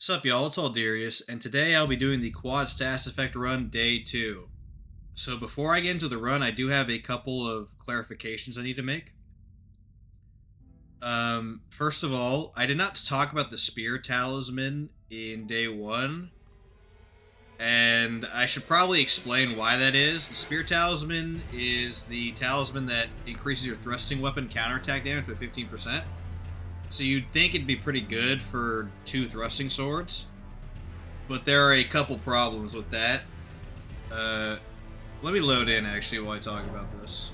What's up, y'all? It's Alderius, and today I'll be doing the Quad Status Effect run Day 2. So before I get into the run, I do have a couple of clarifications I need to make. First of all, I did not talk about the Spear Talisman in Day 1, and I should probably explain why that is. The Spear Talisman is the talisman that increases your thrusting weapon counterattack damage by 15%. So you'd think it'd be pretty good for 2 thrusting swords, but there are a couple problems with that. Let me load in actually while I talk about this.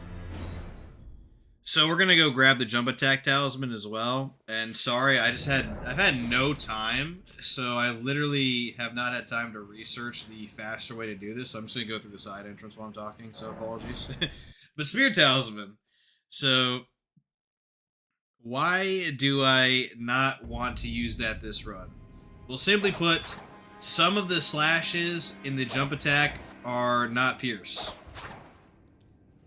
So we're gonna go grab the jump attack talisman as well. And sorry, I've had no time, so I literally have not had time to research the faster way to do this. So I'm just gonna go through the side entrance while I'm talking. So apologies. But Spear Talisman. So why do I not want to use that this run? Well, simply put, some of the slashes in the jump attack are not pierce.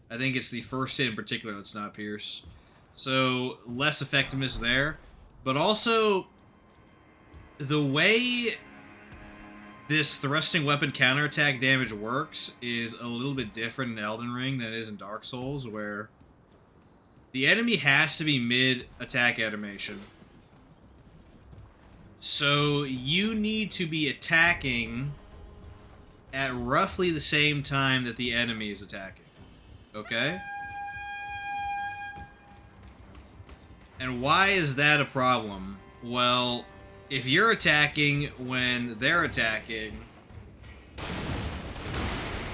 I think it's the first hit in particular that's not pierce. So, less effectiveness there. But also, the way this thrusting weapon counterattack damage works is a little bit different in Elden Ring than it is in Dark Souls, where the enemy has to be mid-attack animation. So you need to be attacking at roughly the same time that the enemy is attacking. Okay? And why is that a problem? Well, if you're attacking when they're attacking,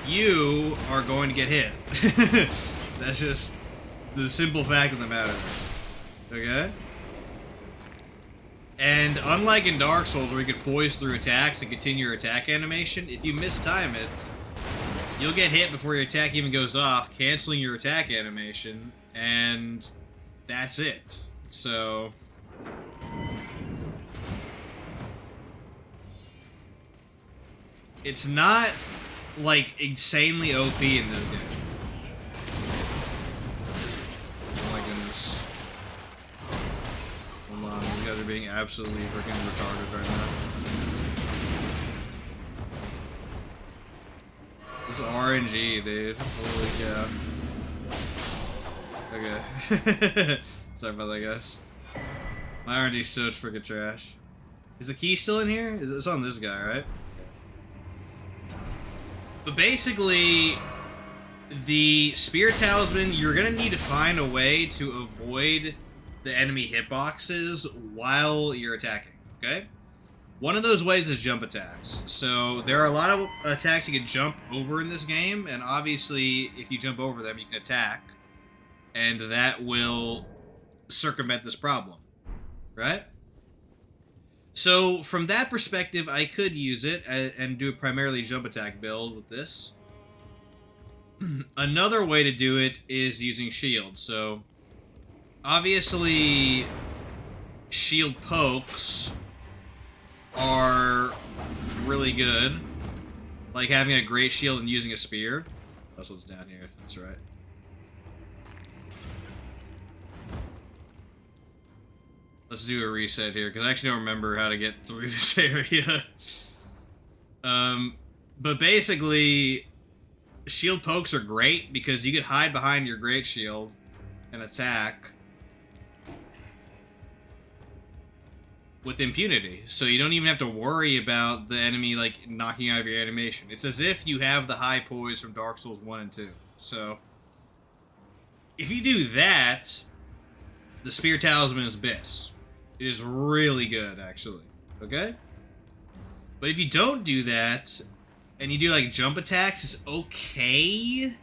you are going to get hit. That's just the simple fact of the matter. Okay? And unlike in Dark Souls where you can poise through attacks and continue your attack animation, if you mistime it, you'll get hit before your attack even goes off, canceling your attack animation, and that's it. So it's not like insanely OP in this game. Are being absolutely freaking retarded right now. This RNG, dude. Holy cow. Okay. Sorry about that, guys. My RNG's so freaking trash. Is the key still in here? It's on this guy, right? But basically, the Spear Talisman, you're gonna need to find a way to avoid the enemy hitboxes while you're attacking, okay? One of those ways is jump attacks. So there are a lot of attacks you can jump over in this game, and obviously if you jump over them, you can attack, and that will circumvent this problem, right? So from that perspective, I could use it and do a primarily jump attack build with this. Another way to do it is using shield. So obviously, shield pokes are really good. Like having a great shield and using a spear. That's what's down here. That's right. Let's do a reset here, because I actually don't remember how to get through this area. But basically, shield pokes are great because you can hide behind your great shield and attack with impunity, so you don't even have to worry about the enemy like knocking out of your animation. It's as if you have the high poise from Dark Souls 1 and 2. So if you do that, the Spear Talisman is BIS. It is really good, actually. Okay? But if you don't do that, and you do like jump attacks, it's okay-ish.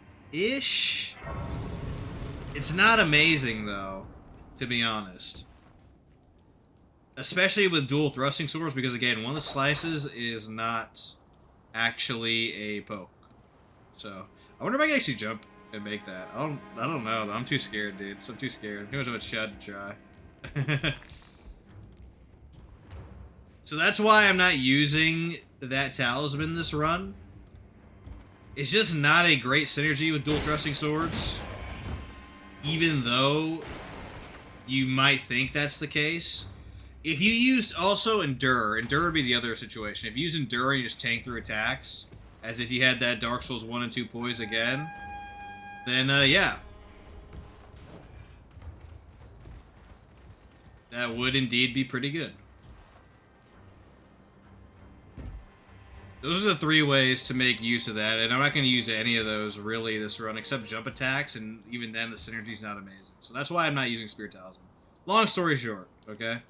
It's not amazing though, to be honest. Especially with dual thrusting swords, because again, one of the slices is not actually a poke. So I wonder if I can actually jump and make that. I don't know though. I'm too scared, dude. I'm too scared. Too much of a chud to try. So that's why I'm not using that talisman this run. It's just not a great synergy with dual thrusting swords. Even though you might think that's the case. If you used also Endure would be the other situation. If you use Endure and you just tank through attacks, as if you had that Dark Souls 1 and 2 poise again, then, yeah. That would indeed be pretty good. Those are the 3 ways to make use of that, and I'm not going to use any of those, really, this run, except jump attacks, and even then, the synergy's not amazing. So that's why I'm not using Spear Talisman. Long story short, okay?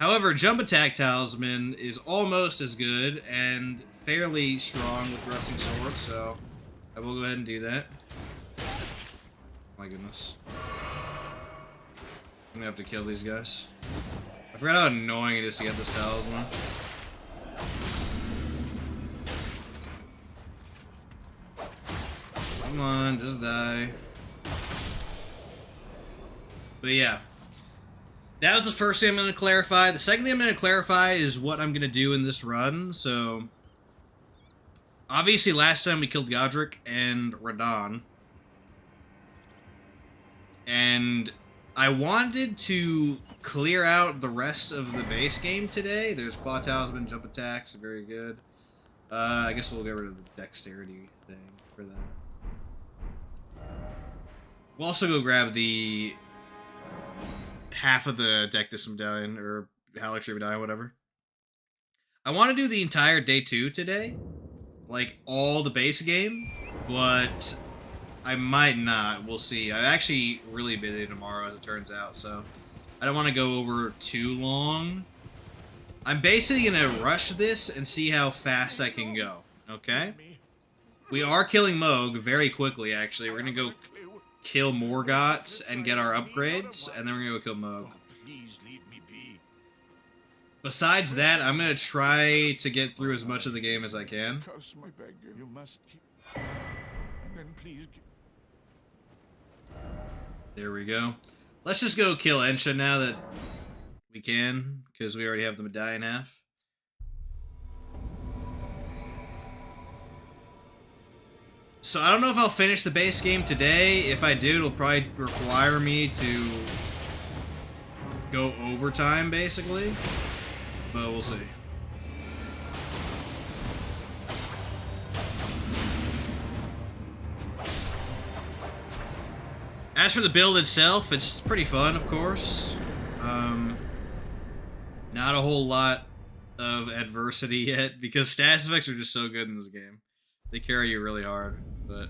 However, Jump Attack Talisman is almost as good and fairly strong with Thrusting Sword, so I will go ahead and do that. My goodness. I'm gonna have to kill these guys. I forgot how annoying it is to get this talisman. Come on, just die. But yeah. That was the first thing I'm going to clarify. The second thing I'm going to clarify is what I'm going to do in this run. So, obviously last time we killed Godric and Radahn. And I wanted to clear out the rest of the base game today. There's Claw Talisman, Jump Attacks, very good. I guess we'll get rid of the Dexterity thing for that. We'll also go grab the half of the Dectus Medallion, or Halixir Medallion, whatever. I want to do the entire day 2 today. Like, all the base game. But I might not. We'll see. I'm actually really busy tomorrow, as it turns out, so I don't want to go over too long. I'm basically going to rush this and see how fast I can go. Okay? We are killing Mohg very quickly, actually. We're going to go kill Morgott and get our upgrades, and then we're gonna go kill Mohg. Please leave me be. Besides that, I'm gonna try to get through as much of the game as I can. Curse my beggar. You must keep. And then please. There we go. Let's just go kill Ensha now that we can, because we already have the medallion half. So I don't know if I'll finish the base game today. If I do, it'll probably require me to go overtime, basically. But we'll see. As for the build itself, it's pretty fun, of course. Not a whole lot of adversity yet, because status effects are just so good in this game. They carry you really hard, but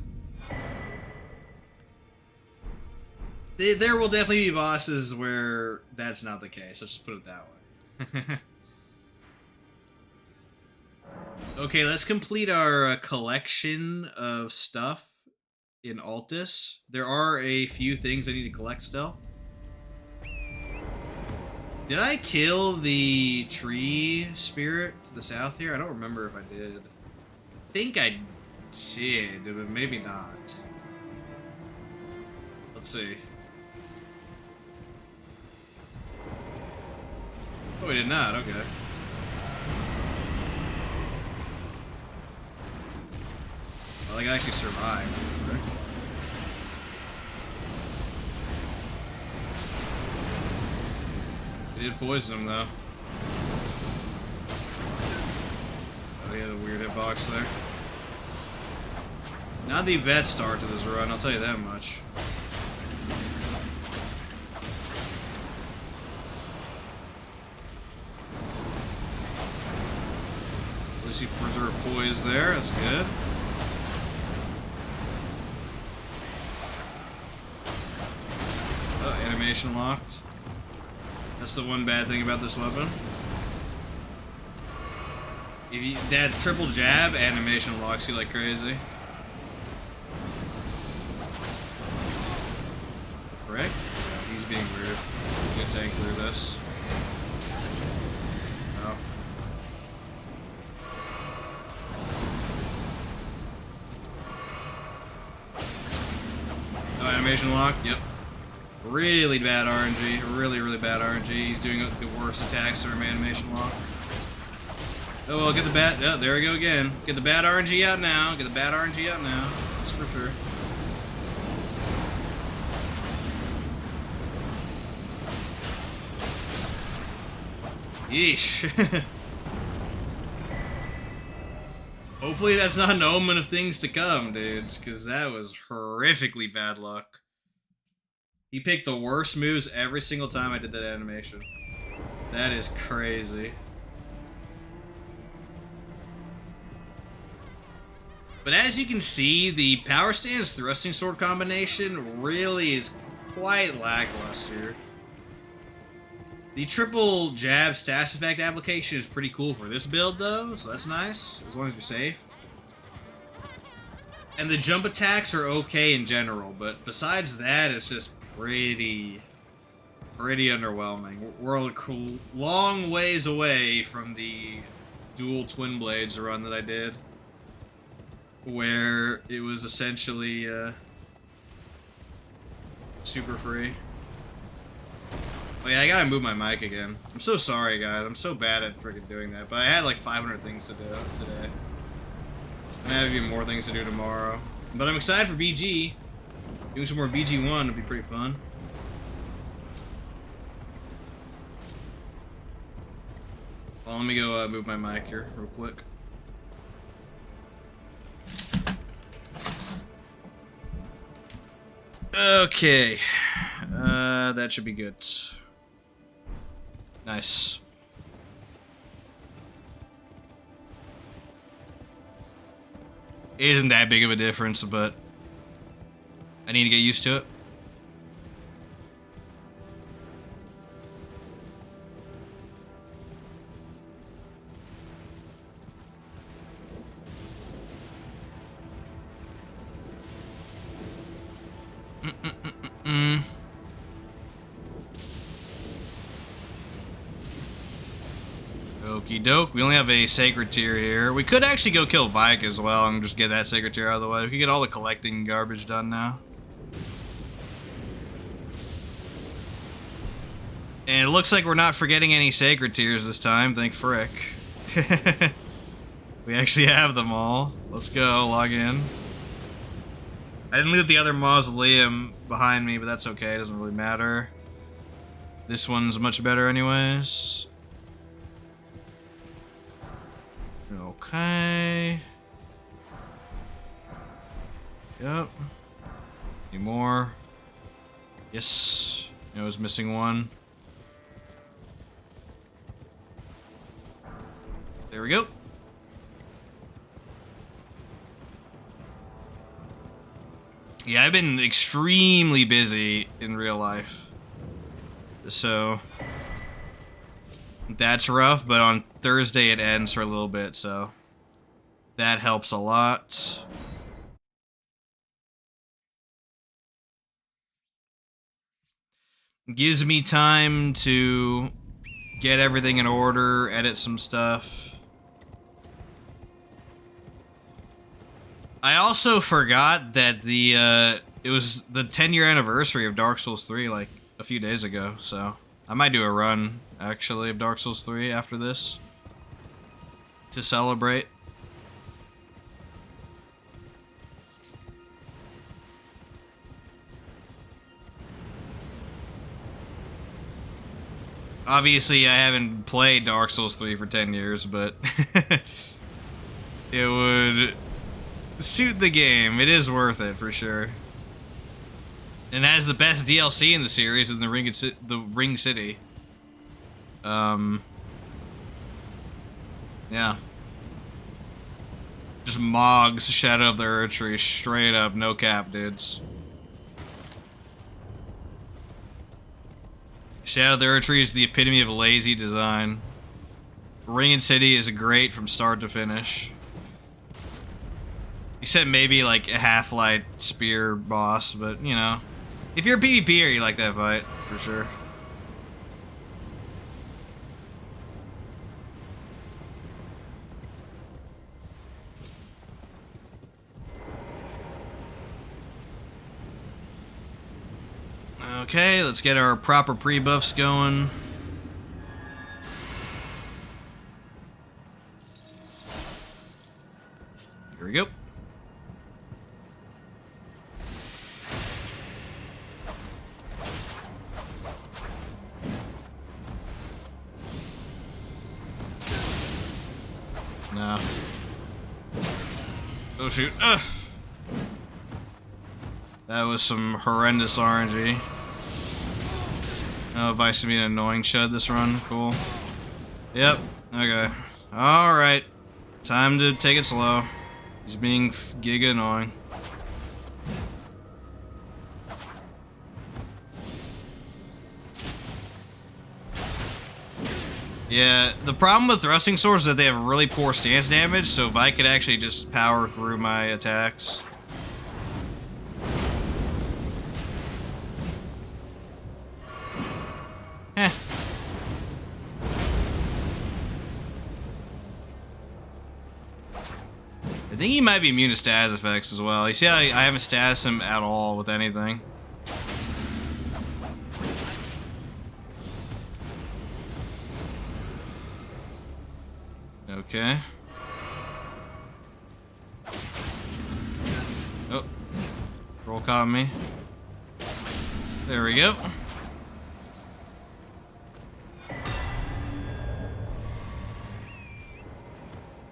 there will definitely be bosses where that's not the case. Let's just put it that way. Okay, let's complete our collection of stuff in Altus. There are a few things I need to collect still. Did I kill the tree spirit to the south here? I don't remember if I did. I think I did, but maybe not. Let's see. Oh, we did not. Okay. Well, I can actually survive. Right? They did poison him, though. Oh, he had a weird hitbox there. Not the best start to this run, I'll tell you that much. At least you preserve poise there, that's good. Oh, animation locked. That's the one bad thing about this weapon. If you, that triple jab animation locks you like crazy. Correct? He's being weird. I'm gonna tank through this. Oh. Oh, animation lock? Yep. Really bad RNG. Really, really bad RNG. He's doing the worst attacks from animation lock. Oh, well, get the bad... Oh, there we go again. Get the bad RNG out now. Get the bad RNG out now. That's for sure. Yeesh. Hopefully that's not an omen of things to come, dudes, because that was horrifically bad luck. He picked the worst moves every single time I did that animation. That is crazy. But as you can see, the power stance thrusting sword combination really is quite lackluster. The triple jab status effect application is pretty cool for this build though, so that's nice, as long as you're safe. And the jump attacks are okay in general, but besides that, it's just pretty underwhelming. We're a long ways away from the dual twin blades run that I did, where it was essentially super free. Oh yeah, I gotta move my mic again. I'm so sorry, guys. I'm so bad at freaking doing that, but I had like 500 things to do today. And I have even more things to do tomorrow. But I'm excited for BG. Doing some more BG1 would be pretty fun. Well, let me go move my mic here real quick. Okay. That should be good. Nice. It isn't that big of a difference, but I need to get used to it. Okie doke. We only have a sacred tier here. We could actually go kill Vike as well and just get that sacred tier out of the way. We can get all the collecting garbage done now. And it looks like we're not forgetting any sacred tiers this time. Thank frick. We actually have them all. Let's go. Log in. I didn't leave the other mausoleum behind me, but that's okay. It doesn't really matter. This one's much better anyways. Okay. Yep. Any more? Yes. I was missing one. There we go. Yeah, I've been extremely busy in real life. So that's rough, but on Thursday it ends for a little bit, so that helps a lot. Gives me time to get everything in order, edit some stuff. I also forgot that it was the 10-year anniversary of Dark Souls 3 like a few days ago, so I might do a run actually of Dark Souls 3 after this to celebrate. Obviously, I haven't played Dark Souls 3 for 10 years, but it would suit the game. It is worth it for sure. And it has the best DLC in the series in the Ring City. Yeah. Just Mog's Shadow of the Erdtree, straight up, no cap, dudes. Shadow of the Erdtree is the epitome of lazy design. Ring City is great from start to finish. Except maybe like a Half-Light Spear boss, but you know. If you're a PvPer, you like that fight, for sure. Okay, let's get our proper pre-buffs going. Here we go. No. Oh shoot. Ugh. That was some horrendous RNG. Oh, Vice to be an annoying chud this run. Cool. Yep. Okay. Alright. Time to take it slow. He's being giga annoying. Yeah, the problem with thrusting swords is that they have really poor stance damage, so if I could actually just power through my attacks. Eh. I think he might be immune to status effects as well. You see how I haven't statused him at all with anything. Okay. Oh. Roll caught me. There we go.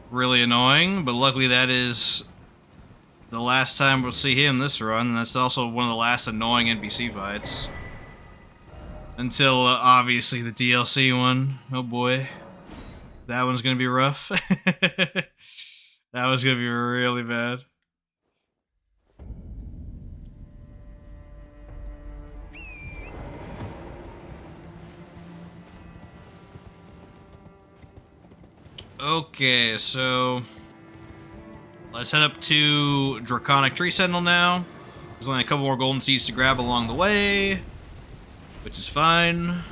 Really annoying, but luckily that is the last time we'll see him this run, and that's also one of the last annoying NPC fights. Until, obviously, the DLC one. Oh boy. That one's gonna be rough. That one's gonna be really bad. Okay, so let's head up to Draconic Tree Sentinel now. There's only a couple more golden seeds to grab along the way, which is fine.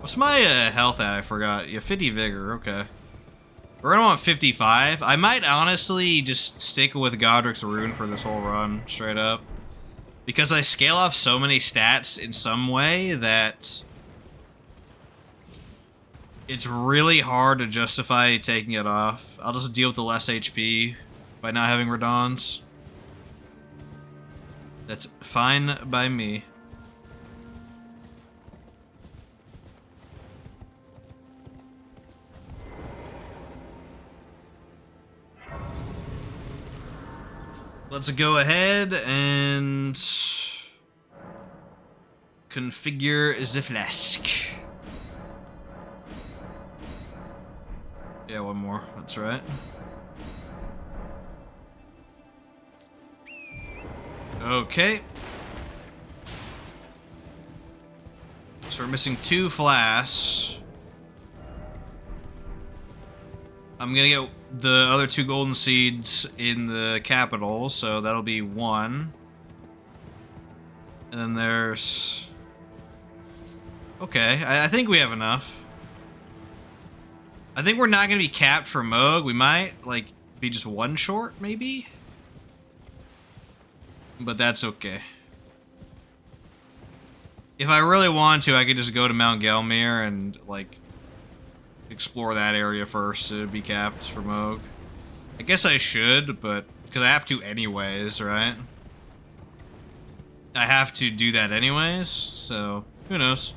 What's my health at? I forgot. Yeah, 50 vigor. Okay. We're gonna want 55. I might honestly just stick with Godric's Rune for this whole run, straight up. Because I scale off so many stats in some way that it's really hard to justify taking it off. I'll just deal with the less HP by not having Radons. That's fine by me. Let's go ahead and configure the flask. Yeah, one more. That's right. Okay. So we're missing 2 flasks. I'm gonna get the other 2 golden seeds in the capital, so that'll be 1. And then there's... Okay, I think we have enough. I think we're not gonna be capped for Moog. We might, like, be just 1 short, maybe? But that's okay. If I really want to, I could just go to Mount Gelmir and, like, explore that area first to be capped for Moog. I guess I should, but because I have to anyways, right? I have to do that anyways, so who knows?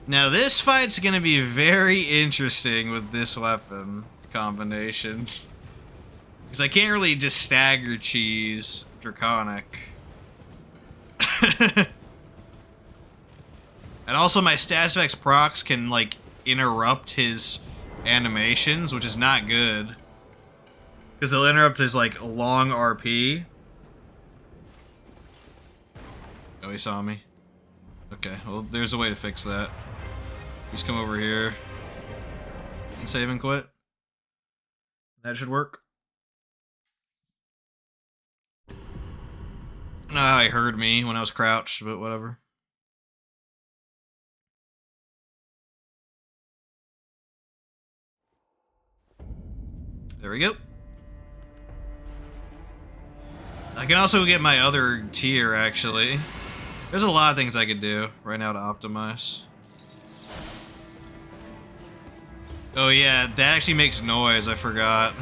Now this fight's gonna be very interesting with this weapon combination. Because I can't really just stagger cheese Draconic. And also my Status Effects procs can, like, interrupt his animations, which is not good. Because they'll interrupt his, like, long RP. Oh, he saw me. Okay, well, there's a way to fix that. Just come over here and save and quit. That should work. I don't know how he heard me when I was crouched, but whatever. There we go. I can also get my other tier, actually. There's a lot of things I could do right now to optimize. Oh yeah, that actually makes noise, I forgot.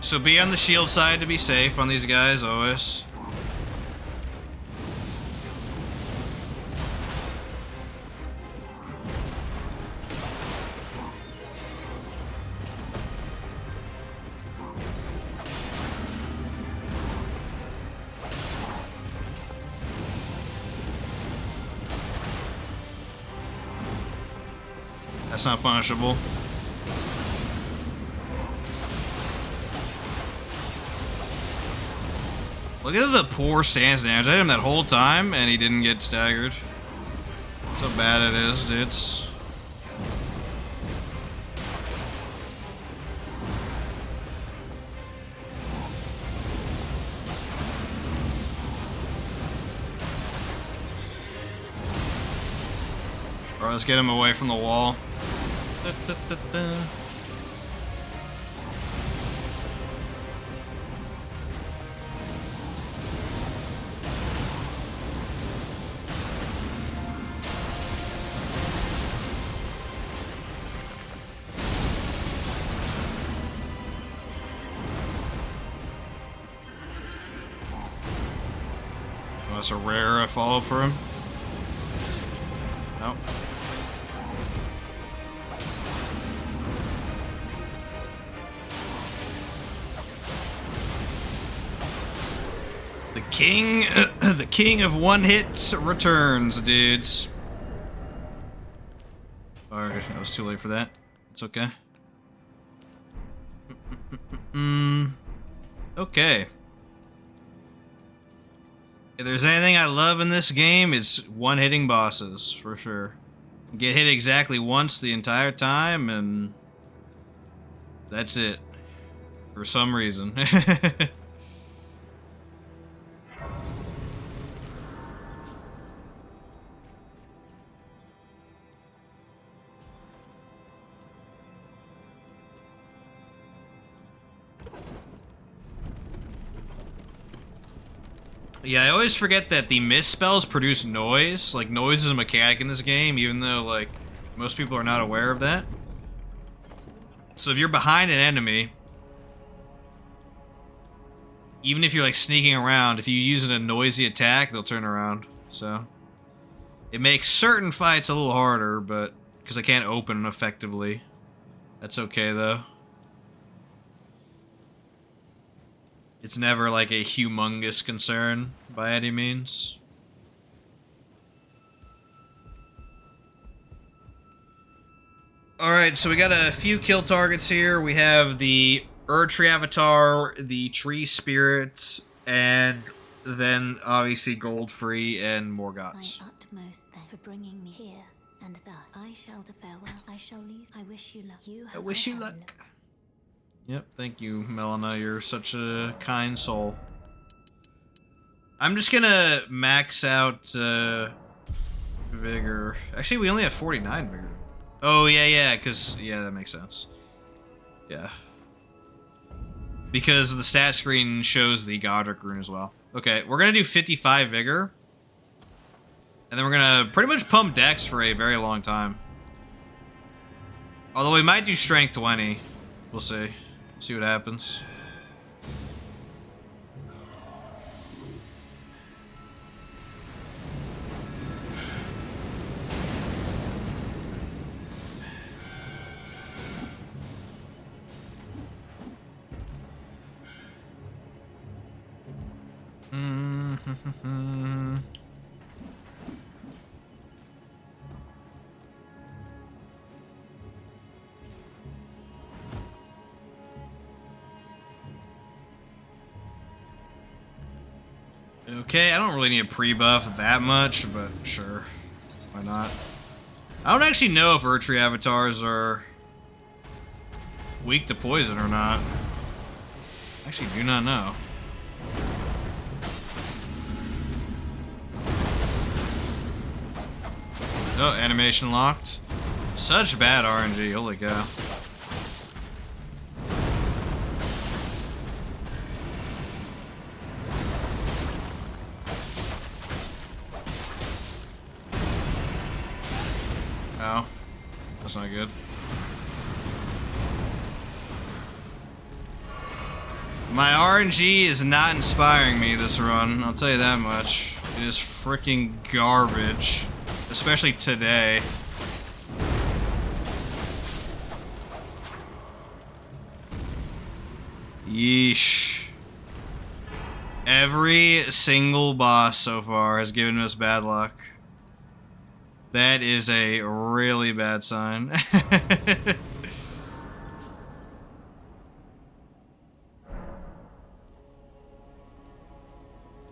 So be on the shield side to be safe on these guys, always. That's not punishable. Look at the poor stance damage. I hit him that whole time and he didn't get staggered. That's how bad it is, dudes. Alright, let's get him away from the wall. Oh, that's a rare I follow for him. Nope. The king of one hit returns, dudes. Alright, I was too late for that. It's okay. Okay. If there's anything I love in this game, it's one-hitting bosses, for sure. Get hit exactly once the entire time, and that's it. For some reason. Yeah, I always forget that the misspells produce noise. Like, noise is a mechanic in this game, even though, like, most people are not aware of that. So if you're behind an enemy, even if you're, like, sneaking around, if you use a noisy attack, they'll turn around. So, it makes certain fights a little harder, but, because I can't open them effectively. That's okay, though. It's never like a humongous concern by any means. Alright, so we got a few kill targets here. We have the Erdtree Avatar, the Tree Spirit, and then obviously Goldfree and Morgott. My utmost then for bringing me here, and thus I shall to farewell. I shall leave. I wish you luck. I wish you luck. Yep, thank you, Melina. You're such a kind soul. I'm just gonna max out Vigor. Actually, we only have 49 Vigor. Oh, yeah, because, yeah, that makes sense. Yeah. Because the stat screen shows the Godric rune as well. Okay, we're gonna do 55 Vigor. And then we're gonna pretty much pump Dex for a very long time. Although we might do Strength 20. We'll see. See what happens. Okay, I don't really need a pre-buff that much, but sure. Why not? I don't actually know if Erdtree avatars are weak to poison or not. I actually do not know. Oh, animation locked. Such bad RNG, holy cow. Oh. That's not good. My RNG is not inspiring me this run, I'll tell you that much. It is freaking garbage. Especially today. Yeesh. Every single boss so far has given us bad luck. That is a really bad sign.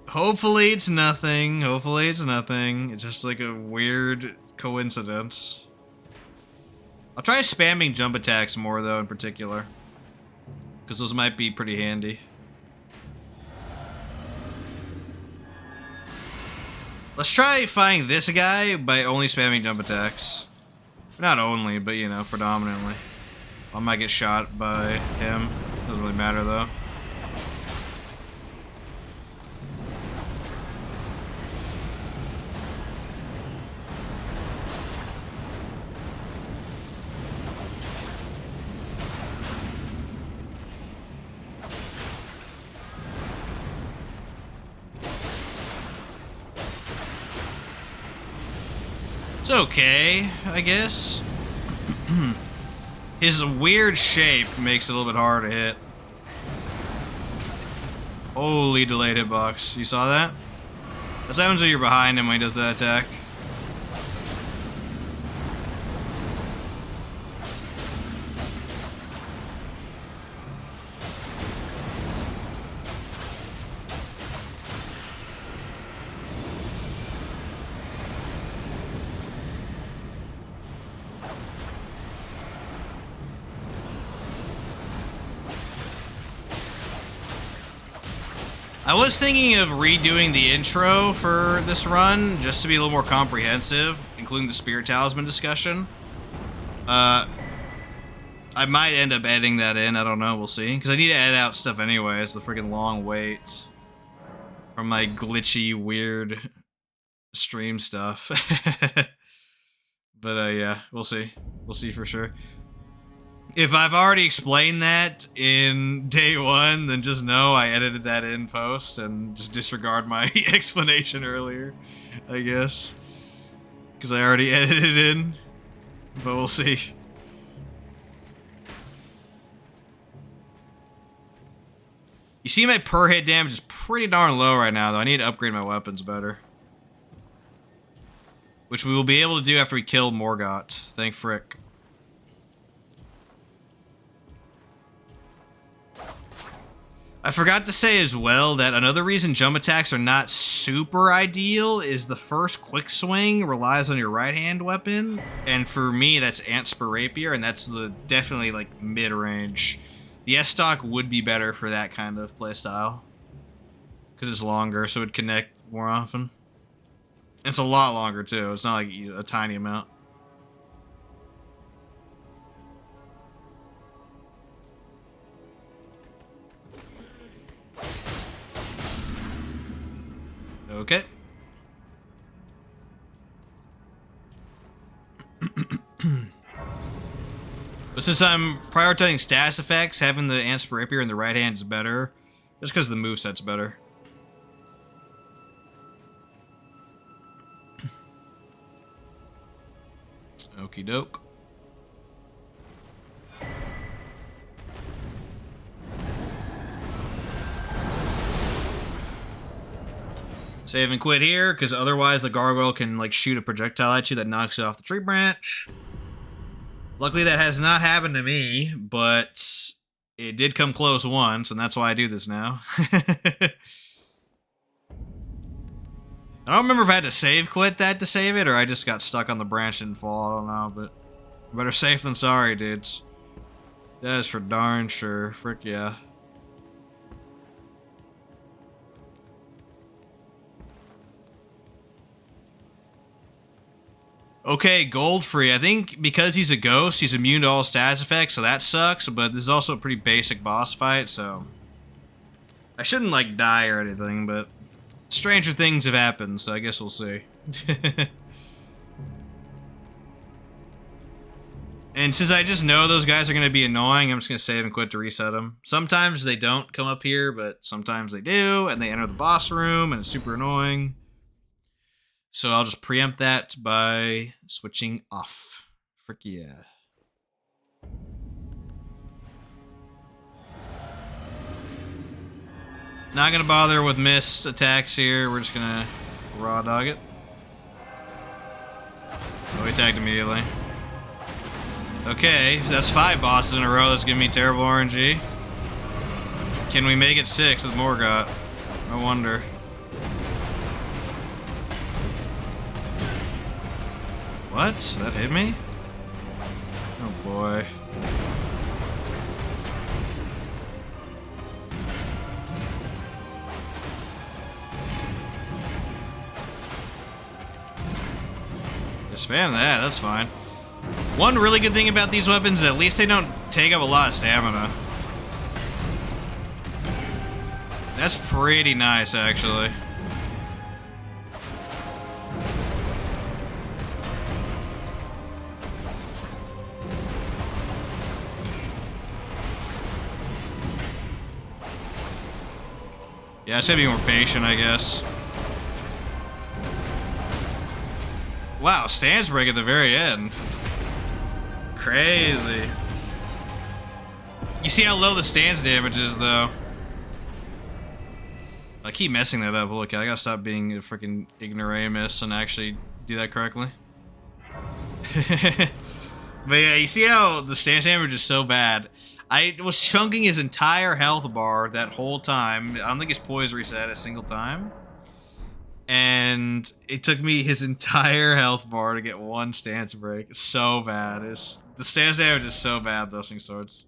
Hopefully it's nothing. Hopefully it's nothing. It's just like a weird coincidence. I'll try spamming jump attacks more though in particular. Because those might be pretty handy. Let's try fighting this guy by only spamming jump attacks. Not only, but you know, predominantly. I might get shot by him. Doesn't really matter though. It's okay, I guess. His weird shape makes it a little bit harder to hit. Holy delayed hitbox. You saw that? That's what happens when you're behind him when he does that attack. I was thinking of redoing the intro for this run, just to be a little more comprehensive, including the Spirit Talisman discussion. I might end up editing that in, I don't know, we'll see. Because I need to edit out stuff anyway, it's the freaking long wait from my glitchy, weird stream stuff. But yeah, we'll see. We'll see for sure. If I've already explained that in day one, then just know I edited that in post and just disregard my explanation earlier, I guess. Because I already edited it in, but we'll see. You see my per hit damage is pretty darn low right now, though. I need to upgrade my weapons better. Which we will be able to do after we kill Morgott. Thank frick. I forgot to say as well that another reason jump attacks are not super ideal is the first quick swing relies on your right hand weapon, and for me that's Antspur Rapier, and that's the definitely like mid-range. The S-Stock would be better for that kind of playstyle because it's longer, so it'd connect more often. It's a lot longer too. It's not like a tiny amount. Okay. But since I'm prioritizing status effects, having the Antspur Rapier in the right hand is better. Just because the moveset's better. Okie doke. Save and quit here, because otherwise the gargoyle can like shoot a projectile at you that knocks you off the tree branch. Luckily that has not happened to me, but it did come close once, and that's why I do this now. I don't remember if I had to save quit that to save it, or I just got stuck on the branch and fall, I don't know, but better safe than sorry, dudes. That is for darn sure. Frick yeah. Okay, Goldfree. I think because he's a ghost, he's immune to all status effects, so that sucks, but this is also a pretty basic boss fight, so I shouldn't, like, die or anything, but stranger things have happened, so I guess we'll see. And since I just know those guys are going to be annoying, I'm just going to save and quit to reset them. Sometimes they don't come up here, but sometimes they do, and they enter the boss room, and it's super annoying. So I'll just preempt that by switching off. Frick yeah. Not going to bother with missed attacks here. We're just going to raw dog it. Oh, he tagged immediately. Okay, that's 5 bosses in a row. That's giving me terrible RNG. Can we make it 6 with Morgott? I wonder. What? That hit me? Oh boy. Just spam that, that's fine. One really good thing about these weapons is at least they don't take up a lot of stamina. That's pretty nice, actually. Yeah, I should be more patient, I guess. Wow, stance break at the very end. Crazy. You see how low the stance damage is, though. I keep messing that up. Look, I gotta stop being a freaking ignoramus and actually do that correctly. But yeah, you see how the stance damage is so bad. I was chunking his entire health bar that whole time. I don't think his poise reset a single time. And it took me his entire health bar to get one stance break. It's so bad. The stance damage is so bad, those thing swords.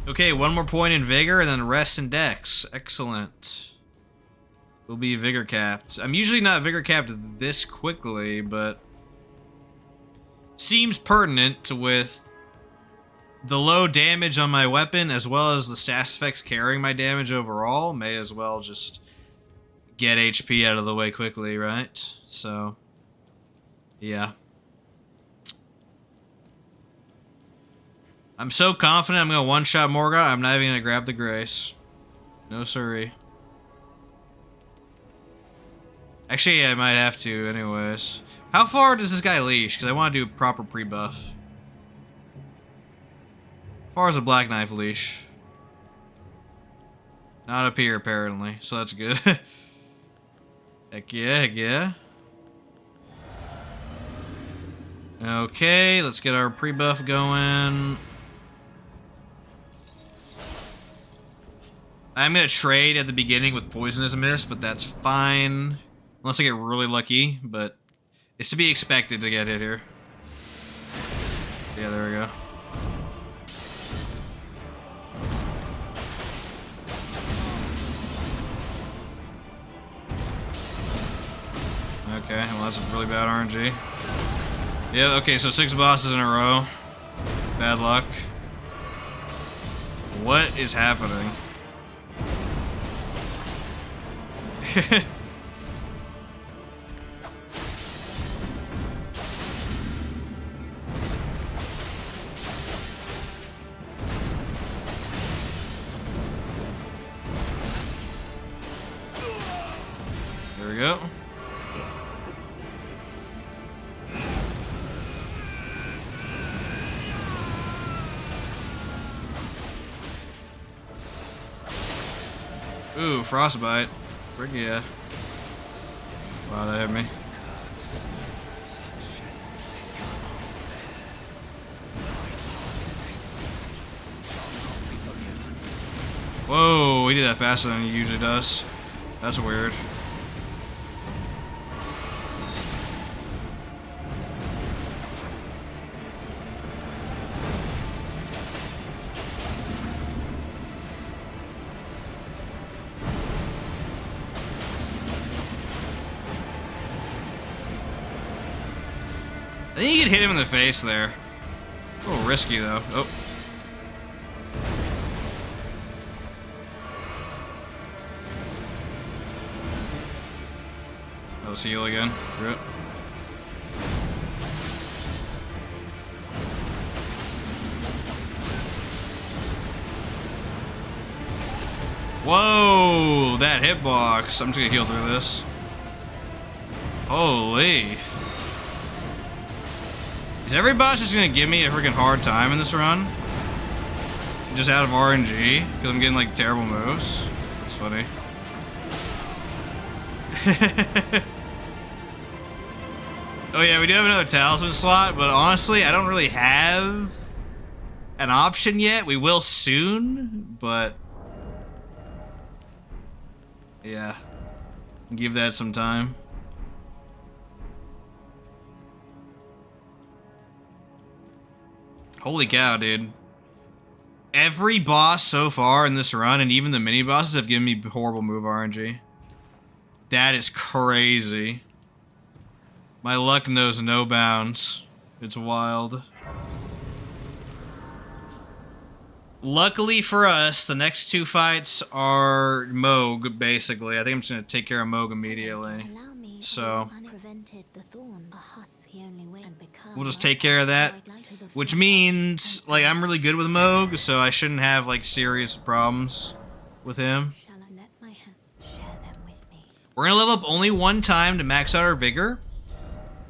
Okay, one more point in Vigor and then rest in Dex. Excellent. We'll be Vigor capped. I'm usually not Vigor capped this quickly, but seems pertinent with the low damage on my weapon as well as the status effects carrying my damage overall. May as well just get HP out of the way quickly, right? So, yeah. I'm so confident I'm gonna one-shot Morgott, I'm not even gonna grab the Grace. No siree. Actually, I might have to anyways. How far does this guy leash? Because I want to do proper pre-buff. As far as a Black Knife leash. Not up here, apparently, so that's good. Heck yeah, heck yeah. Okay, let's get our pre-buff going. I'm gonna trade at the beginning with Poisonous Mist, but that's fine. Unless I get really lucky, but it's to be expected to get hit here. Yeah, there we go. Okay, well that's a really bad RNG. Yeah, okay, so 6 bosses in a row. Bad luck. What is happening? There we go. Ooh, frostbite. Frick yeah. Wow, that hit me. Whoa, he did that faster than he usually does. That's weird. I think you could hit him in the face there. A little risky though. Oh. Let's heal again. Screw it. that hitbox. I'm just gonna heal through this. Holy. Is every boss just gonna give me a freaking hard time in this run? Just out of RNG? Because I'm getting like terrible moves? That's funny. Oh yeah, we do have another talisman slot, but honestly, I don't really have an option yet. We will soon, but yeah, give that some time. Holy cow, dude. Every boss so far in this run, and even the mini bosses, have given me horrible move RNG. That is crazy. My luck knows no bounds. It's wild. Luckily for us, the next two fights are Moog, basically. I think I'm just going to take care of Moog immediately. So, we'll just take care of that. Which means, like, I'm really good with Moog, so I shouldn't have, like, serious problems with him. We're going to level up only one time to max out our vigor.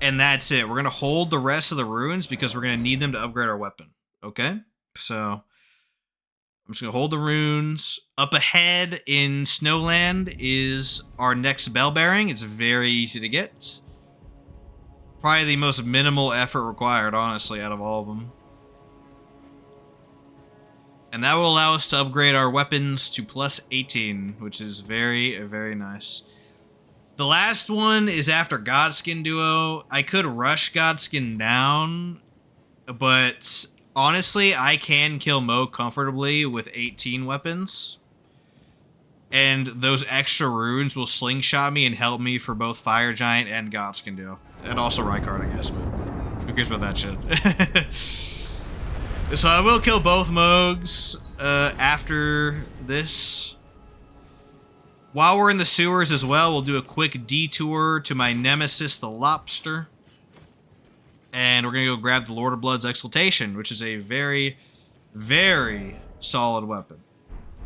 And that's it. We're going to hold the rest of the runes because we're going to need them to upgrade our weapon. Okay? So, I'm just going to hold the runes. Up ahead in Snowland is our next bell bearing. It's very easy to get. Probably the most minimal effort required, honestly, out of all of them. And that will allow us to upgrade our weapons to plus 18, which is very, very nice. The last one is after Godskin Duo. I could rush Godskin down, but honestly, I can kill Mo comfortably with 18 weapons. And those extra runes will slingshot me and help me for both Fire Giant and Godskin Duo. And also Rykard, I guess, but who cares about that shit? So I will kill both Mogs after this. While we're in the sewers as well, we'll do a quick detour to my nemesis, the Lobster. And we're going to go grab the Lord of Blood's Exaltation, which is a very, very solid weapon,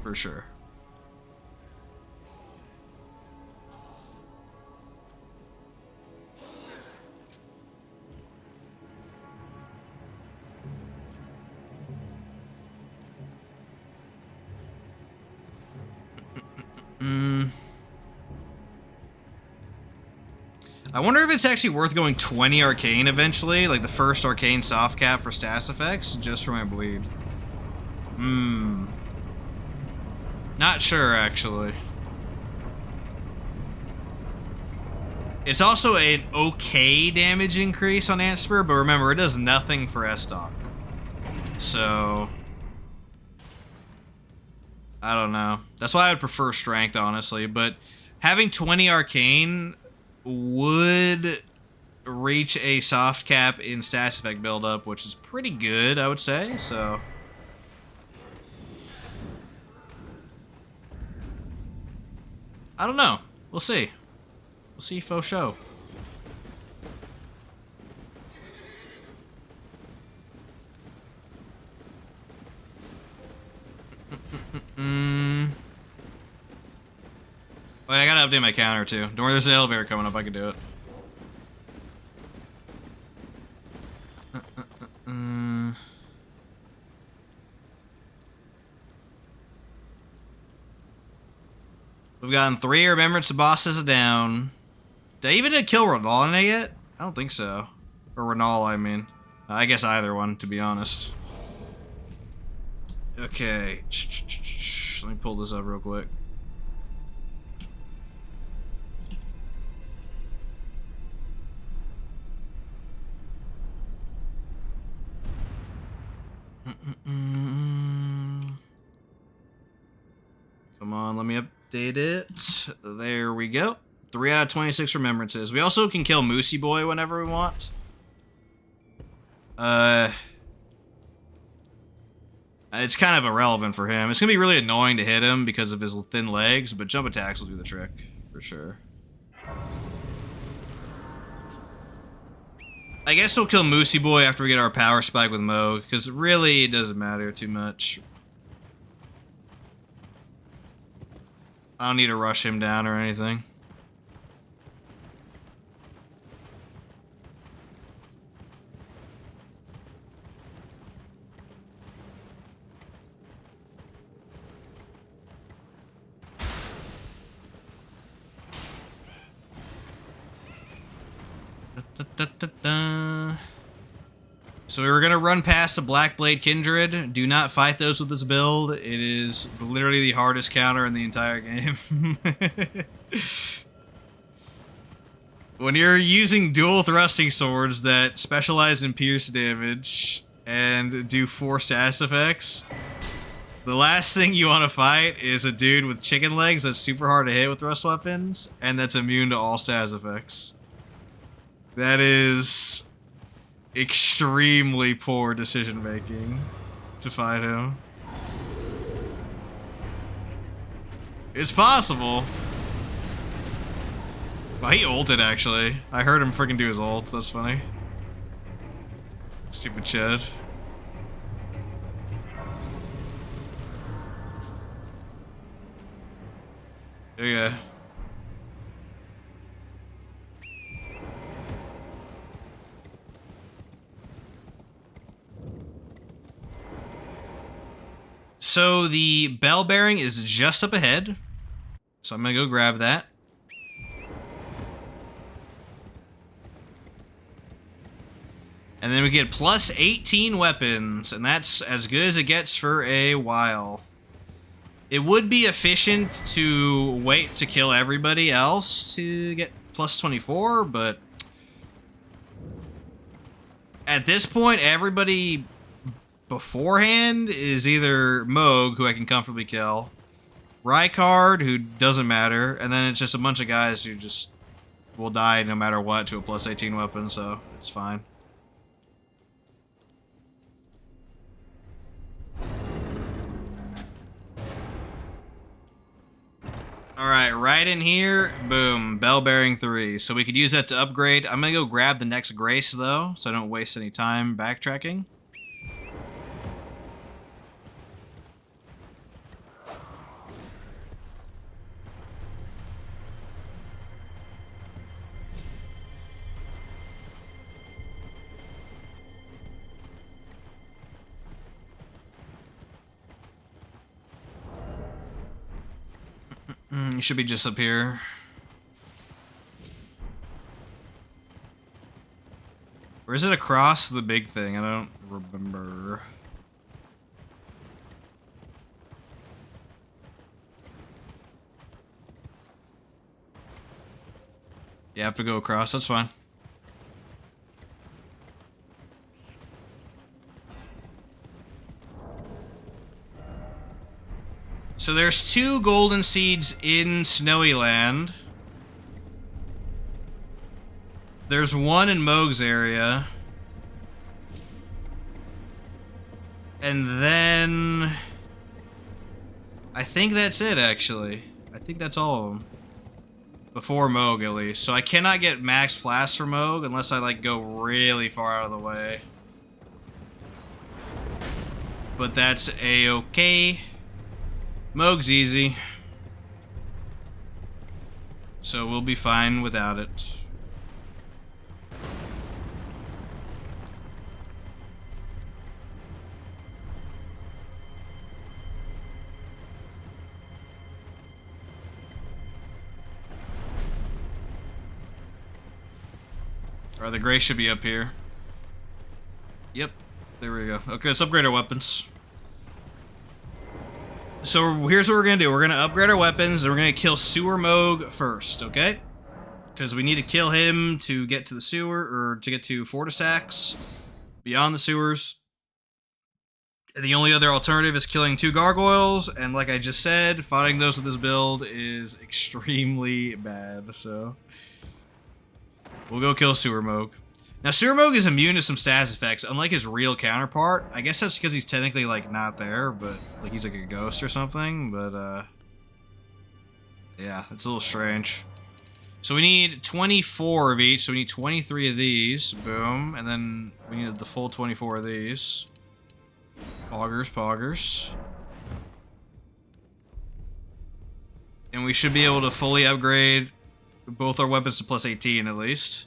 for sure. I wonder if it's actually worth going 20 Arcane eventually, like the first Arcane soft cap for stats effects, just for my bleed. Not sure, actually. It's also an okay damage increase on Antspur, but remember, it does nothing for S-Stock. So I don't know. That's why I would prefer Strength, honestly, but having 20 Arcane would reach a soft cap in stats effect buildup, which is pretty good, I would say, so. I don't know. We'll see. We'll see faux show. Oh, yeah, I gotta update my counter too. Don't worry, there's an elevator coming up. I can do it. We've gotten 3 Remembrances bosses down. Did I even kill Renal in it yet? I don't think so. Or Renal, I mean. I guess either one, to be honest. Okay. Let me pull this up real quick. Come on, let me update it. There we go. 3 out of 26 Remembrances. We also can kill Moosey Boy whenever we want. It's kind of irrelevant for him. It's gonna be really annoying to hit him because of his thin legs, but jump attacks will do the trick, for sure. I guess we'll kill Moosey Boy after we get our power spike with Mo, because really it doesn't matter too much. I don't need to rush him down or anything. So we were gonna run past the Blackblade Kindred. Do not fight those with this build. It is literally the hardest counter in the entire game. When you're using dual thrusting swords that specialize in pierce damage and do 4 status effects, the last thing you want to fight is a dude with chicken legs that's super hard to hit with thrust weapons and that's immune to all status effects. That is extremely poor decision making to fight him. It's possible. Well, he ulted actually. I heard him freaking do his ults. That's funny. Stupid Chad. Okay. So the bell bearing is just up ahead. So I'm gonna go grab that. And then we get plus 18 weapons, and that's as good as it gets for a while. It would be efficient to wait to kill everybody else to get plus 24, but at this point, everybody beforehand is either Moog, who I can comfortably kill, Rykard, who doesn't matter, and then it's just a bunch of guys who just will die no matter what to a plus 18 weapon, so it's fine. Alright, right in here, boom, bell bearing 3. So we could use that to upgrade. I'm gonna go grab the next Grace though, so I don't waste any time backtracking. You should be just up here. Or is it across the big thing? I don't remember. You have to go across, that's fine. So there's 2 golden seeds in Snowy Land. There's 1 in Moog's area. And then I think that's it, actually. I think that's all of them. Before Moog, at least. So I cannot get max flask for Moog unless I, like, go really far out of the way. But that's a-okay. Moog's easy. So we'll be fine without it. Alright, the Grace should be up here. Yep, there we go. Okay, let's upgrade our weapons. So here's what we're gonna do. We're gonna upgrade our weapons, and we're gonna kill Sewer Moog first, okay? Because we need to kill him to get to the sewer, or to get to Fortisax, beyond the sewers. And the only other alternative is killing 2 gargoyles, and like I just said, fighting those with this build is extremely bad, so we'll go kill Sewer Moog. Now, Sewer Moog is immune to some status effects, unlike his real counterpart. I guess that's because he's technically, like, not there, but, like, he's like a ghost or something, but, yeah, it's a little strange. So we need 24 of each, so we need 23 of these, boom, and then we need the full 24 of these. Poggers, poggers. And we should be able to fully upgrade both our weapons to plus 18 at least.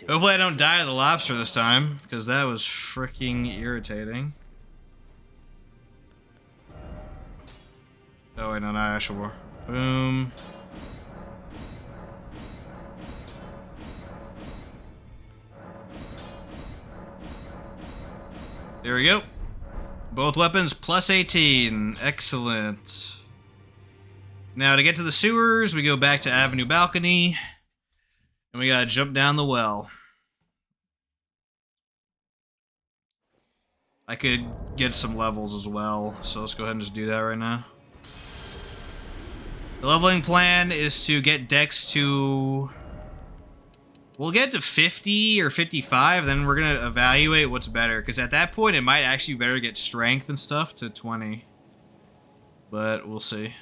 Hopefully I don't die to the lobster this time, because that was freaking irritating. Oh wait, no, not Ashore. Boom. There we go. Both weapons plus 18. Excellent. Now to get to the sewers, we go back to Avenue Balcony. And we gotta jump down the well. I could get some levels as well, so let's go ahead and just do that right now. The leveling plan is to get Dex to... We'll get to 50 or 55, then we're gonna evaluate what's better, because at that point it might actually be better to get Strength and stuff to 20. But we'll see.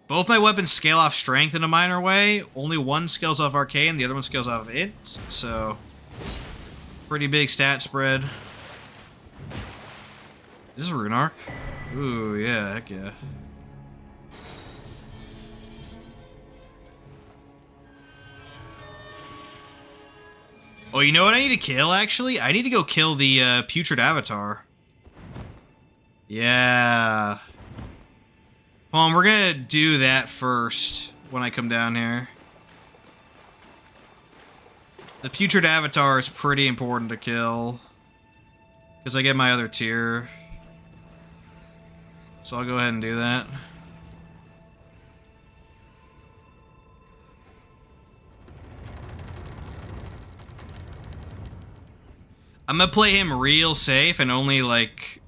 Both my weapons scale off Strength in a minor way. Only one scales off Arcane, the other one scales off Int, so... Pretty big stat spread. Is this a Rune Arc? Ooh, yeah, heck yeah. Oh, you know what I need to kill, actually? I need to go kill the Putrid Avatar. Yeah. Hold on, we're gonna do that first when I come down here. The Putrid Avatar is pretty important to kill. Because I get my other tier. So I'll go ahead and do that. I'm gonna play him real safe and only, like,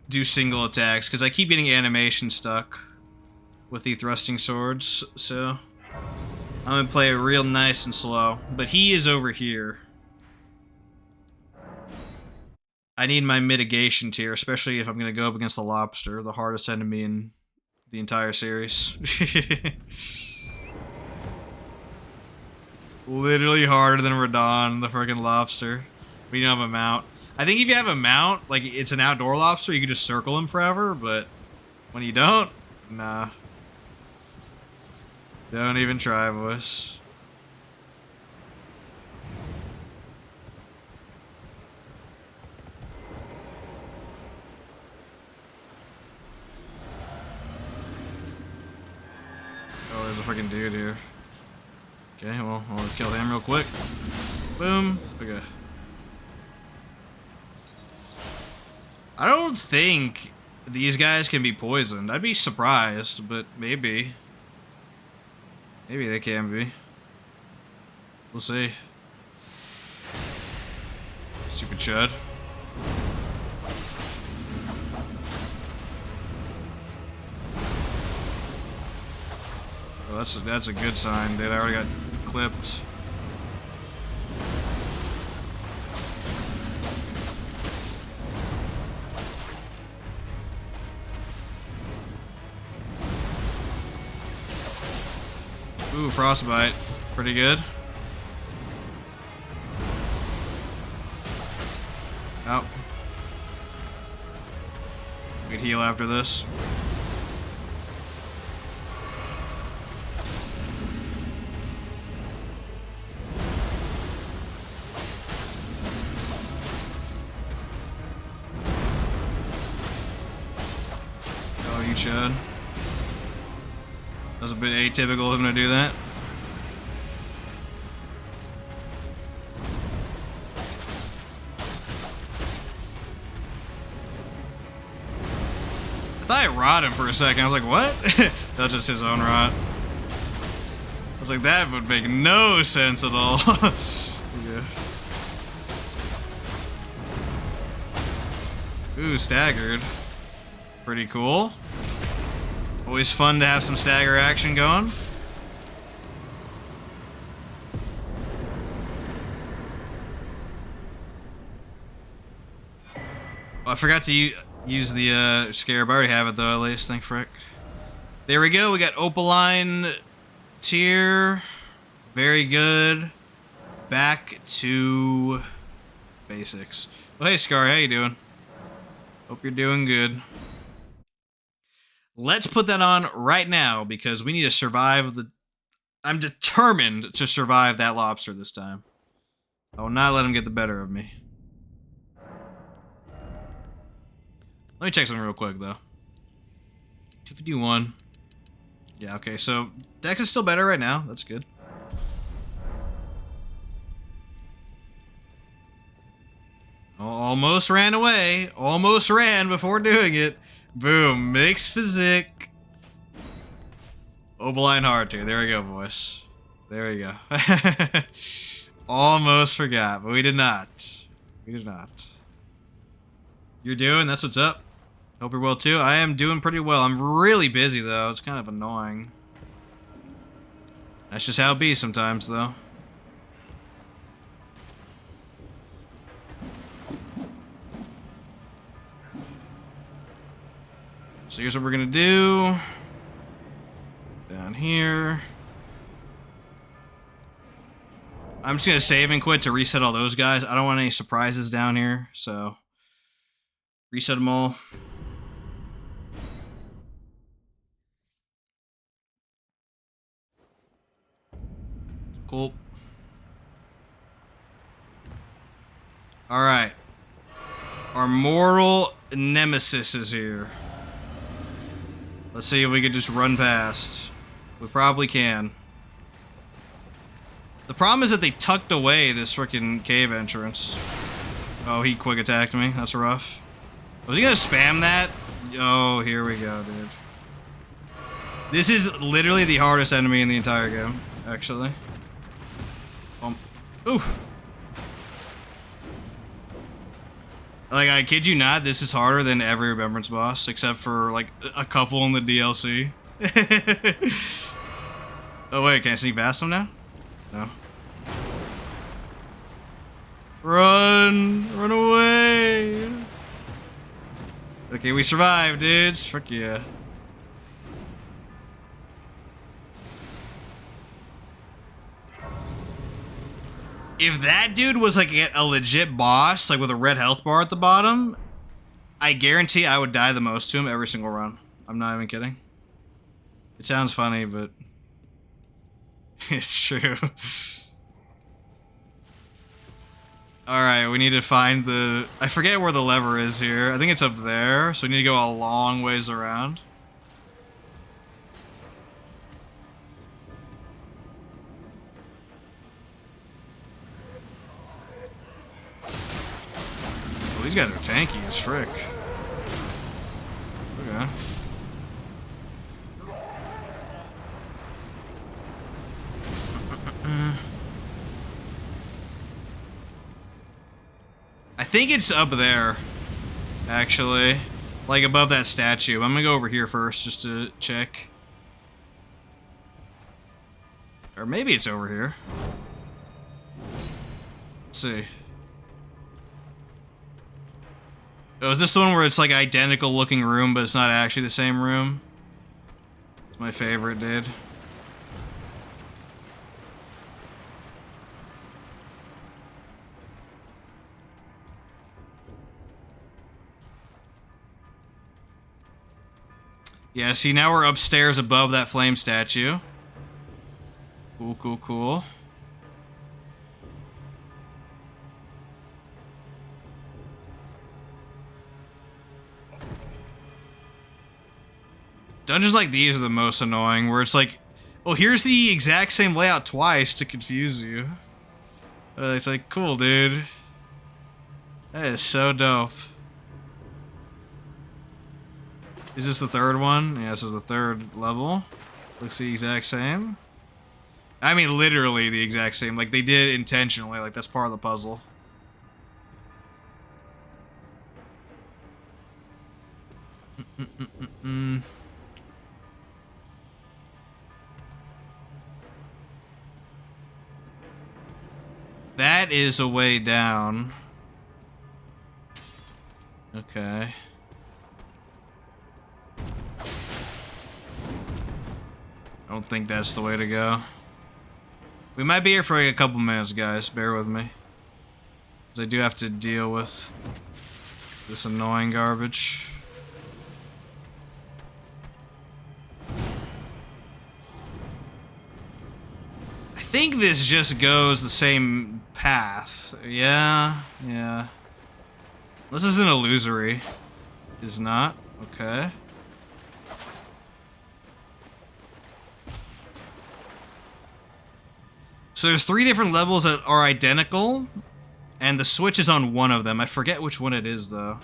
do single attacks, because I keep getting animation stuck with the thrusting swords, so I'm gonna play it real nice and slow. But he is over here. I need my mitigation tier, especially if I'm gonna go up against the lobster, the hardest enemy in the entire series. Literally harder than Radon, the freaking lobster. But you don't have a mount. I think if you have a mount, like it's an outdoor lobster, you can just circle him forever, but when you don't, nah. Don't even try, boys. Oh, there's a freaking dude here. Okay, well, I'll kill him real quick. Boom. Okay. I don't think these guys can be poisoned. I'd be surprised, but maybe. Maybe they can be. We'll see. Stupid chud. Oh, that's a good sign, dude. I already got clipped. Ooh, frostbite. Pretty good. Oh. We could heal after this. Oh, you should. That was a bit atypical of him to do that. I thought I rot him for a second. I was like, what? That's just his own rot. I was like, that would make no sense at all. Yeah. Ooh, staggered. Pretty cool. Always fun to have some stagger action going. Oh, I forgot to use the scarab. I already have it though, at least. Thank frick. There we go. We got Opaline tier. Very good. Back to basics. Well, hey, Scar, how you doing? Hope you're doing good. Let's put that on right now because we need to survive the... I'm determined to survive that lobster this time. I will not let him get the better of me. Let me check something real quick, though. 251. Yeah, okay, so Dex is still better right now. That's good. Almost ran away. Almost ran before doing it. Boom. Mixed physique. Opaline heart too. There we go, boys. There we go. Almost forgot, but we did not. We did not. You're doing? That's what's up. Hope you're well too. I am doing pretty well. I'm really busy though. It's kind of annoying. That's just how it be sometimes though. So here's what we're gonna do. Down here. I'm just gonna save and quit to reset all those guys. I don't want any surprises down here, so reset them all. Cool. Alright. Our mortal nemesis is here. Let's see if we could just run past. We probably can. The problem is that they tucked away this freaking cave entrance. Oh, he quick attacked me. That's rough. Was he gonna spam that? Oh, here we go, dude. This is literally the hardest enemy in the entire game, actually. Ooh. Like, I kid you not, this is harder than every Remembrance boss, except for, like, a couple in the DLC. Oh, wait, can I sneak past them now? No. Run! Run away! Okay, we survived, dudes. Frick yeah. If that dude was like a legit boss, like with a red health bar at the bottom, I guarantee I would die the most to him every single run. I'm not even kidding. It sounds funny, but it's true. Alright, we need to find the... I forget where the lever is here. I think it's up there, so we need to go a long ways around. Oh, these guys are tanky as frick. Okay. I think it's up there, actually. Like above that statue. I'm gonna go over here first just to check. Or maybe it's over here. Let's see. Oh, is this the one where it's like identical looking room, but it's not actually the same room? It's my favorite, dude. Yeah, see, now we're upstairs above that flame statue. Cool, cool, cool. Dungeons like these are the most annoying, where it's like, well, here's the exact same layout twice to confuse you. It's like, cool, dude. That is so dope. Is this the third one? Yeah, this is the third level. Looks the exact same. I mean, literally the exact same. Like, they did it intentionally. Like, that's part of the puzzle. That is a way down. Okay. I don't think that's the way to go. We might be here for like a couple minutes, guys. Bear with me. 'Cause I do have to deal with this annoying garbage. I think this just goes the same path. Yeah. This is an illusory. Is not. Okay. So there's 3 different levels that are identical, and the switch is on one of them. I forget which one it is, though.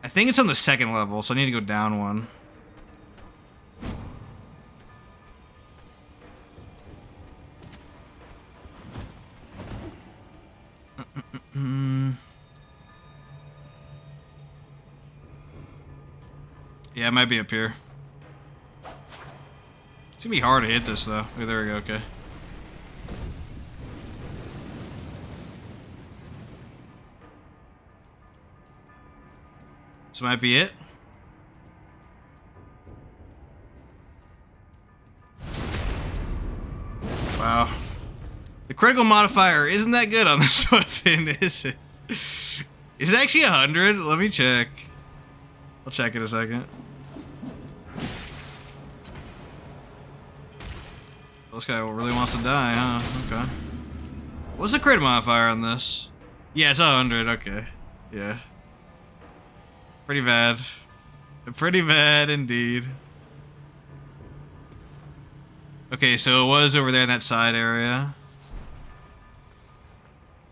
I think it's on the 2nd level, so I need to go down one. Yeah, it might be up here. It's gonna be hard to hit this, though. Oh, there we go, okay. This might be it. Wow. The critical modifier isn't that good on this weapon, is it? Is it actually 100? Let me check. I'll check in a second. This guy really wants to die, huh? Okay. What's the crit modifier on this? Yeah, it's 100. Okay. Yeah. Pretty bad. Pretty bad indeed. Okay, so it was over there in that side area.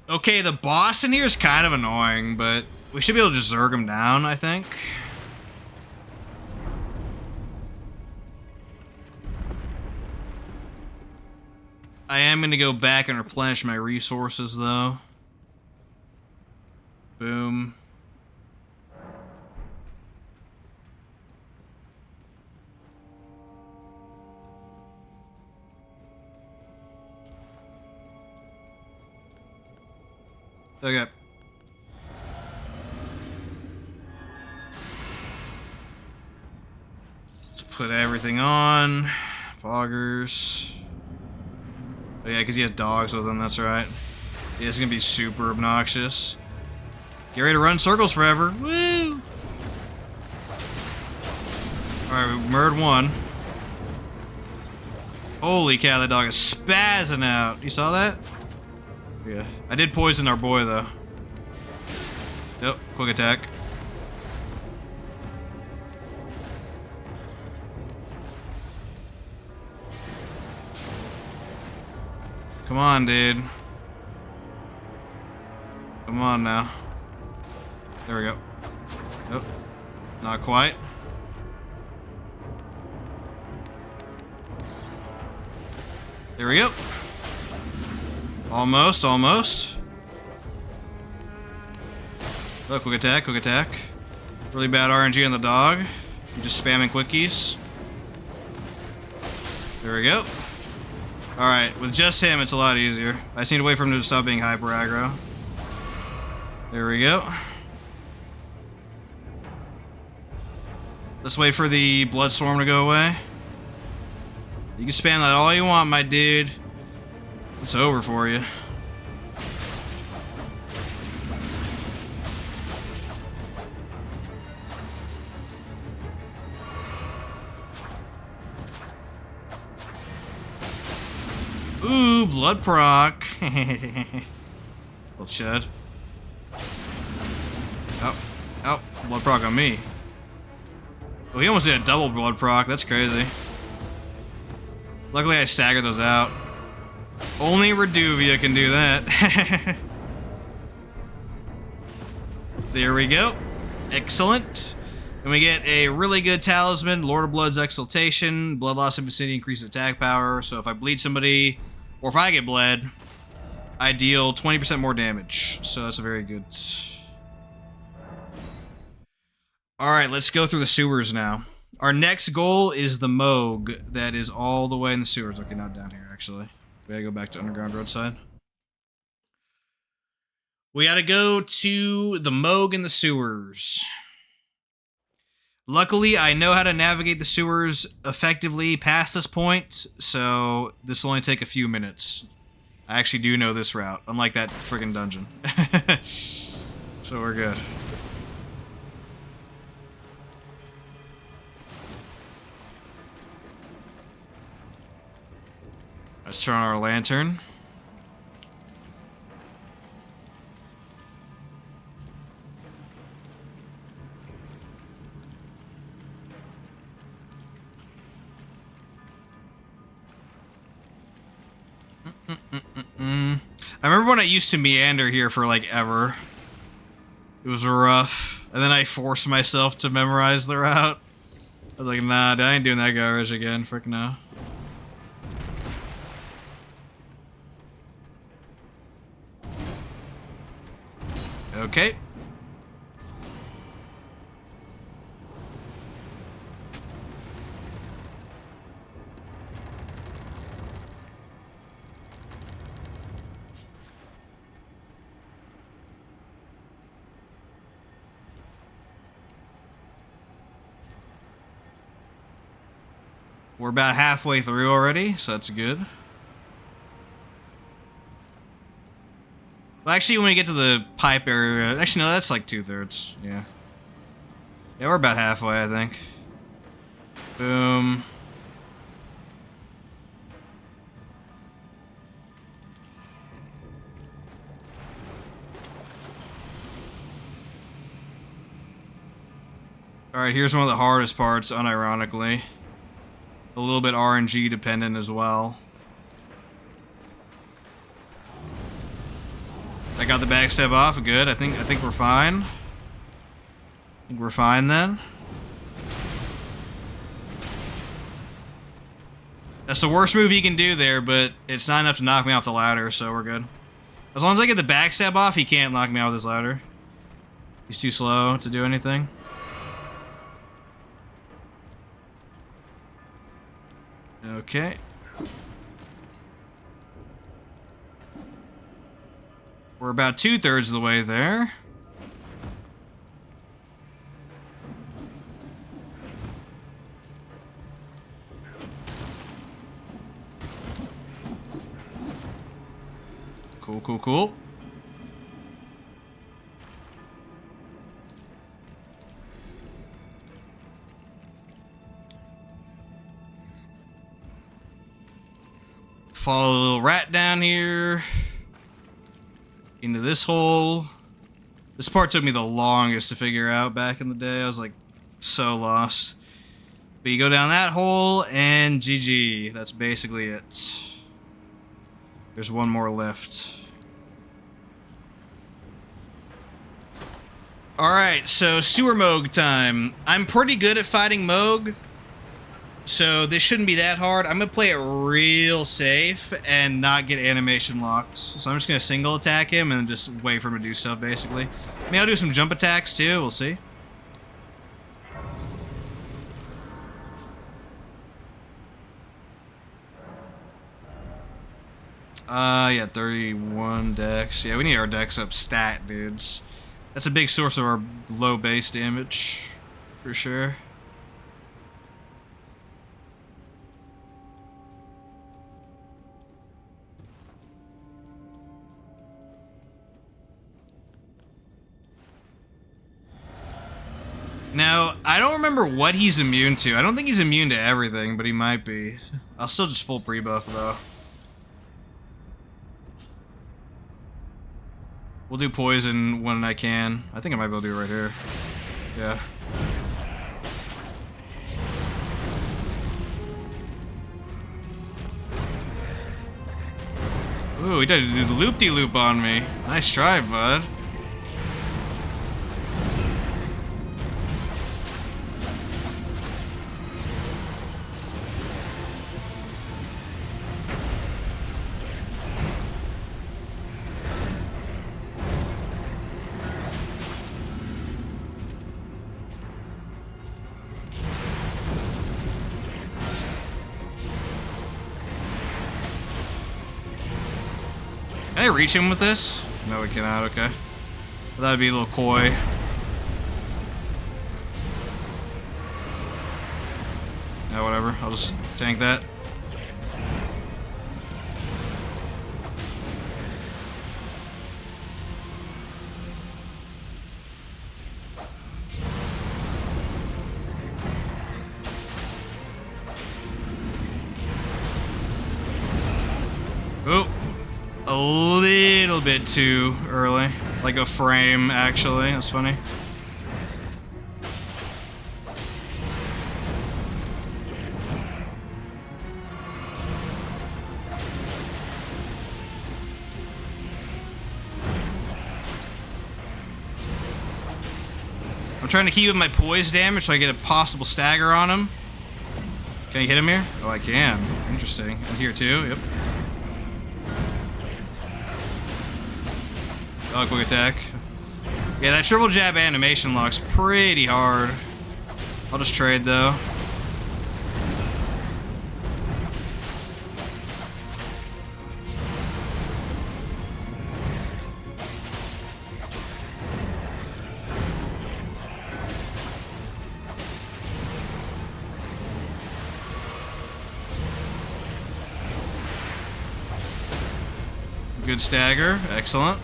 Okay, the boss in here is kind of annoying, but we should be able to just zerg him down, I think. I am going to go back and replenish my resources, though. Boom. Okay. Let's put everything on. Poggers. Oh yeah, because he has dogs with him, that's right. Yeah, it's gonna be super obnoxious. Get ready to run circles forever. Woo! Alright, we murdered one. Holy cow, that dog is spazzing out. You saw that? Yeah. I did poison our boy, though. Yep, quick attack. Come on, dude. Come on now. There we go. Nope. Not quite. There we go. Almost, almost. Oh, quick attack, quick attack. Really bad RNG on the dog. I'm just spamming quickies. There we go. Alright, with just him, it's a lot easier. I just need to wait for him to stop being hyper aggro. There we go. Let's wait for the Bloodstorm to go away. You can spam that all you want, my dude. It's over for you. Ooh, blood proc. Little shed. Oh, oh, blood proc on me. Oh, he almost did a double blood proc. That's crazy. Luckily, I staggered those out. Only Reduvia can do that. There we go. Excellent. And we get a really good talisman, Lord of Blood's Exaltation. Blood loss in vicinity increases attack power. So if I bleed somebody, or if I get bled, I deal 20% more damage. So that's a very good. Alright, let's go through the sewers now. Our next goal is the Moog that is all the way in the sewers. Okay, not down here, actually. We gotta go back to Underground Roadside. We gotta go to the Moog in the sewers. Luckily, I know how to navigate the sewers effectively past this point, so this will only take a few minutes. I actually do know this route, unlike that friggin' dungeon. So we're good. Let's turn on our lantern. I remember when I used to meander here for like ever. It was rough. And then I forced myself to memorize the route. I was like, nah, I ain't doing that garbage again. Frick no. Okay. We're about halfway through already, so that's good. Well, actually, when we get to the pipe area... Actually, no, that's like 2/3. Yeah. Yeah, we're about halfway, I think. Boom. Alright, here's one of the hardest parts, unironically. A little bit RNG dependent as well. I got the backstep off, good. I think we're fine. I think we're fine then. That's the worst move he can do there, but it's not enough to knock me off the ladder, so we're good. As long as I get the backstab off, he can't knock me out with his ladder. He's too slow to do anything. Okay. We're about 2/3 of the way there. Cool, cool, cool. Follow the little rat down here. Into this hole. This part took me the longest to figure out back in the day. I was like so lost. But you go down that hole and GG. That's basically it. There's one more left. Alright, so sewer Moog time. I'm pretty good at fighting Moog, so this shouldn't be that hard. I'm going to play it real safe and not get animation locked. So I'm just going to single attack him and just wait for him to do stuff, basically. I mean, I'll do some jump attacks, too. We'll see. Yeah, 31 dex. Yeah, we need our dex up stat, dudes. That's a big source of our low base damage, for sure. Now, I don't remember what he's immune to. I don't think he's immune to everything, but he might be. I'll still just full pre-buff, though. We'll do poison when I can. I think I might be able to do it right here. Yeah. Ooh, he did a loop-de-loop on me. Nice try, bud. Can I reach him with this? No, we cannot, okay. Well, that'd be a little coy. Yeah, whatever. I'll just tank that. Oh, a little bit too early. Like a frame, actually. That's funny. I'm trying to keep up my poise damage so I get a possible stagger on him. Can I hit him here? Oh, I can. Interesting. And here too, yep. Oh, quick attack. Yeah, that triple jab animation locks pretty hard. I'll just trade though. Good stagger. Excellent.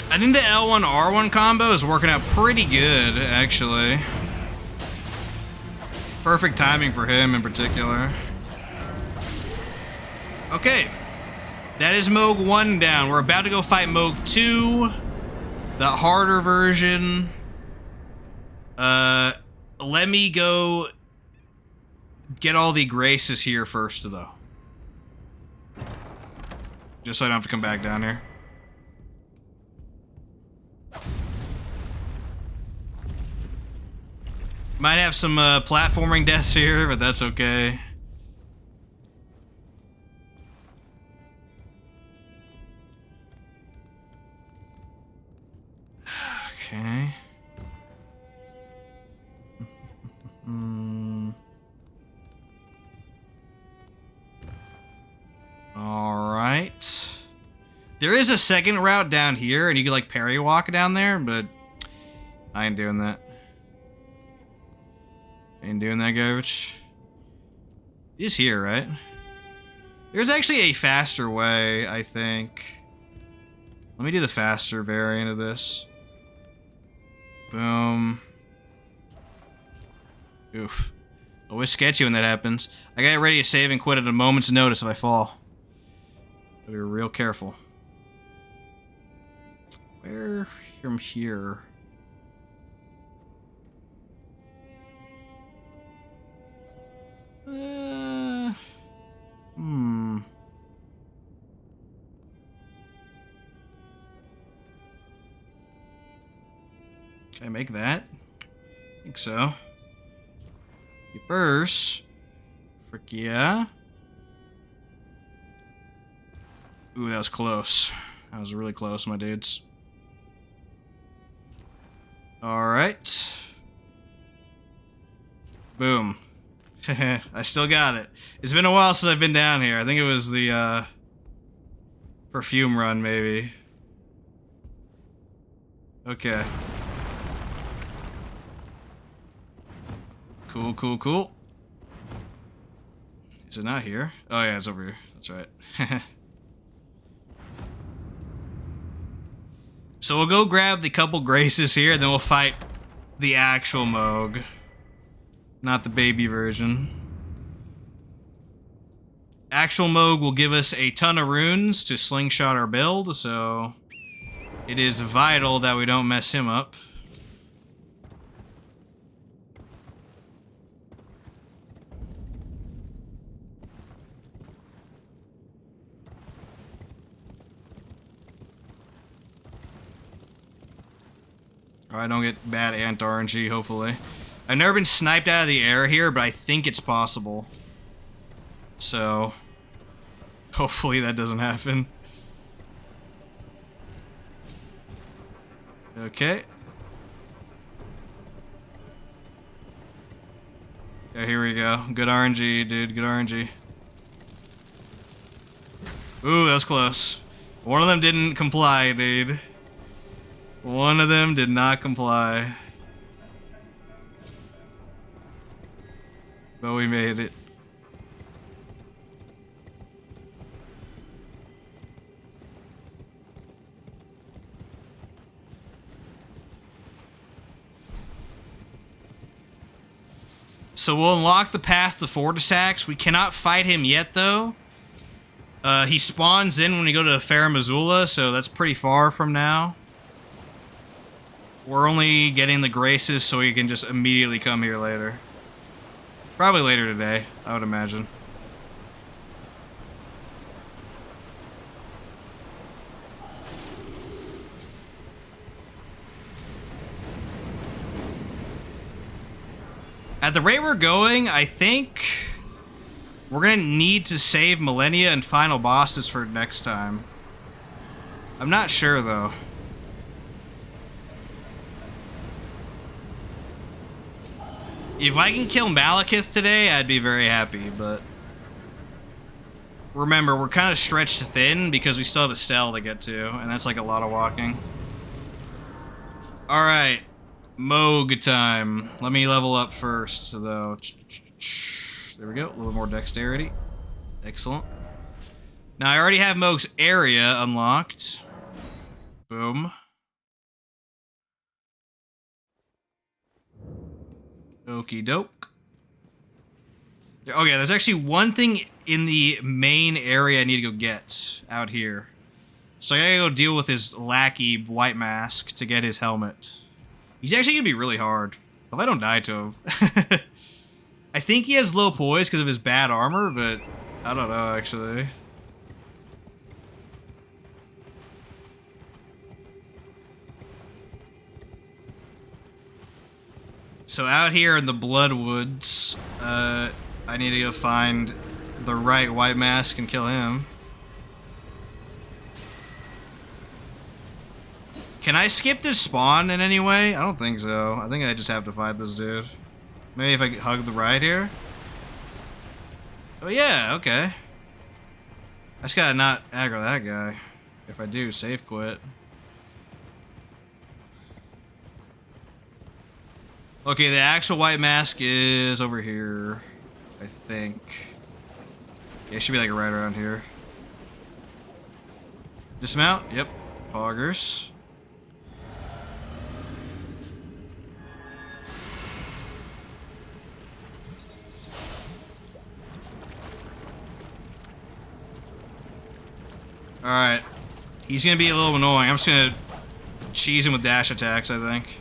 I think the L1 R1 combo is working out pretty good, actually. Perfect timing for him in particular. Okay. That is Moog 1 down. We're about to go fight Moog 2. The harder version. Let me go get all the graces here first, though. Just so I don't have to come back down here. Might have some platforming deaths here, but that's okay. Okay. All right. There is a second route down here, and you can like parry walk down there, but I ain't doing that. Ain't doing that garbage. It is here, right? There's actually a faster way, I think. Let me do the faster variant of this. Boom. Oof. Always sketchy when that happens. I got ready to save and quit at a moment's notice if I fall. Gotta be real careful. Where from here? Can I make that? I think so. You burst. Frick yeah. Ooh, that was close. That was really close, my dudes. Alright. Boom. I still got it. It's been a while since I've been down here. I think it was the, perfume run, maybe. Okay. Cool, cool, cool. Is it not here? Oh yeah, it's over here. That's right. So we'll go grab the couple graces here, and then we'll fight the actual Moog. Not the baby version. Actual Moog will give us a ton of runes to slingshot our build, so it is vital that we don't mess him up. I don't get bad ant RNG, hopefully. I've never been sniped out of the air here, but I think it's possible. So, hopefully that doesn't happen. Okay. Yeah, here we go. Good RNG, dude. Good RNG. Ooh, that was close. One of them didn't comply, dude. One of them did not comply. But we made it. So we'll unlock the path to Fortis Axe. We cannot fight him yet, though. He spawns in when we go to Farum Azula, so that's pretty far from now. We're only getting the Graces so we can just immediately come here later. Probably later today, I would imagine. At the rate we're going, I think we're gonna need to save Millennia and final bosses for next time. I'm not sure though. If I can kill Malekith today, I'd be very happy, but remember, we're kind of stretched thin because we still have Estelle to get to, and that's like a lot of walking. Alright. Moog time. Let me level up first, though. There we go. A little more dexterity. Excellent. Now, I already have Moog's area unlocked. Boom. Okie doke. Okay, there's actually one thing in the main area I need to go get out here. So I gotta go deal with his lackey, White Mask, to get his helmet. He's actually gonna be really hard. If I don't die to him. I think he has low poise because of his bad armor, but I don't know, actually. So out here in the Bloodwoods, I need to go find the right White Mask and kill him. Can I skip this spawn in any way? I don't think so. I think I just have to fight this dude. Maybe if I hug the right here? Oh yeah, okay. I just gotta not aggro that guy. If I do, save quit. Okay, the actual White Mask is over here, I think. Yeah, it should be like right around here. Dismount? Yep. Poggers. Alright. He's gonna be a little annoying. I'm just gonna cheese him with dash attacks, I think.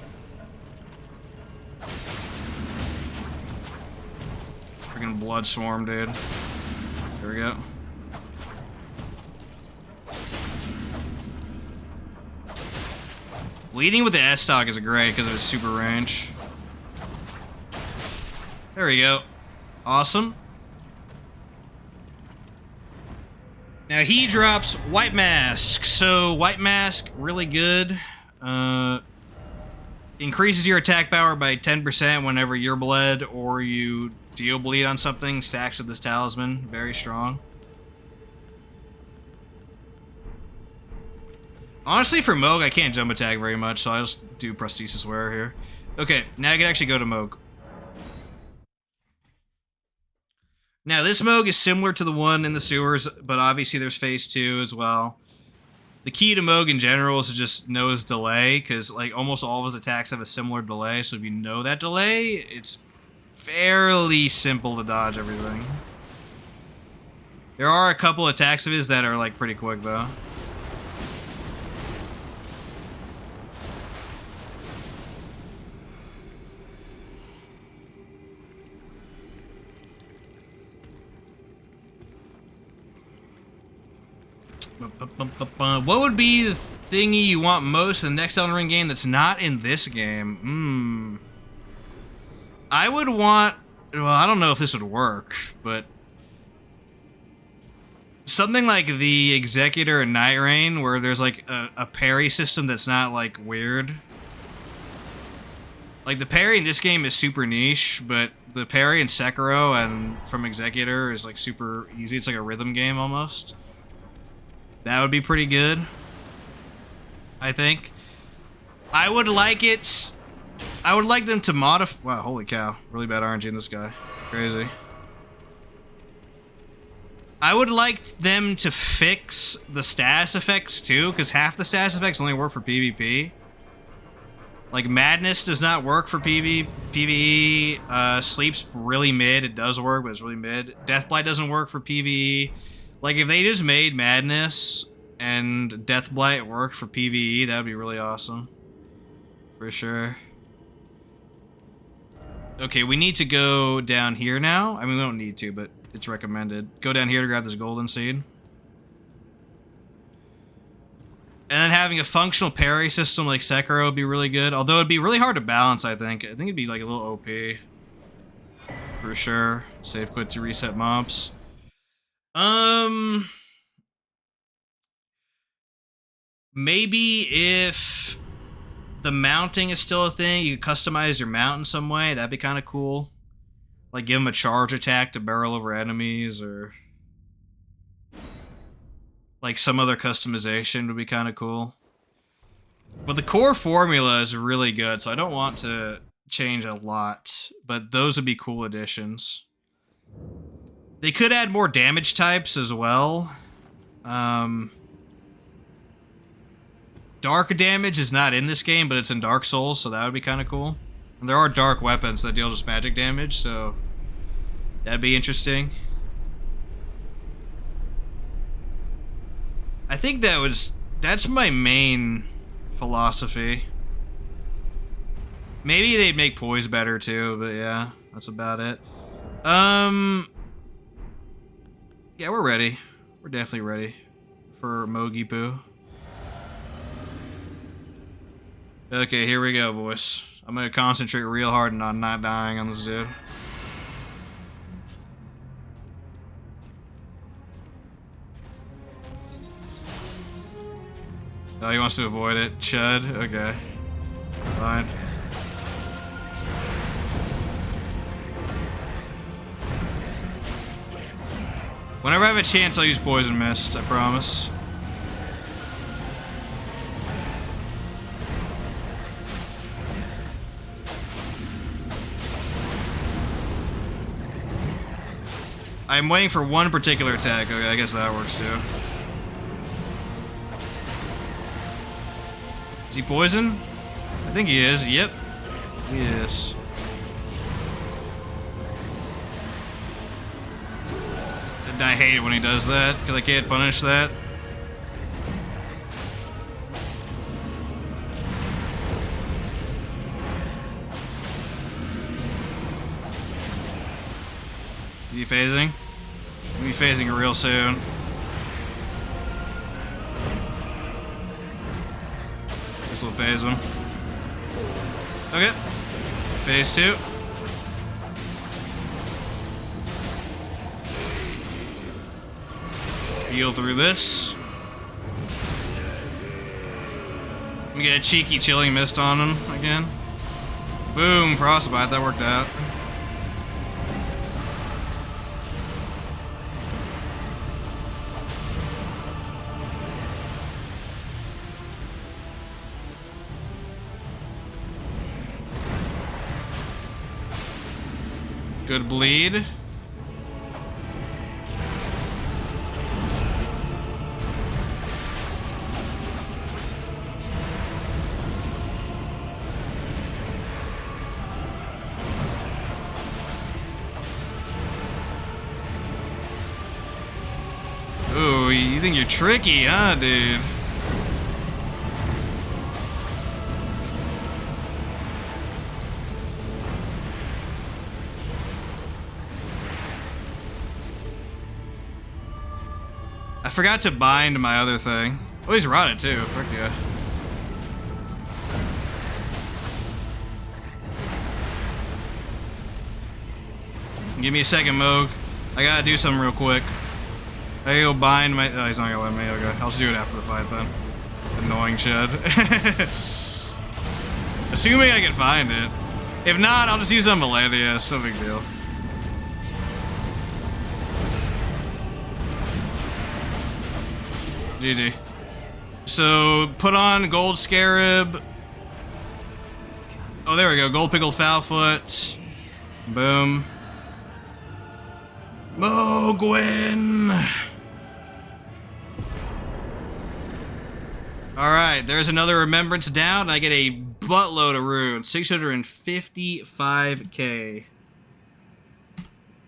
Freaking Blood Swarm, dude. There we go. Leading with the S-Stock is great because of his super range. There we go. Awesome. Now he drops White Mask. So White Mask, really good. Increases your attack power by 10% whenever you're bled or you deal bleed on something. Stacks with this talisman. Very strong. Honestly, for Moog, I can't jump attack very much, so I'll just do Prosthesis Wearer here. Okay, now I can actually go to Moog. Now, this Moog is similar to the one in the sewers, but obviously there's phase 2 as well. The key to Moog in general is to just know his delay, because like almost all of his attacks have a similar delay, so if you know that delay, it's fairly simple to dodge everything. There are a couple attacks of his that are like pretty quick though. What would be the thingy you want most in the next Elden Ring game that's not in this game? I would want... Well, I don't know if this would work, but... something like the Executor and Night Rain, where there's like a parry system that's not like weird. Like the parry in this game is super niche, but the parry in Sekiro and from Executor is like super easy. It's like a rhythm game almost. That would be pretty good, I think. I would like them to modify... Wow, holy cow. Really bad RNG in this guy. Crazy. I would like them to fix the status effects too, because half the status effects only work for PvP. Like, Madness does not work for PvE. Sleep's really mid. It does work, but it's really mid. Deathblight doesn't work for PvE. Like, if they just made Madness and Deathblight work for PvE, that would be really awesome. For sure. Okay, we need to go down here now. I mean, we don't need to, but it's recommended. Go down here to grab this golden seed. And then having a functional parry system like Sekiro would be really good. Although it'd be really hard to balance, I think. I think it'd be like a little OP. For sure. Save quit to reset mobs. Maybe if the mounting is still a thing, you could customize your mount in some way. That'd be kind of cool. Like give them a charge attack to barrel over enemies, or like some other customization would be kind of cool. But the core formula is really good, so I don't want to change a lot. But those would be cool additions. They could add more damage types as well. Dark damage is not in this game, but it's in Dark Souls, so that would be kind of cool. And there are dark weapons that deal just magic damage, so that'd be interesting. I think that's my main philosophy. Maybe they'd make poise better too, but yeah, that's about it. Yeah, we're ready. We're definitely ready for Mogi Poo. Okay, here we go, boys. I'm gonna concentrate real hard on not dying on this dude. Oh, he wants to avoid it. Chud. Okay. Fine. Whenever I have a chance, I'll use Poison Mist, I promise. I'm waiting for one particular attack. Okay, I guess that works too. Is he poison? I think he is. Yep. He is. And I hate it when he does that, because I can't punish that. Is he phasing? He'll be phasing real soon. This will phase him. Okay. Phase 2. Heal through this. Let me get a cheeky chilling mist on him again. Boom, frostbite, that worked out. Good bleed. Ooh, you think you're tricky, huh, dude? I forgot to bind my other thing. Oh, he's rotted too. Frick yeah. Give me a second, Moog. I gotta do something real quick. I gotta go bind my... Oh, he's not gonna let me. Okay, I'll just do it after the fight then. Annoying shit. Assuming I can find it. If not, I'll just use on Melandia. It's no big deal. GG. So, put on Gold Scarab. Oh, there we go. Gold Pickled Foulfoot. Boom. Mogwin! Alright, there's another Remembrance down. I get a buttload of runes. 655k.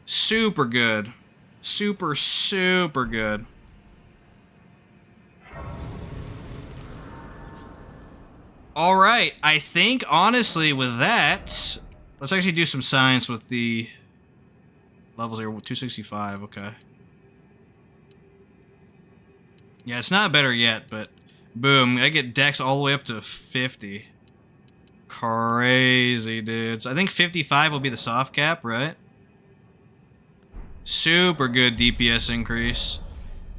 Super good. Super, super good. Alright, I think, honestly, with that... Let's actually do some science with the... levels here. 265, okay. Yeah, it's not better yet, but... Boom, I get dex all the way up to 50. Crazy, dudes. I think 55 will be the soft cap, right? Super good DPS increase.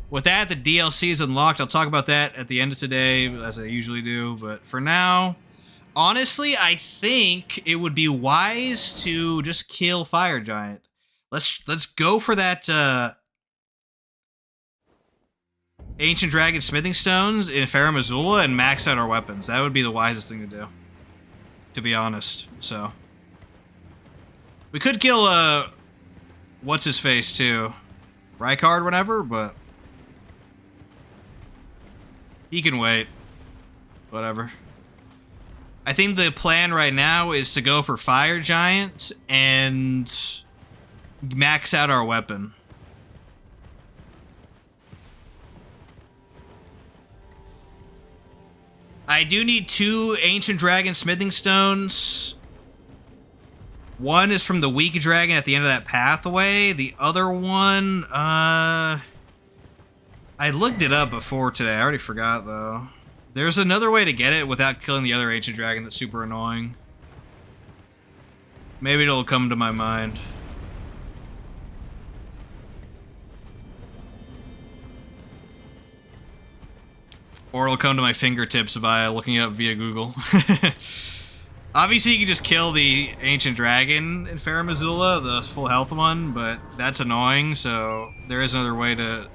With that, the DLC is unlocked. I'll talk about that at the end of today, as I usually do. But for now, honestly, I think it would be wise to just kill Fire Giant. Let's go for that Ancient Dragon Smithing Stones in Farum Azula and max out our weapons. That would be the wisest thing to do, to be honest. So we could kill what's his face too, Rykard, whatever, but he can wait. Whatever. I think the plan right now is to go for Fire Giant and max out our weapon. I do need 2 Ancient Dragon Smithing Stones. One is from the Weak Dragon at the end of that pathway. The other one, I looked it up before today. I already forgot, though. There's another way to get it without killing the other Ancient Dragon that's super annoying. Maybe it'll come to my mind. Or it'll come to my fingertips by looking it up via Google. Obviously, you can just kill the Ancient Dragon in Farum Azula, the full health one, but that's annoying, so there is another way to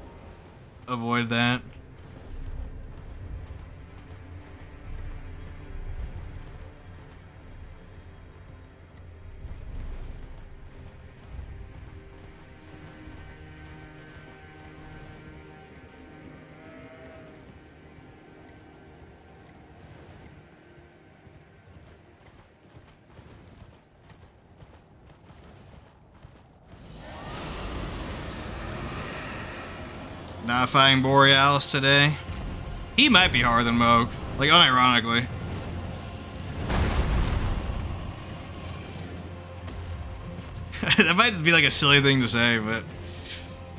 avoid that. Not fighting Borealis today. He might be harder than Moog, like unironically. That might be like a silly thing to say, but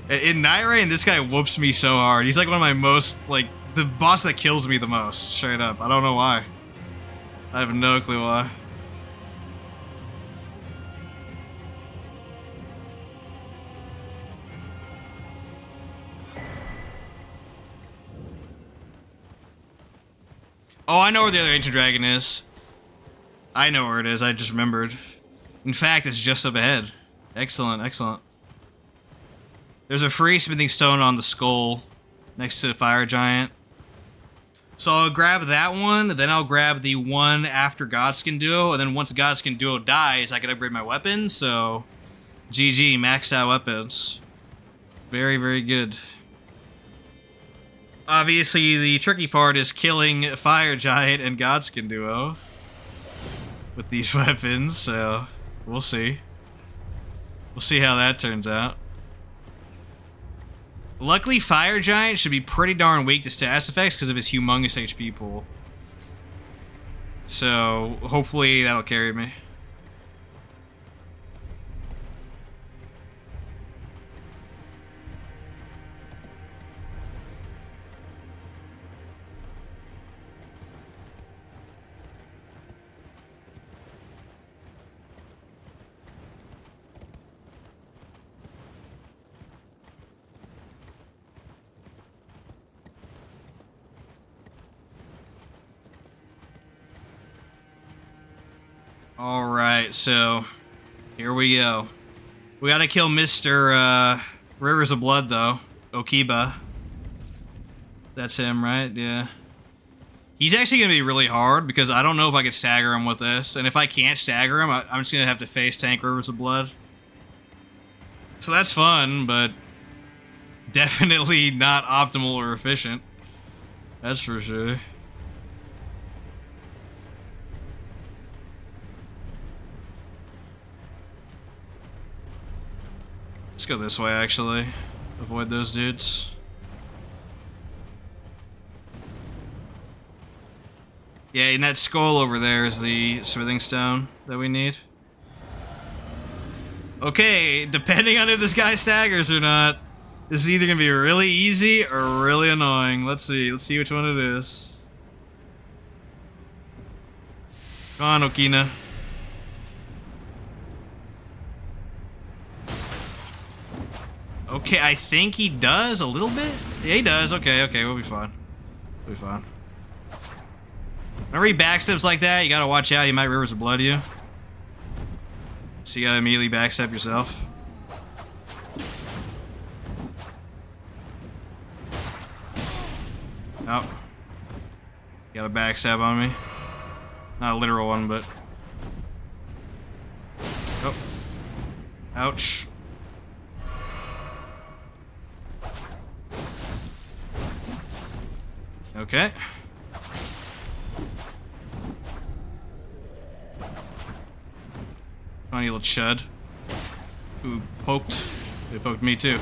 in Night Rain, this guy whoops me so hard. He's like one of my most, like, the boss that kills me the most, straight up. I don't know why. I have no clue why. Oh, I know where the other Ancient Dragon is. I know where it is, I just remembered. In fact, it's just up ahead. Excellent, excellent. There's a free Smithing Stone on the skull next to the Fire Giant. So I'll grab that one, then I'll grab the one after Godskin Duo, and then once Godskin Duo dies, I can upgrade my weapons, so... GG, maxed out weapons. Very, very good. Obviously, the tricky part is killing Fire Giant and Godskin Duo with these weapons, so we'll see. We'll see how that turns out. Luckily, Fire Giant should be pretty darn weak to status effects because of his humongous HP pool. So, hopefully that'll carry me. Alright, so here we go. We gotta kill Mr. Rivers of Blood, though. Okiba. That's him, right? Yeah. He's actually going to be really hard because I don't know if I could stagger him with this. And if I can't stagger him, I'm just going to have to face tank Rivers of Blood. So that's fun, but definitely not optimal or efficient. That's for sure. Let's go this way, actually. Avoid those dudes. Yeah, and that skull over there is the smithing stone that we need. Okay, depending on if this guy staggers or not, this is either gonna be really easy or really annoying. Let's see which one it is. Come on, Okina. Okay, I think he does a little bit. Yeah, he does. Okay, we'll be fine. We'll be fine. Whenever he backsteps like that, you gotta watch out. He might Rivers of Blood you. So you gotta immediately backstep yourself. Oh. You got a backstab on me. Not a literal one, but... Oh. Ouch. Okay. Come on, you little chud. Ooh, poked. They poked me too.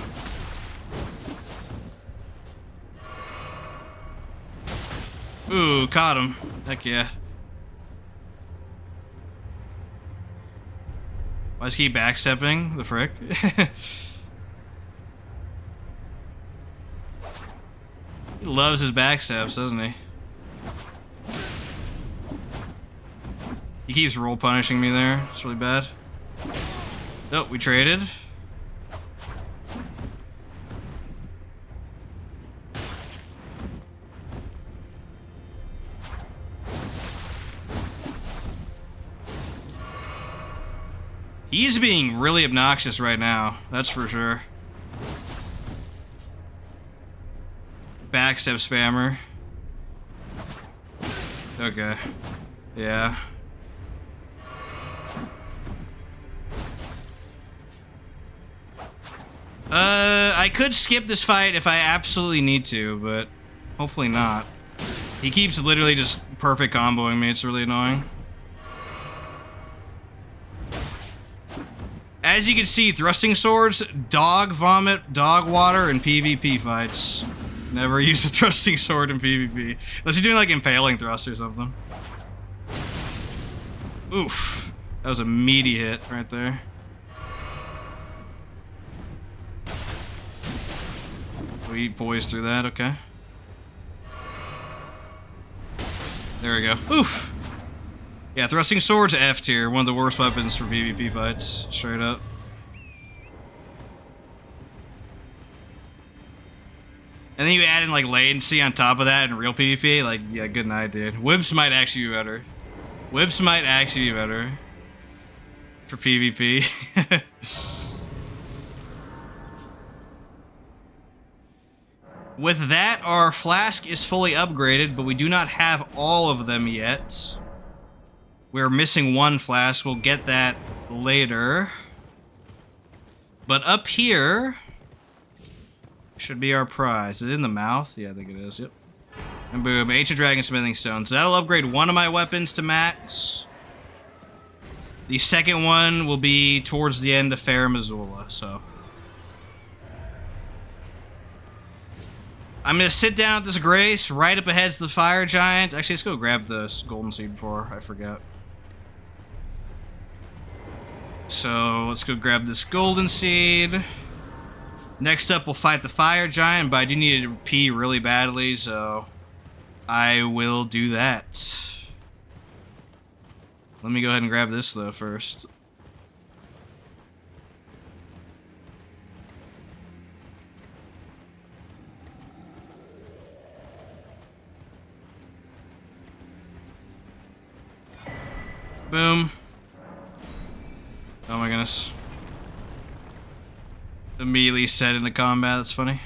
Ooh, caught him. Heck yeah. Why is he backstepping? The frick? He loves his backsteps, doesn't he? He keeps roll punishing me there. It's really bad. Nope, we traded. He's being really obnoxious right now, that's for sure. Backstep spammer. Okay. Yeah. I could skip this fight if I absolutely need to, but hopefully not. He keeps literally just perfect comboing me, it's really annoying. As you can see, thrusting swords, dog vomit, dog water, and PvP fights. Never use a thrusting sword in PvP. Unless you're doing like impaling thrust or something. Oof. That was a meaty hit right there. We poised through that, okay. There we go. Oof. Yeah, thrusting swords F tier, one of the worst weapons for PvP fights, straight up. And then you add in like latency on top of that in real PvP, like, yeah, good night, dude. Whips might actually be better. Whips might actually be better for PvP. With that, our flask is fully upgraded, but we do not have all of them yet. We're missing one flask. We'll get that later. But up here should be our prize. Is it in the mouth? Yeah, I think it is. Yep. And boom, Ancient Dragon Smithing Stone. So that'll upgrade one of my weapons to max. The second one will be towards the end of Fair Missoula, so. I'm gonna sit down at this grace, right up ahead's the fire giant. Actually, let's go grab this golden seed before I forget. So, let's go grab this golden seed. Next up, we'll fight the fire giant, but I do need to pee really badly, so I will do that. Let me go ahead and grab this, though, first. Boom. Oh my goodness. Immediately set into combat, that's funny.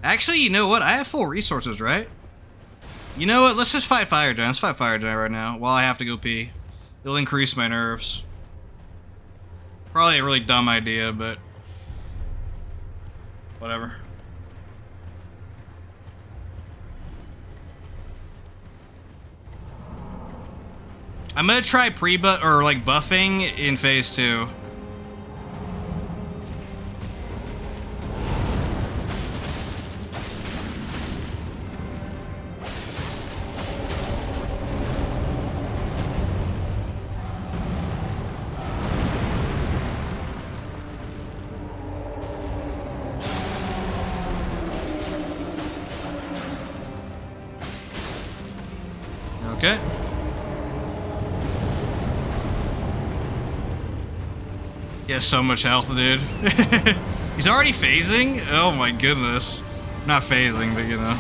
Actually, you know what? I have full resources, right? You know what? Let's just fight Fire Giant. Let's fight Fire Giant right now while I have to go pee. It'll increase my nerves. Probably a really dumb idea, but whatever. I'm gonna try pre-buff or like buffing in phase 2. Okay. He has so much health, dude. He's already phasing? Oh my goodness. Not phasing, but you know.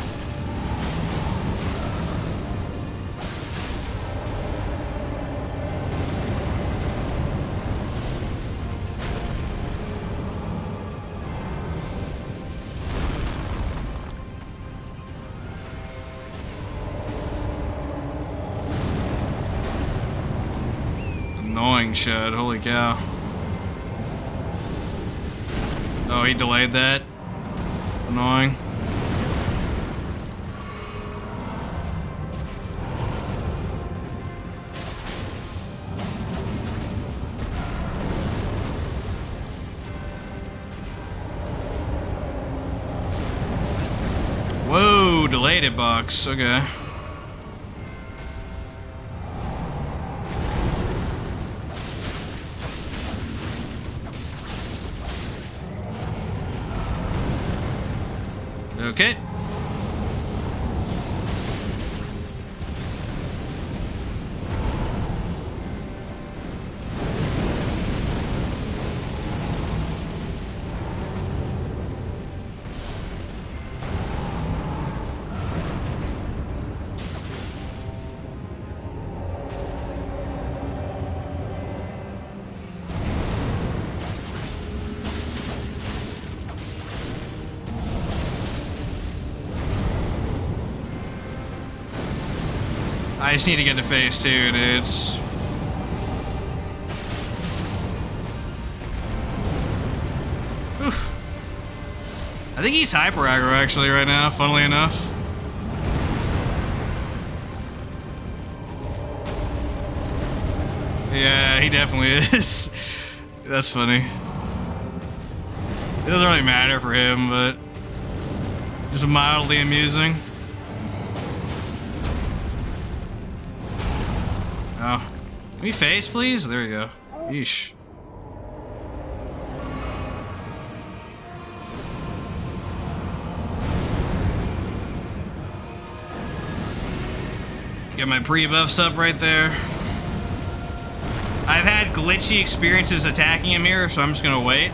Annoying shit, holy cow. Oh, he delayed that. Annoying. Whoa, delayed it, box. Okay. Okay. I just need to get to phase 2, dudes. Oof. I think he's hyper aggro actually right now, funnily enough. Yeah, he definitely is. That's funny. It doesn't really matter for him, but just mildly amusing. Oh. Can we face, please? There you go. Yeesh. Get my pre-buffs up right there. I've had glitchy experiences attacking him here, so I'm just gonna wait.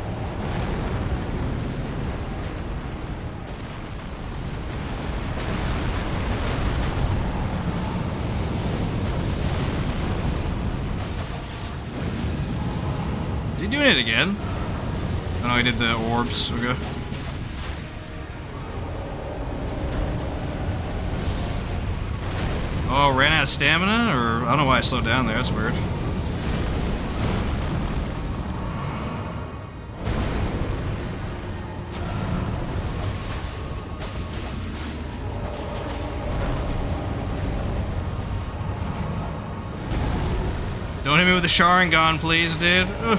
Is he doing it again? Oh no, he did the orbs. Okay. Oh, ran out of stamina? Or I don't know why I slowed down there. That's weird. Don't hit me with the Sharingan, please, dude. Ugh.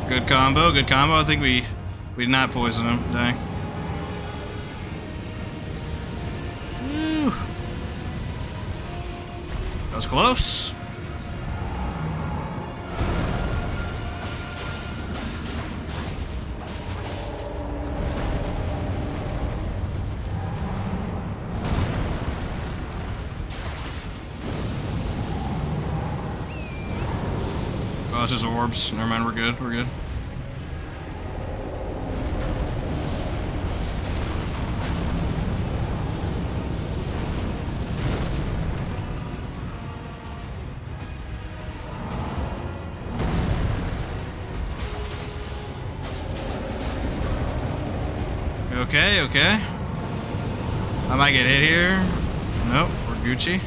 Good combo, good combo. I think we did not poison him. Dang. Woo. That was close. Oh, it's just orbs. Never mind, we're good. We're good. Okay, okay. I might get hit here. Nope, we're Gucci.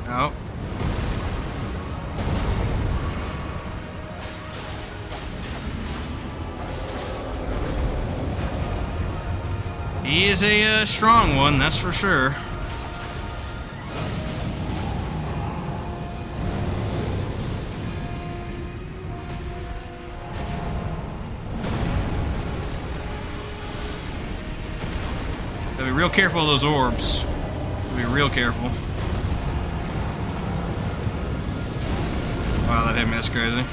Oh. He is a strong one, that's for sure. Gotta be real careful of those orbs. Gotta be real careful. Wow, that hit me, that's crazy.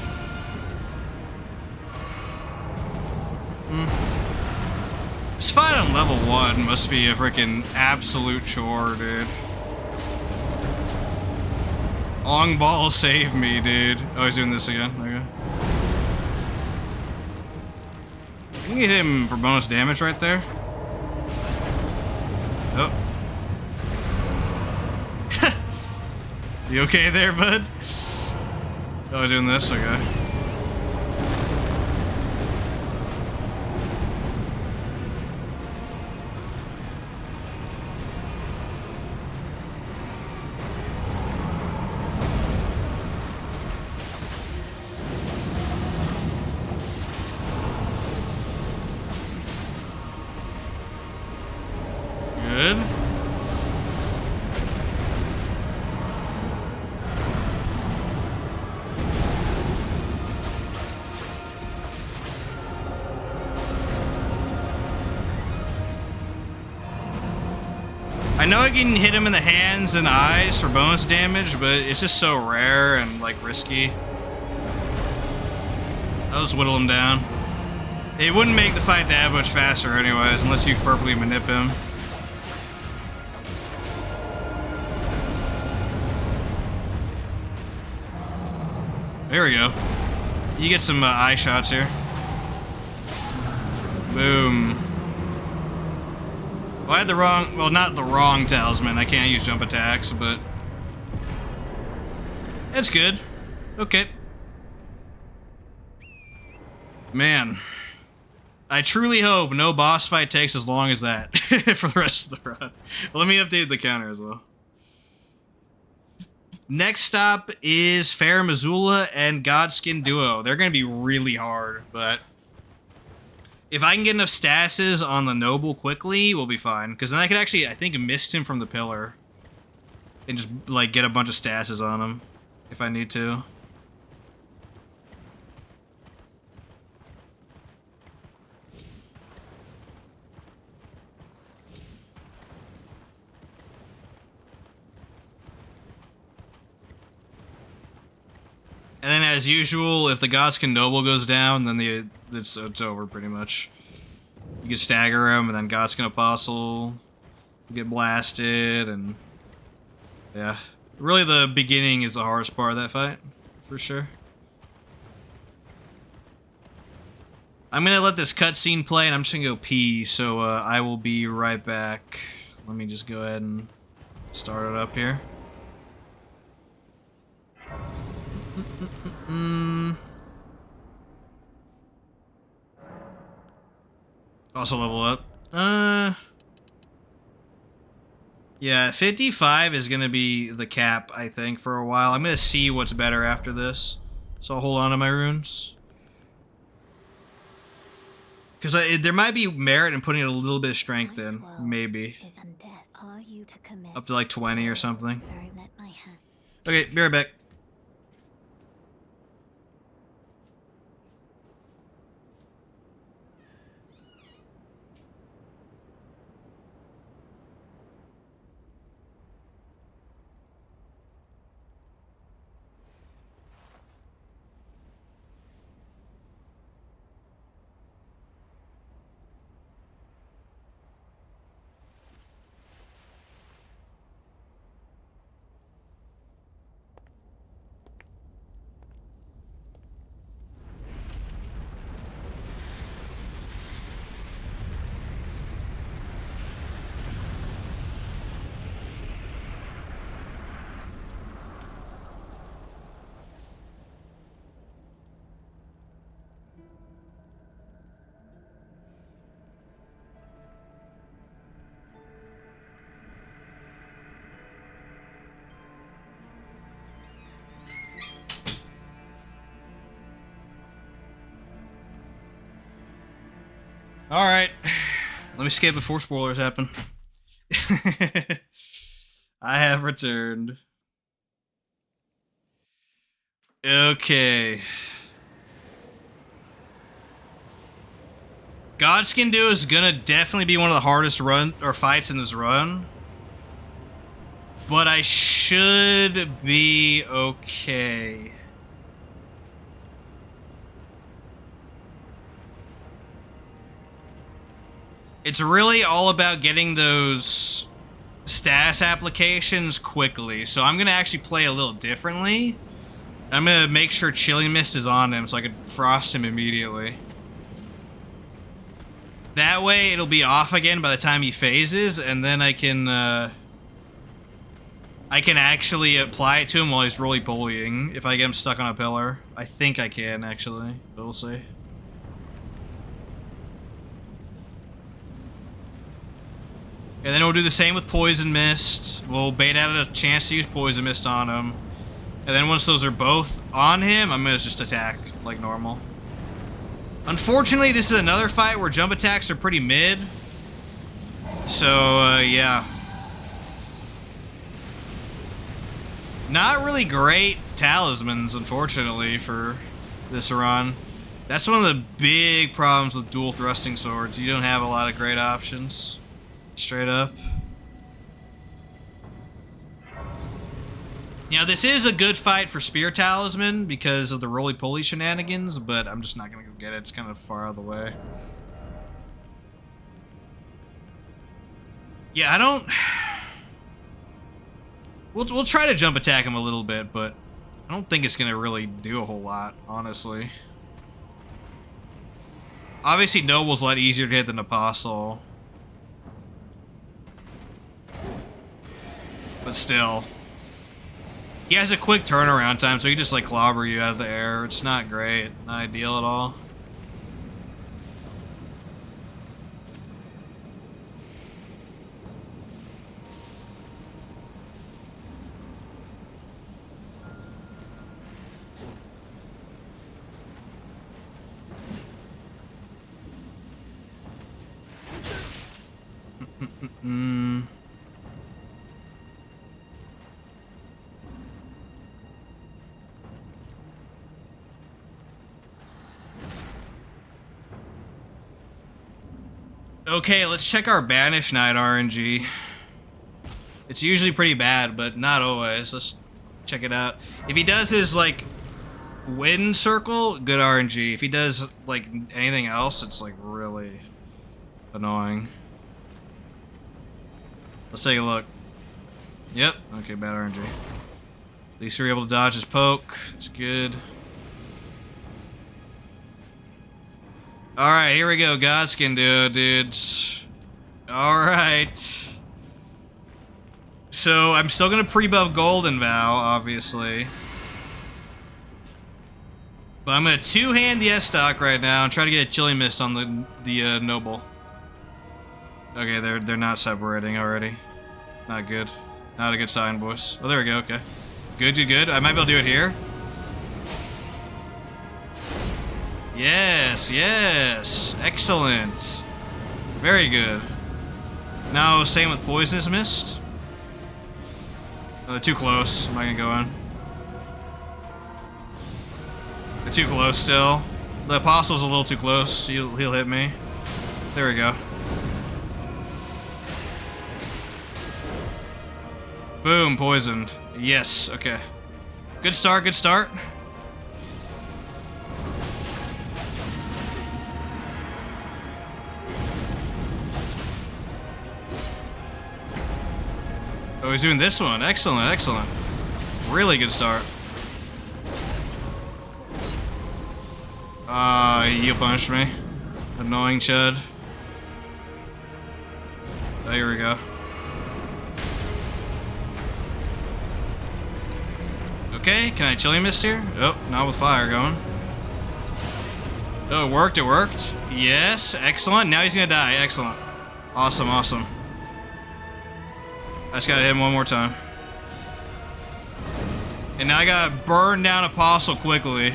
This fight on level 1 must be a freaking absolute chore, dude. Ong Ball save me, dude. Oh, he's doing this again. Okay. I can hit him for bonus damage right there. Oh. You okay there, bud? Oh, doing this? Okay. Good. I know I can hit him in the hands and eyes for bonus damage, but it's just so rare and, like, risky. I'll just whittle him down. It wouldn't make the fight that much faster anyways, unless you perfectly manip him. There we go. You get some eye shots here. Boom. Well, I had the wrong, well, not the wrong talisman. I can't use jump attacks, but that's good. Okay. Man, I truly hope no boss fight takes as long as that for the rest of the run. Let me update the counter as well. Next stop is Fair Missoula and Godskin Duo. They're going to be really hard, but if I can get enough stasis on the Noble quickly, we'll be fine. Because then I could actually, I think, mist him from the pillar. And just, like, get a bunch of stasis on him. If I need to. And then, as usual, if the Godskin Noble goes down, then it's over, pretty much. You can stagger him, and then Godskin Apostle get blasted, and yeah. Really, the beginning is the hardest part of that fight, for sure. I'm gonna let this cutscene play, and I'm just gonna go pee, so I will be right back. Let me just go ahead and start it up here. Also level up. Yeah, 55 is gonna be the cap, I think, for a while. I'm gonna see what's better after this. So I'll hold on to my runes. Because there might be merit in putting a little bit of strength in. Maybe. Up to like 20 or something. Okay, be right back. Alright. Let me skip before spoilers happen. I have returned. Okay. Godskin Duo is gonna definitely be one of the hardest run or fights in this run. But I should be okay. It's really all about getting those status applications quickly. So I'm gonna actually play a little differently. I'm gonna make sure Chilling Mist is on him so I can frost him immediately. That way it'll be off again by the time he phases, and then I can actually apply it to him while he's roly-polying if I get him stuck on a pillar. I think I can, actually, but we'll see. And then we'll do the same with Poison Mist. We'll bait out a chance to use Poison Mist on him. And then once those are both on him, I'm gonna just attack like normal. Unfortunately, this is another fight where jump attacks are pretty mid. So, yeah. Not really great talismans, unfortunately, for this run. That's one of the big problems with dual thrusting swords. You don't have a lot of great options. Straight up. Now, this is a good fight for Spear Talisman because of the roly-poly shenanigans, but I'm just not going to go get it. It's kind of far out of the way. Yeah, I don't... We'll try to jump attack him a little bit, but I don't think it's going to really do a whole lot, honestly. Obviously, Noble's a lot easier to hit than Apostle. But still. He has a quick turnaround time, so he just like clobber you out of the air. It's not great. Not ideal at all. Okay, let's check our Banish Knight RNG. It's usually pretty bad, but not always. Let's check it out. If he does his, like, wind circle, good RNG. If he does, like, anything else, it's, like, really annoying. Let's take a look. Yep. Okay, bad RNG. At least we're able to dodge his poke. It's good. Alright, here we go. Godskin Duo, dudes. Alright. So, I'm still gonna pre-buff Golden Vow, obviously. But I'm gonna two-hand the S-Stock right now and try to get a Chilling Mist on the Noble. Okay, they're not separating already. Not good. Not a good sign, boys. Oh, there we go, okay. Good, good, good. I might be able to do it here. Yes, yes. Excellent. Very good. Now, same with Poisonous Mist. Oh, they're too close. I'm not gonna go in. They're too close still. The Apostle's a little too close. He'll hit me. There we go. Boom, poisoned. Yes, okay. Good start, good start. Oh, he's doing this one. Excellent, excellent. Really good start. You punched me. Annoying Chud. Oh, here we go. Okay, can I Chilling Mist here? Oh, not with fire going. Oh, it worked, it worked. Yes, excellent. Now he's gonna die. Excellent. Awesome, awesome. I just gotta hit him one more time. And now I gotta burn down Apostle quickly.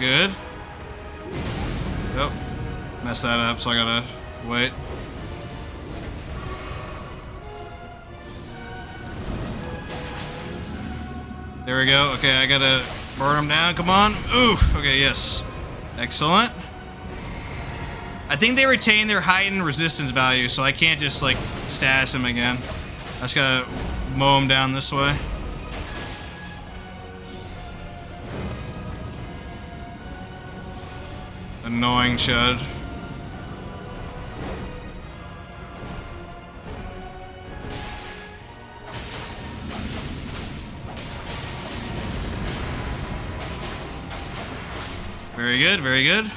Good. Oh, messed that up, so I gotta wait. There we go. Okay, I gotta burn him down. Come on. Oof. Okay, yes. Excellent. I think they retain their heightened resistance value, so I can't just, like, status him again. I just gotta mow him down this way. Annoying chud. Very good, very good.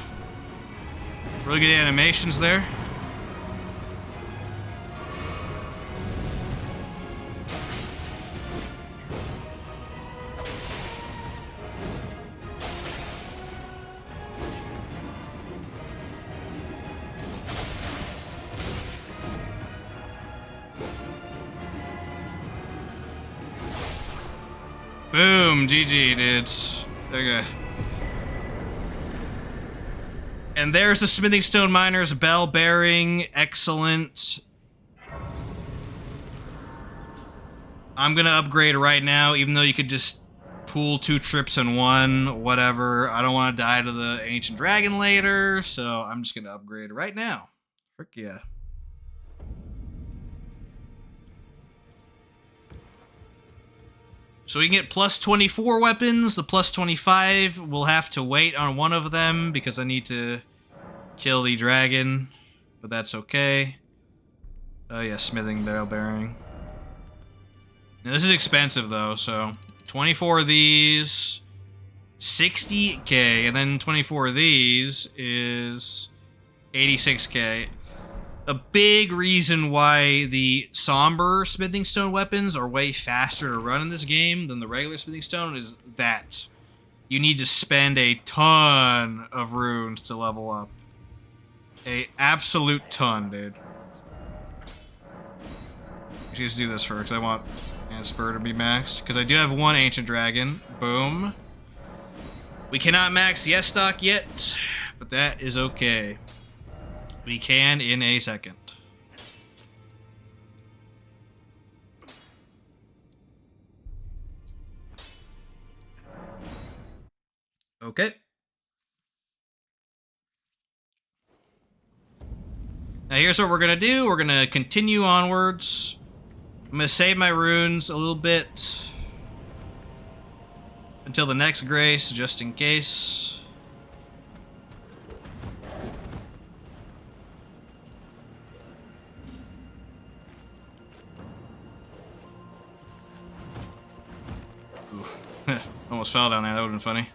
Really good animations there. Boom, GG, dudes. Okay. And there's the Smithing Stone Miners bell bearing. Excellent. I'm gonna upgrade right now, even though you could just pool 2 trips in one, whatever. I don't want to die to the Ancient Dragon later, so I'm just gonna upgrade right now. Frick yeah. So we can get plus 24 weapons. The plus 25, we'll have to wait on one of them because I need to kill the dragon, but that's okay. Oh yeah, smithing bell bearing. Now this is expensive though, so 24 of these, 60k, and then 24 of these is 86k. A big reason why the somber smithing stone weapons are way faster to run in this game than the regular smithing stone is that you need to spend a ton of runes to level up. A absolute ton, dude. Let's do this first. I want Anspur to be maxed because I do have one ancient dragon. Boom. We cannot max the S-stock yet, but that is okay. We can in a second. Okay. Now here's what we're gonna do. We're gonna continue onwards. I'm gonna save my runes a little bit until the next grace, just in case. Almost fell down there. That would have been funny.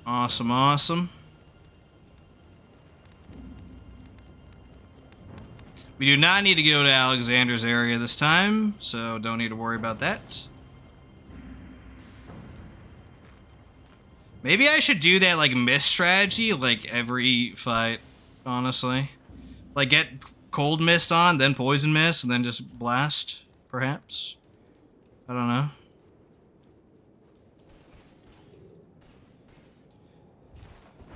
Awesome, awesome. We do not need to go to Alexander's area this time, so don't need to worry about that. Maybe I should do that, like, mist strategy, like, every fight, honestly. Like, get cold mist on, then poison mist, and then just blast. Perhaps? I don't know.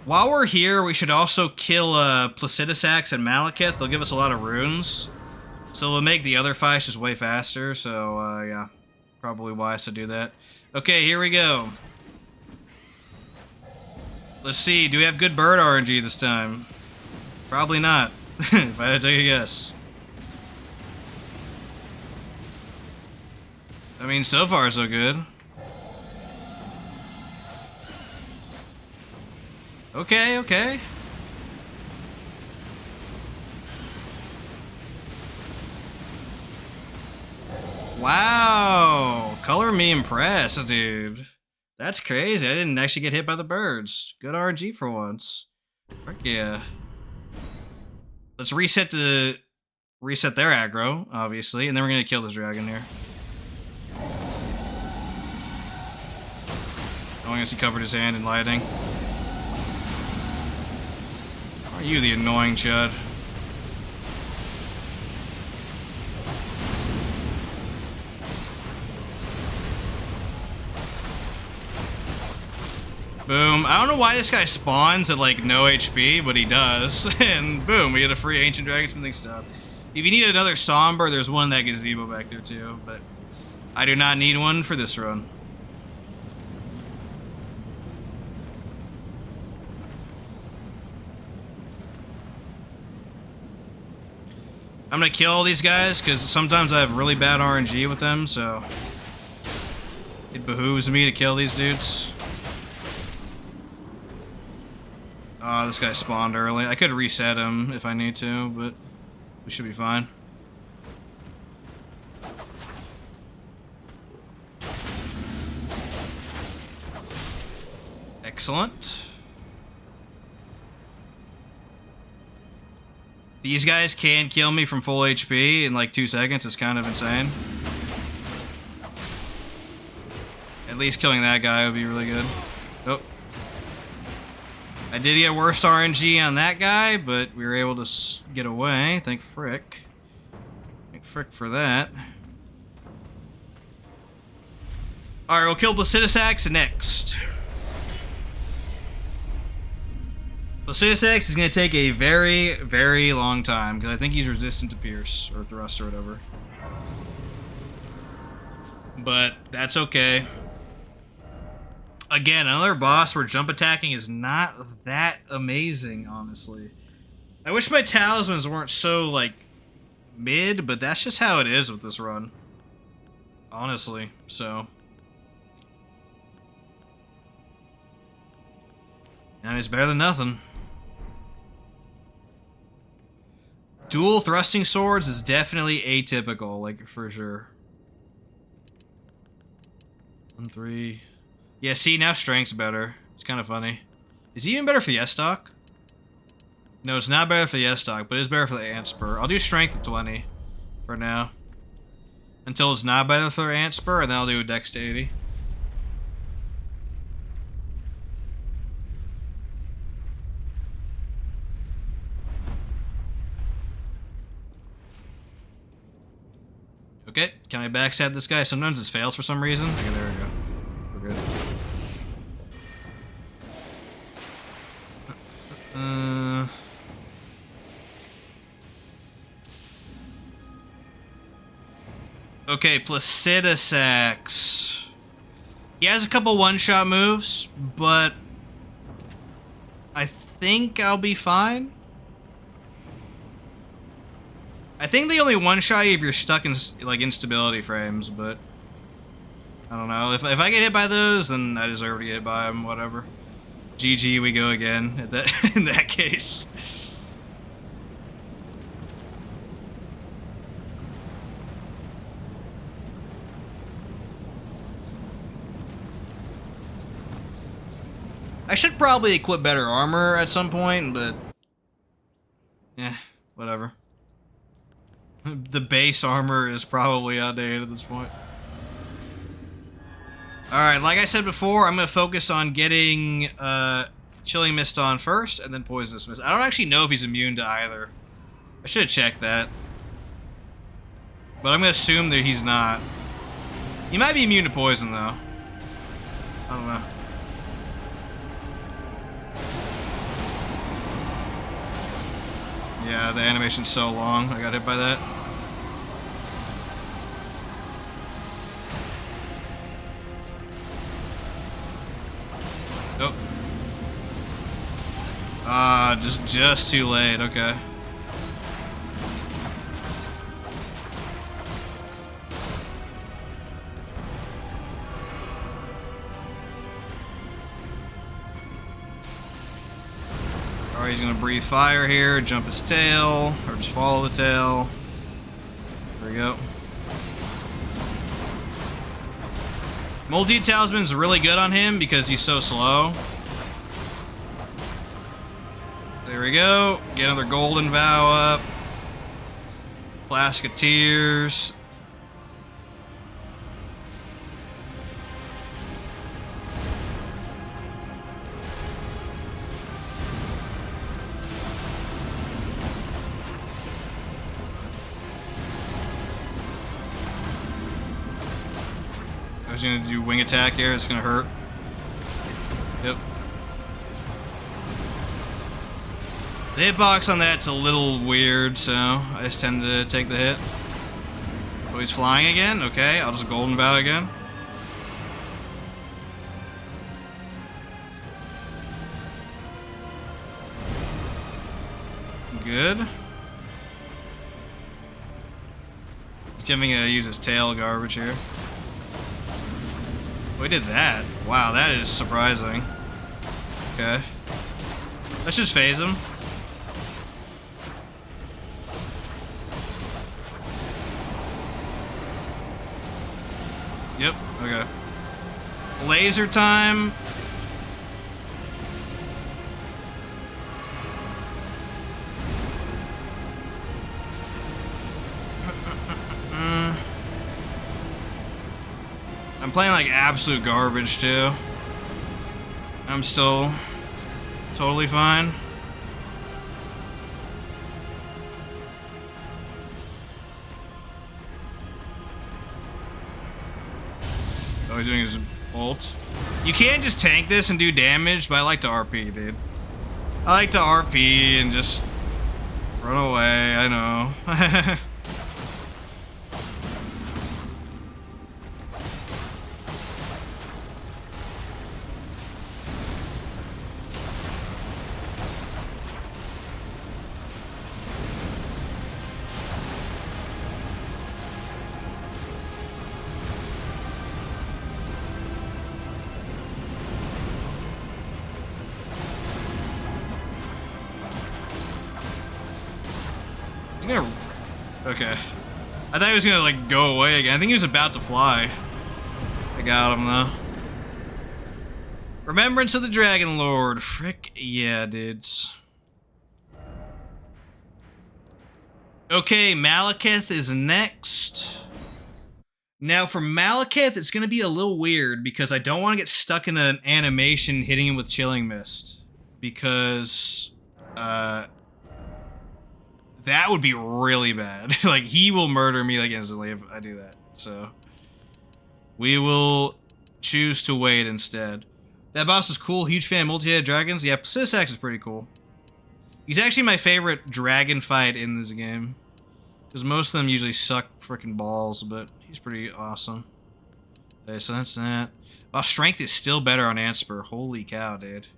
While we're here, we should also kill Placidusax and Malekith. They'll give us a lot of runes. So they'll make the other fights just way faster. So, yeah. Probably wise to do that. Okay, here we go. Let's see. Do we have good bird RNG this time? Probably not. If I had to take a guess. I mean, so far so good. Okay, okay. Wow. Color me impressed, dude. That's crazy. I didn't actually get hit by the birds. Good RNG for once. Frick yeah. Let's reset their aggro, obviously, and then we're gonna kill this dragon here. Oh, I guess he covered his hand in lighting. Are you the annoying chud? Boom. I don't know why this guy spawns at like no HP, but he does. And boom, we get a free Ancient Dragon Smithing stuff. If you need another Somber, there's one that gazebo back there too, but I do not need one for this run. I'm gonna kill all these guys because sometimes I have really bad RNG with them, so it behooves me to kill these dudes. Oh, this guy spawned early. I could reset him if I need to, but we should be fine. Excellent. These guys can kill me from full HP in like 2 seconds. It's kind of insane. At least killing that guy would be really good. Oh. I did get worst RNG on that guy, but we were able to get away. Thank Frick. Thank Frick for that. Alright, we'll kill Placidusax next. Placidusax is going to take a very, very long time, because I think he's resistant to Pierce, or Thrust, or whatever. But that's okay. Again, another boss where jump attacking is not that amazing, honestly. I wish my talismans weren't so, like, mid, but that's just how it is with this run. Honestly, so. I mean, it's better than nothing. Dual thrusting swords is definitely atypical, like, for sure. 1, 3... Yeah, see, now strength's better. It's kind of funny. Is he even better for the S-Stock? No, it's not better for the S-Stock, but it is better for the Ant Spur. I'll do strength at 20 for now. Until it's not better for the Ant Spur, and then I'll do a Dex to 80. Okay, can I backstab this guy? Sometimes this fails for some reason. Okay, there we go. We're good. Okay, Placidusax. He has a couple one-shot moves, but I think I'll be fine. I think they only one-shot you if you're stuck in, like, instability frames, but I don't know. If I get hit by those, then I deserve to get hit by them, whatever. GG, we go again at that, in that case. I should probably equip better armor at some point, but yeah, whatever. The base armor is probably outdated at this point. Alright, like I said before, I'm going to focus on getting Chilling Mist on first, and then Poisonous Mist. I don't actually know if he's immune to either. I should have checked that. But I'm going to assume that he's not. He might be immune to poison, though. I don't know. Yeah, the animation's so long. I got hit by that. Nope. Ah, just too late. Okay. Alright, he's gonna breathe fire here, jump his tail, or just follow the tail. There we go. Multi-Talisman's really good on him because he's so slow. There we go. Get another Golden Vow up. Flask of Tears. I was gonna do wing attack here, it's gonna hurt. Yep. The hitbox on that's a little weird, so I just tend to take the hit. Oh, he's flying again? Okay, I'll just golden vow again. Good. He's attempting to use his tail garbage here. Oh, he did that. Wow, that is surprising. Okay. Let's just phase him. Yep, okay. Laser time. I'm playing like absolute garbage too. I'm still totally fine. Oh, he's doing his ult. You can't just tank this and do damage, but I like to RP, dude. I like to RP and just run away, I know. Okay. I thought he was gonna, like, go away again. I think he was about to fly. I got him, though. Remembrance of the Dragon Lord. Frick yeah, dudes. Okay, Malekith is next. Now, for Malekith, it's gonna be a little weird because I don't want to get stuck in an animation hitting him with Chilling Mist. Because, that would be really bad. Like, he will murder me, like, instantly if I do that. So, we will choose to wait instead. That boss is cool. Huge fan of multi-headed dragons. Yeah, Sisax is pretty cool. He's actually my favorite dragon fight in this game. Because most of them usually suck freaking balls, but he's pretty awesome. Okay, so that's that. Oh, strength is still better on Ansper. Holy cow, dude.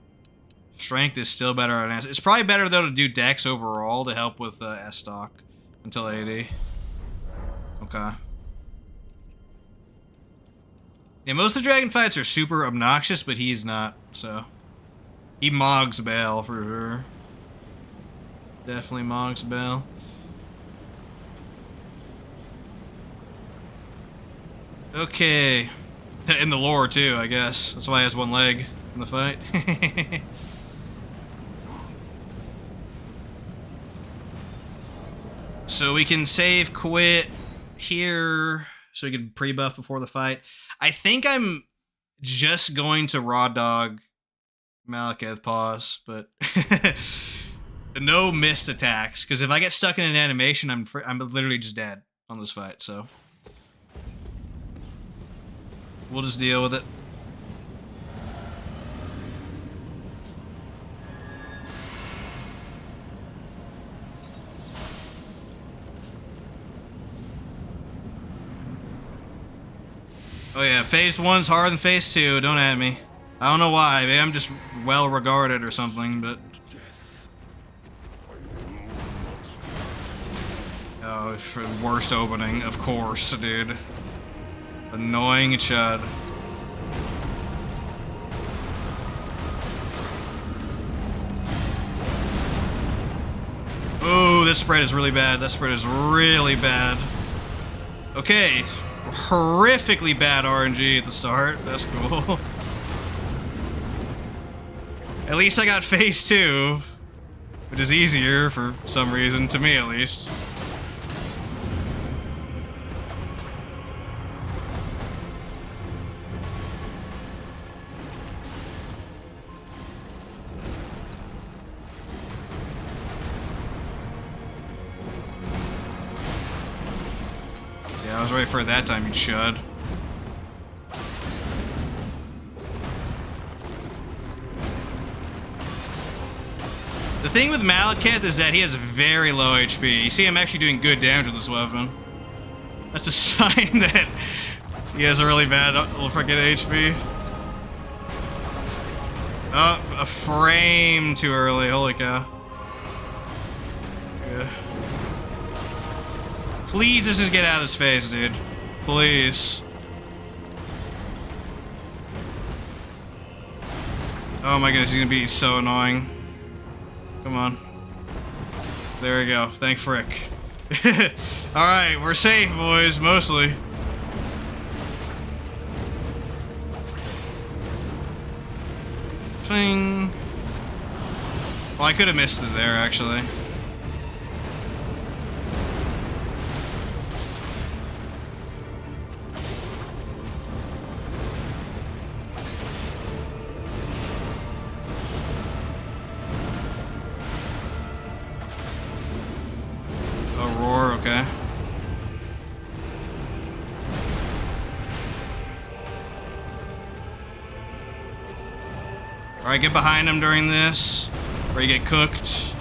Strength is still better on S. It's probably better, though, to do Dex overall to help with S-Stock until 80. Okay. Yeah, most of the dragon fights are super obnoxious, but he's not, so. He mogs Bale, for sure. Definitely mogs Bale. Okay. In the lore, too, I guess. That's why he has one leg in the fight. So we can save quit here so we can pre-buff before the fight. I think I'm just going to raw dog Malekith pause, but no missed attacks, because if I get stuck in an animation, I'm literally just dead on this fight, so we'll just deal with it. Oh yeah, phase 1's harder than phase 2, don't at me. I don't know why, maybe I'm just well regarded or something, but... Oh, for worst opening, of course, dude. Annoying chud. Oh, this spread is really bad. That spread is really bad. Okay. Horrifically bad RNG at the start. That's cool. At least I got phase 2, which is easier for some reason, to me at least. I was ready for it that time, you chud. The thing with Malekith is that he has very low HP. You see him actually doing good damage with this weapon. That's a sign that he has a really bad freaking HP. Oh, a frame too early. Holy cow. Yeah. Please just get out of his face, dude. Please. Oh my goodness, he's gonna be so annoying. Come on. There we go. Thank frick. Alright, we're safe, boys, mostly. Swing. Well, I could have missed it there, actually. Okay. Alright, get behind him during this, or you get cooked.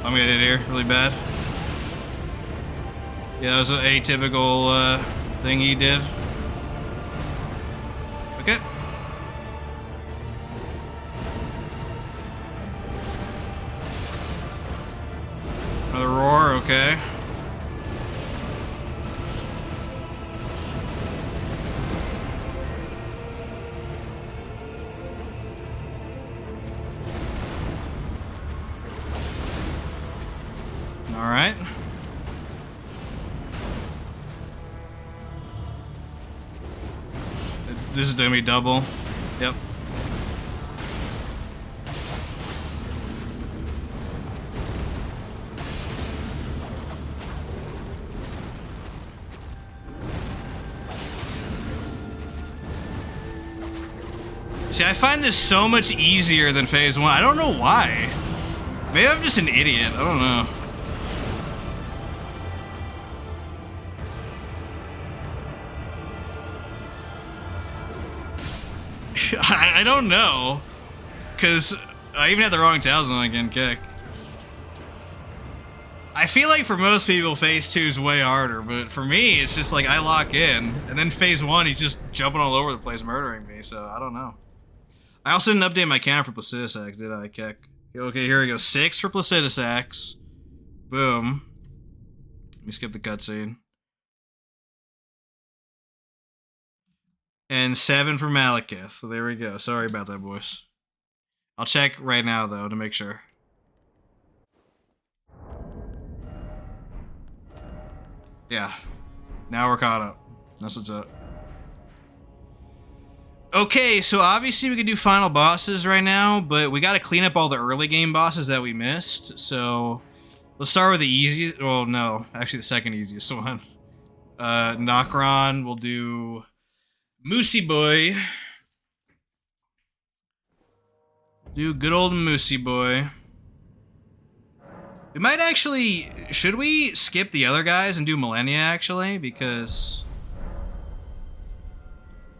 I'm gonna hit here really bad. Yeah, that was an atypical thing he did. Okay. Another roar, okay. Alright. This is gonna be double. Yep. See, I find this so much easier than phase 1. I don't know why. Maybe I'm just an idiot. I don't know. I don't know. Because I even had the wrong talisman again, kick. I feel like for most people, phase 2 is way harder, but for me, it's just like I lock in, and then phase 1, he's just jumping all over the place, murdering me, so I don't know. I also didn't update my count for Placidus Axe, did I, Keck? Okay, here we go. 6 for Placidus Axe. Boom. Let me skip the cutscene. And 7 for Malekith. There we go. Sorry about that, boys. I'll check right now, though, to make sure. Yeah. Now we're caught up. That's what's up. Okay, so obviously we can do final bosses right now, but we gotta clean up all the early game bosses that we missed, so... Let's start with the easiest... Well, no. Actually, the second easiest one. Nokron, we'll do... Moosey Boy. Do good old Moosey Boy. We might actually... Should we skip the other guys and do Millennia, actually? Because...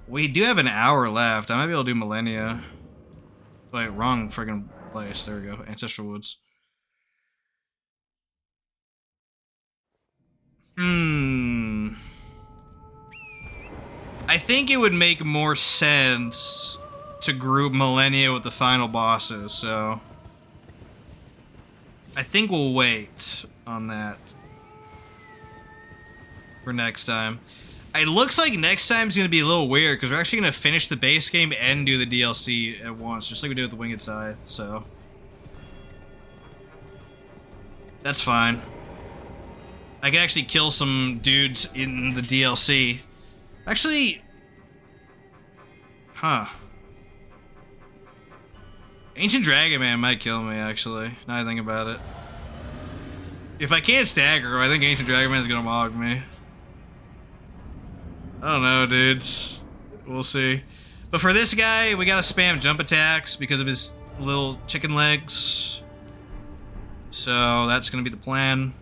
We do have an hour left. I might be able to do Millennia. Wait, wrong friggin' place. There we go. Ancestral Woods. I think it would make more sense to group Millennia with the final bosses, so... I think we'll wait on that for next time. It looks like next time's gonna be a little weird, because we're actually gonna finish the base game and do the DLC at once, just like we did with the Winged Scythe, so... That's fine. I can actually kill some dudes in the DLC. Actually... Huh. Ancient Dragon Man might kill me, actually, now I think about it. If I can't stagger, I think Ancient Dragon Man's gonna mog me. I don't know, dudes. We'll see. But for this guy, we gotta spam jump attacks because of his little chicken legs. So that's gonna be the plan.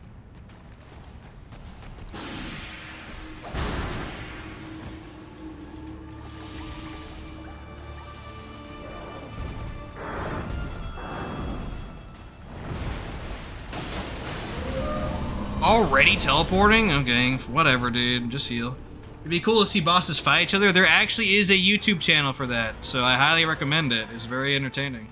already teleporting? Okay, whatever, dude. Just heal. It'd be cool to see bosses fight each other. There actually is a YouTube channel for that, so I highly recommend it. It's very entertaining.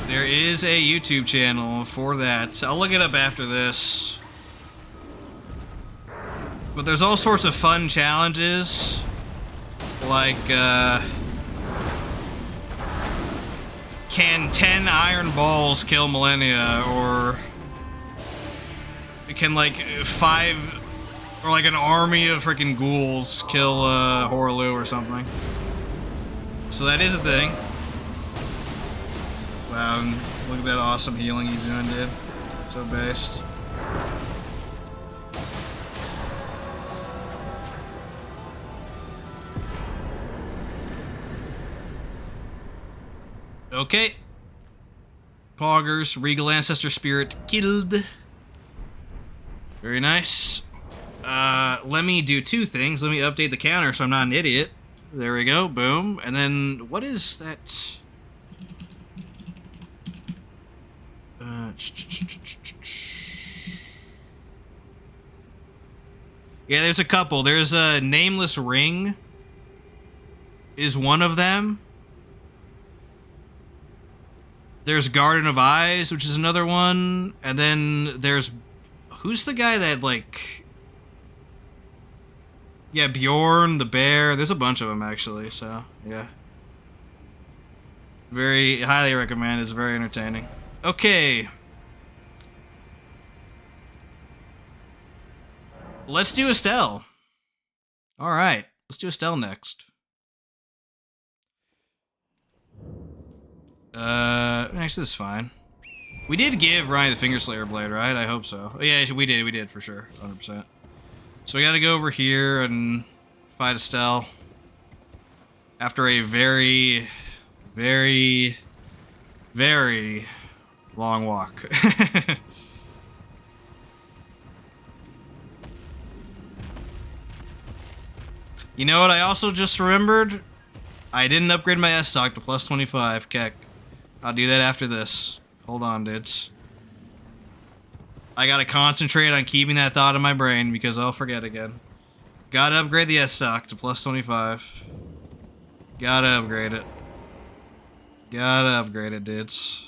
There is a YouTube channel for that. I'll look it up after this. But there's all sorts of fun challenges. Like, can 10 iron balls kill Millennia? Or can, like, 5... Or, like, an army of freaking ghouls kill, Horaloo or something. So that is a thing. Wow, and look at that awesome healing he's doing, dude. So based. Okay. Poggers, Regal Ancestor Spirit killed. Very nice. Let me do two things. Let me update the counter so I'm not an idiot. There we go, boom. And then, what is that? Yeah, there's a couple. There's a Nameless Ring. Is one of them. There's Garden of Eyes, which is another one. And then there's... Who's the guy that, like... Yeah, Bjorn, the bear. There's a bunch of them, actually, so, yeah. Very highly recommend. It's very entertaining. Okay. Let's do Estelle. Alright, let's do Estelle next. Actually, this is fine. We did give Ryan the Fingerslayer Blade, right? I hope so. Oh, yeah, we did for sure. 100%. So we gotta go over here and fight Estelle. After a very, very, very long walk. You know what I also just remembered? I didn't upgrade my S-Stock to plus 25, Keck. I'll do that after this. Hold on, dudes. I gotta concentrate on keeping that thought in my brain because I'll forget again. Gotta upgrade the S-Stock to plus 25. Gotta upgrade it. Gotta upgrade it, dudes.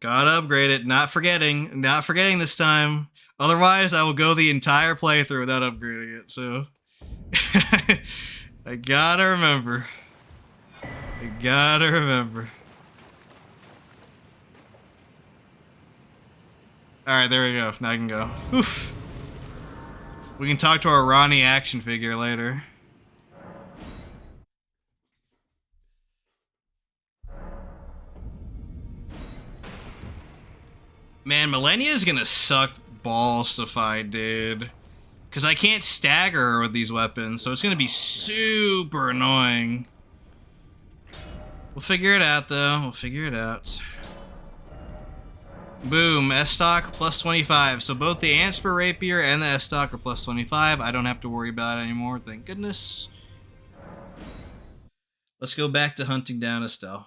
Gotta upgrade it. Not forgetting. Not forgetting this time. Otherwise, I will go the entire playthrough without upgrading it, so... I gotta remember. I gotta remember. Alright, there we go. Now I can go. Oof. We can talk to our Ronnie action figure later. Man, Millennia's gonna suck balls to fight, dude. Because I can't stagger her with these weapons, so it's gonna be super annoying. We'll figure it out, though. We'll figure it out. Boom, S-Stock plus 25. So both the Anspur Rapier and the S-Stock are plus 25. I don't have to worry about it anymore, thank goodness. Let's go back to hunting down Estelle.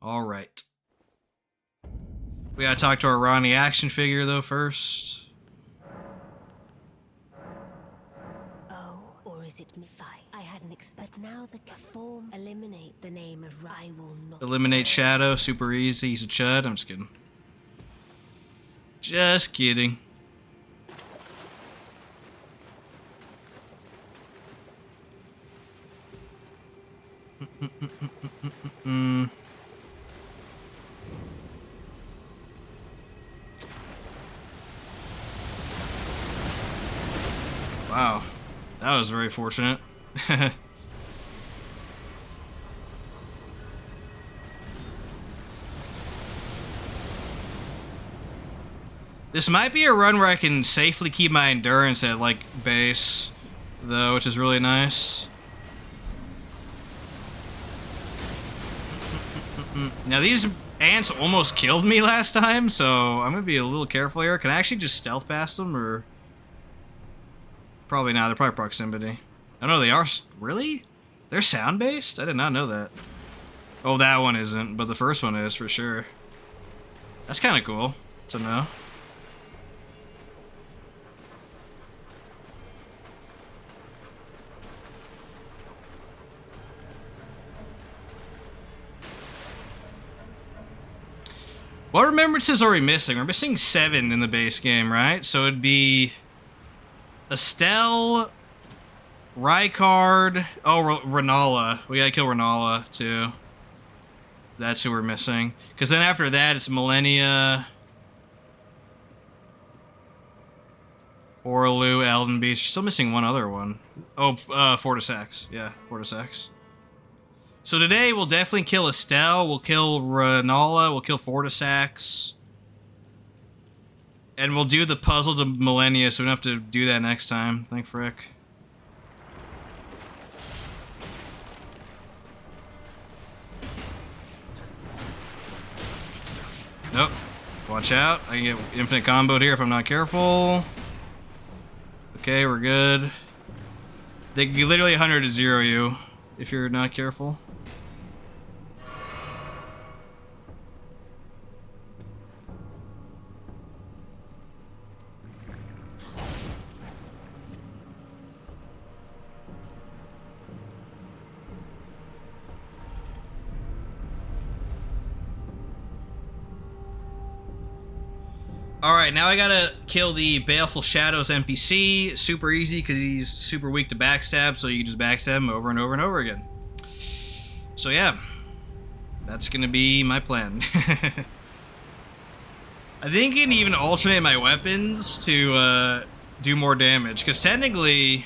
Alright. We gotta talk to our Ronnie action figure, though, first. Oh, or is it me? I hadn't expected. Now the form eliminate the name of I will not. Eliminate Shadow, super easy. He's a chud. I'm just kidding. Just kidding. Wow, that was very fortunate. This might be a run where I can safely keep my endurance at, like, base, though, which is really nice. Now these ants almost killed me last time, so I'm gonna be a little careful here. Can I actually just stealth past them, or probably not? They're probably proximity. I know they are. Really? They're sound based? I did not know that. Oh, that one isn't, but the first one is for sure. That's kind of cool to know. What remembrances are we missing? We're missing 7 in the base game, right? So it'd be Estelle, Rykard. Oh, Renala. We gotta kill Renala too. That's who we're missing. Because then after that, it's Millennia, Orlu, Elden Beast. Still missing one other one. Oh, Fortis X. Yeah, Fortis X. So today we'll definitely kill Estelle, we'll kill Renala, we'll kill Fortisax. And we'll do the puzzle to Millennia, so we don't have to do that next time. Thank frick. Nope. Watch out. I can get infinite comboed here if I'm not careful. Okay, we're good. They can literally 100 to 0 you if you're not careful. Alright, now I gotta kill the Baleful Shadows NPC. Super easy, because he's super weak to backstab, so you can just backstab him over and over and over again. So yeah, that's gonna be my plan. I think I can even alternate my weapons to do more damage, because technically,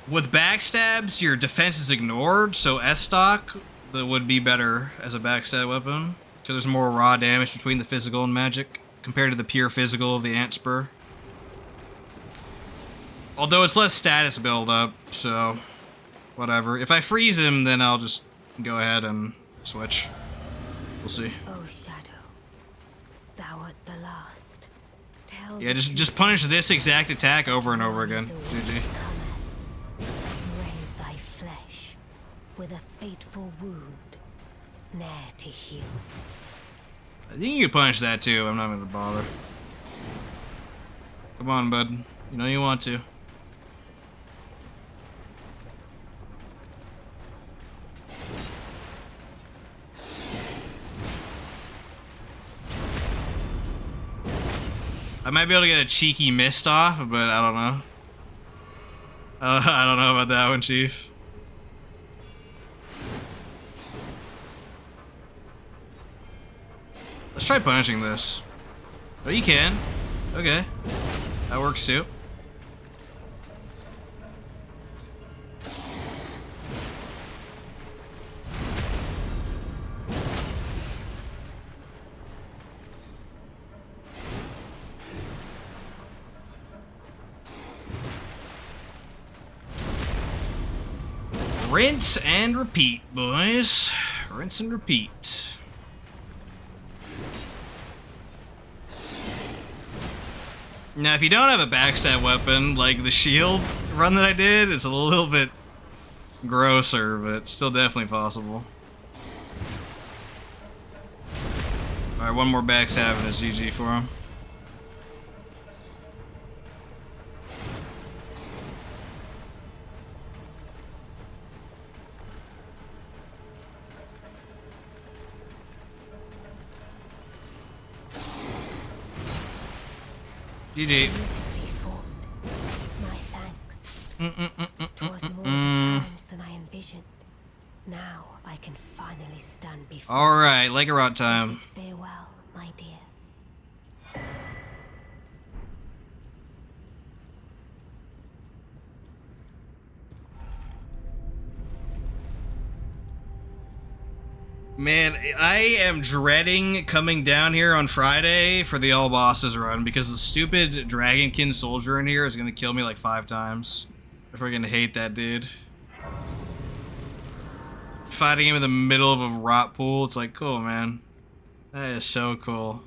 with backstabs, your defense is ignored, so S-Stock would be better as a backstab weapon. Because there's more raw damage between the physical and magic compared to the pure physical of the Ant Spur. Although it's less status build up, so whatever. If I freeze him, then I'll just go ahead and switch. We'll see. Oh, Shadow, thou art the last. Tell Yeah, just punish this exact attack over and over again. GG. Brave thy flesh with a fateful wound, ne'er to heal. I think you can punish that too. I'm not gonna bother. Come on, bud. You know you want to. I might be able to get a cheeky mist off, but I don't know. I don't know about that one, Chief. Let's try punishing this. Oh, you can. Okay. That works too. Rinse and repeat, boys. Rinse and repeat. Now, if you don't have a backstab weapon, like the shield run that I did, it's a little bit grosser, but still definitely possible. Alright, one more backstab and it's GG for him. GG. Beautifully formed. My thanks. Twas more of a challenge than I envisioned. Now I can finally stand before Alright, like a rot time. This is farewell, my dear. Man, I am dreading coming down here on Friday for the all bosses run because the stupid Dragonkin soldier in here is gonna kill me like 5 times. I freaking hate that dude. fighting him in the middle of a rot pool. It's like, cool, man. That is so cool.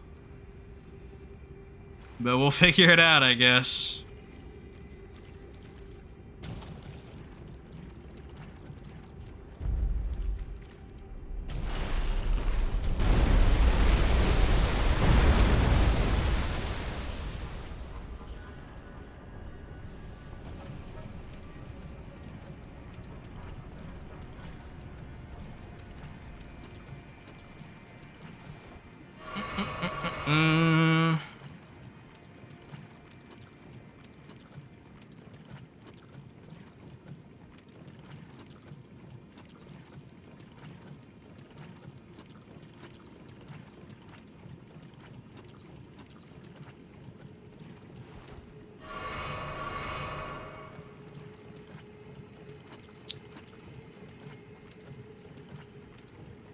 But we'll figure it out, I guess.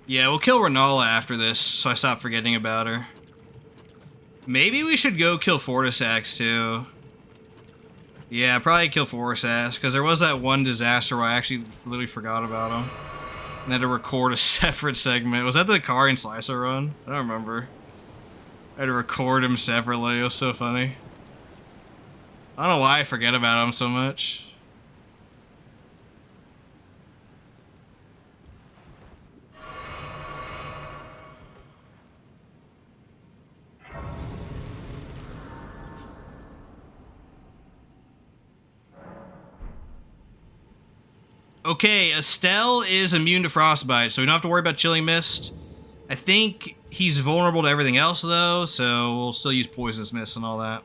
Yeah, we'll kill Renala after this, so I stop forgetting about her. Maybe we should go kill Fortisax, too. Yeah, probably kill Fortisax, because there was that one disaster where I actually literally forgot about him. And had to record a separate segment. Was that the Kari and Slicer run? I don't remember. I had to record him separately. It was so funny. I don't know why I forget about him so much. Okay, Estelle is immune to frostbite, so we don't have to worry about chilling mist. I think he's vulnerable to everything else, though, so we'll still use poisonous mist and all that.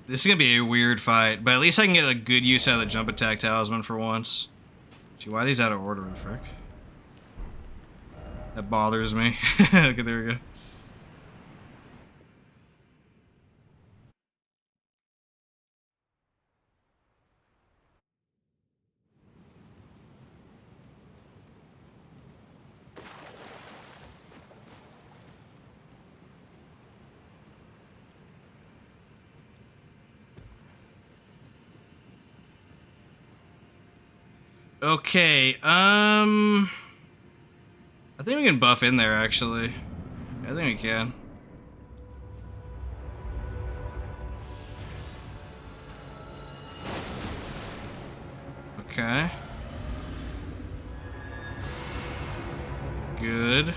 This is gonna be a weird fight, but at least I can get a good use out of the jump attack talisman for once. Gee, why are these out of order, the frick? That bothers me. Okay, there we go. Okay, I think we can buff in there, actually. I think we can. Okay. Good.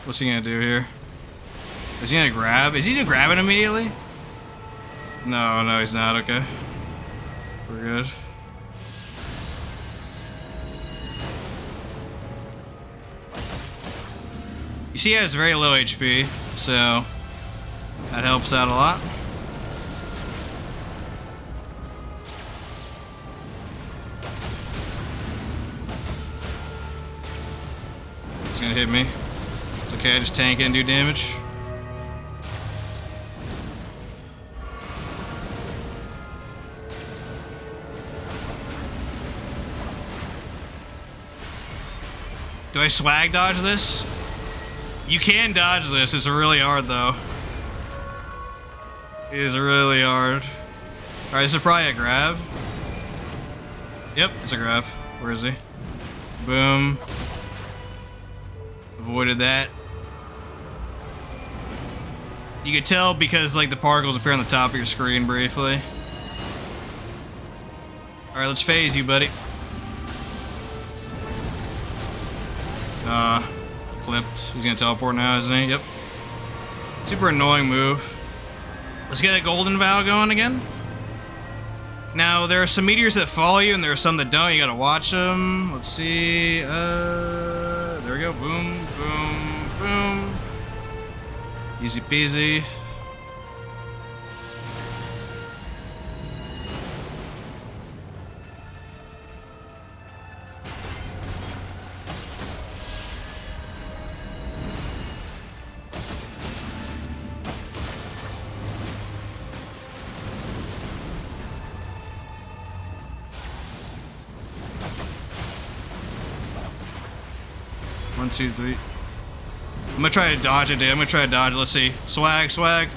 What's he gonna do here? Is he gonna grab? Is he gonna grab it immediately? No, no, he's not. Okay. We're good. You see, he has very low HP, so that helps out a lot. He's gonna hit me. It's okay, I just tank it and do damage. Do I swag dodge this? You can dodge this. It's really hard, though. It is really hard. Alright, this is probably a grab. Yep, it's a grab. Where is he? Boom. Avoided that. You can tell because, like, the particles appear on the top of your screen briefly. Alright, let's phase you, buddy. Clipped. He's gonna teleport now, isn't he? Yep. Super annoying move. Let's get a golden vow going again. Now, there are some meteors that follow you, and there are some that don't. You gotta watch them. Let's see. There we go. Boom, boom, boom. Easy peasy. 1, 2, 3. I'm gonna try to dodge it, dude. I'm gonna try to dodge it. Let's see. Swag, swag.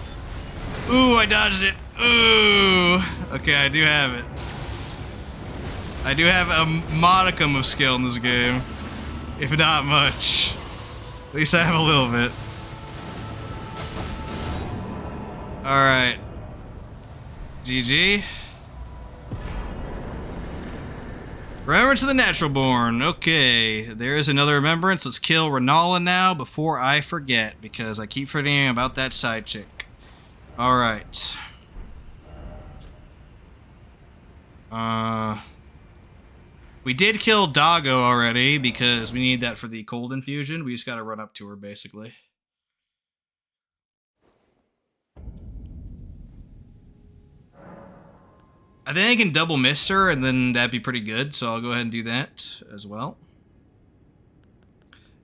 Ooh, I dodged it. Ooh. Okay, I do have it. I do have a modicum of skill in this game. If not much. At least I have a little bit. Alright. GG. Remembrance of the Natural Born. Okay, there is another remembrance. Let's kill Renala now before I forget, because I keep forgetting about that side chick. Alright. We did kill Doggo already, because we need that for the cold infusion. We just gotta run up to her, basically. I think I can double mist her, and then that'd be pretty good, so I'll go ahead and do that as well.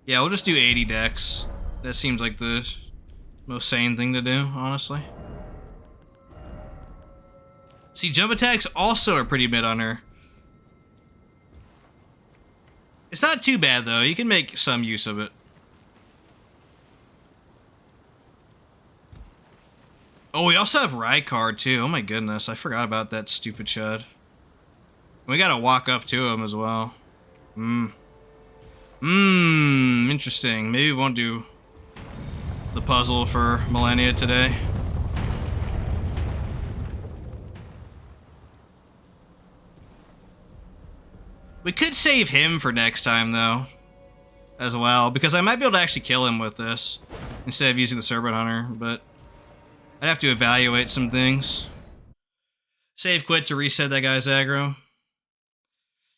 Yeah, we'll just do 80 dex. That seems like the most sane thing to do, honestly. See, jump attacks also are pretty mid on her. It's not too bad, though. You can make some use of it. Oh, we also have Rykard, too. Oh my goodness, I forgot about that stupid chud. We gotta walk up to him as well. Interesting. Maybe we won't do the puzzle for Millennia today. We could save him for next time, though, as well, because I might be able to actually kill him with this instead of using the Serpent Hunter, but I'd have to evaluate some things. Save quit to reset that guy's aggro.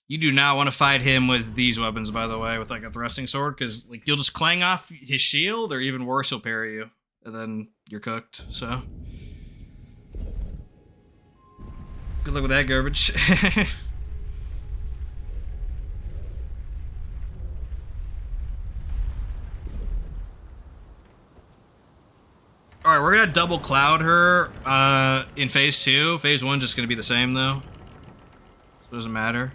You do not want to fight him with these weapons, by the way, with like a thrusting sword, because like you'll just clang off his shield, or even worse, he'll parry you, and then you're cooked. So good luck with that garbage. Alright, we're gonna double cloud her in phase 2. Phase 1's just gonna be the same, though. So it doesn't matter.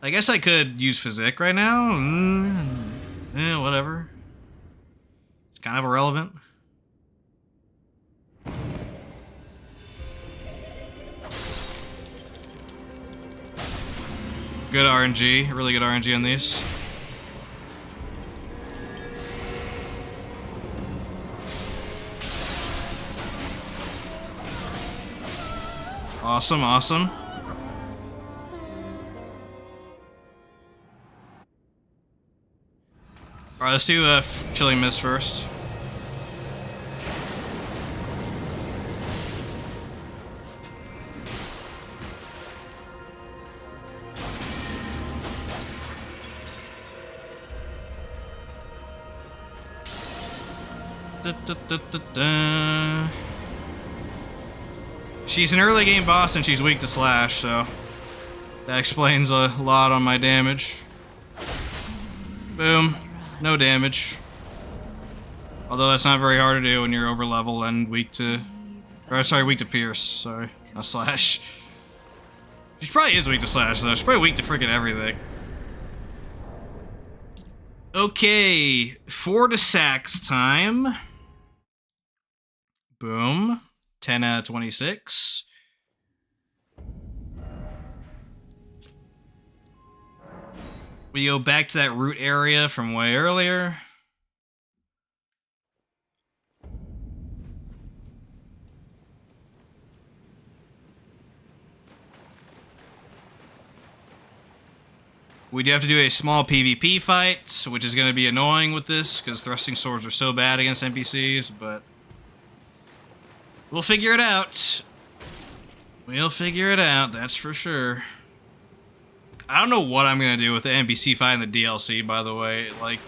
I guess I could use Physick right now. Yeah, whatever. It's kind of irrelevant. Good RNG. Really good RNG on these. Awesome, awesome. Alright, let's do Chilling Mist first. She's an early game boss and she's weak to slash, so that explains a lot on my damage. Boom. No damage. Although that's not very hard to do when you're over level and weak to... Or, sorry, weak to pierce. Sorry. Not slash. She probably is weak to slash, though. She's probably weak to freaking everything. Okay. 4 to Sax time. Boom. 10 out of 26. We go back to that root area from way earlier. We do have to do a small PvP fight, which is going to be annoying with this, because thrusting swords are so bad against NPCs, but we'll figure it out. We'll figure it out, that's for sure. I don't know what I'm going to do with the NPC fight in the DLC, by the way. Like,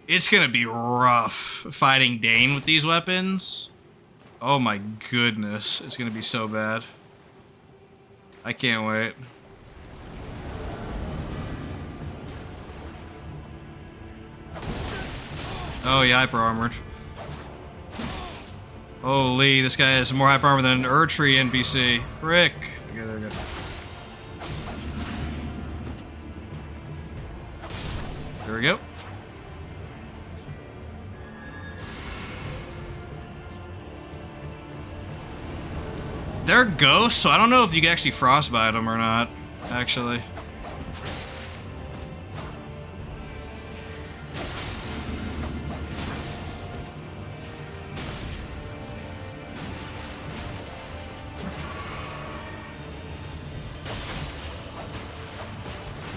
it's going to be rough fighting Dane with these weapons. Oh my goodness, it's going to be so bad. I can't wait. Oh, yeah, hyper armored. Holy, this guy has more hyper armor than an Erdtree NPC. Frick. Okay, there we go. There we go. They're ghosts, so I don't know if you can actually frostbite them or not, actually.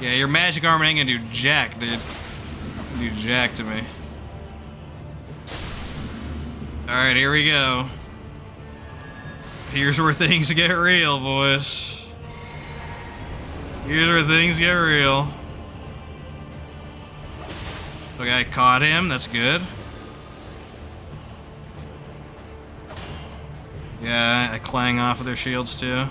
Yeah, your magic armor ain't gonna do jack, dude. Do jack to me. Alright, here we go. Here's where things get real, boys. Here's where things get real. Okay, I caught him. That's good. Yeah, I clang off of their shields, too.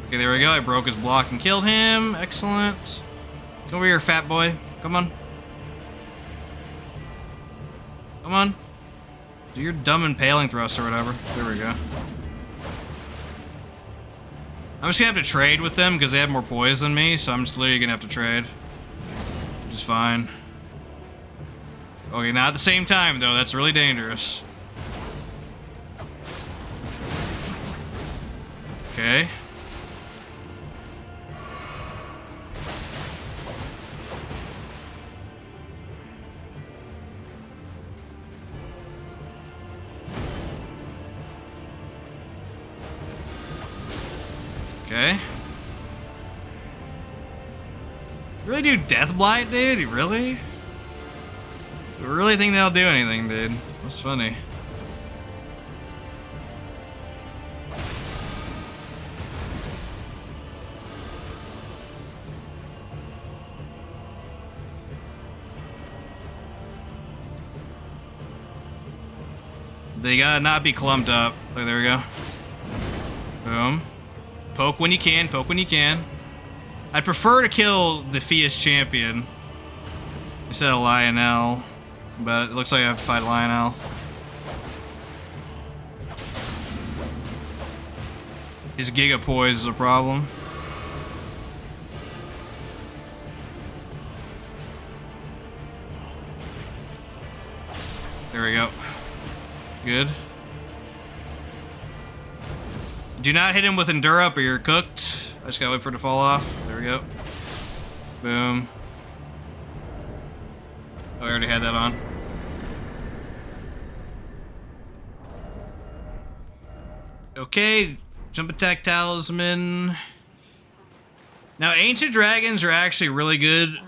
Okay, there we go. I broke his block and killed him. Excellent. Come over here, fat boy. Come on. Come on. Do your dumb impaling thrust or whatever. There we go. I'm just gonna have to trade with them because they have more poise than me, so I'm just literally gonna have to trade. Which is fine. Okay, not at the same time, though. That's really dangerous. Okay. Okay. Really do Death Blight, dude? You really? You really think they'll do anything, dude? That's funny. They gotta not be clumped up. Oh, there we go. Boom. Poke when you can, poke when you can. I'd prefer to kill the Fias champion instead of Lionel, but it looks like I have to fight Lionel. His Giga Poise is a problem. There we go. Good. Do not hit him with Endure Up or you're cooked. I just gotta wait for it to fall off. There we go. Boom. Oh, I already had that on. Okay, jump attack talisman. Now, ancient dragons are actually really good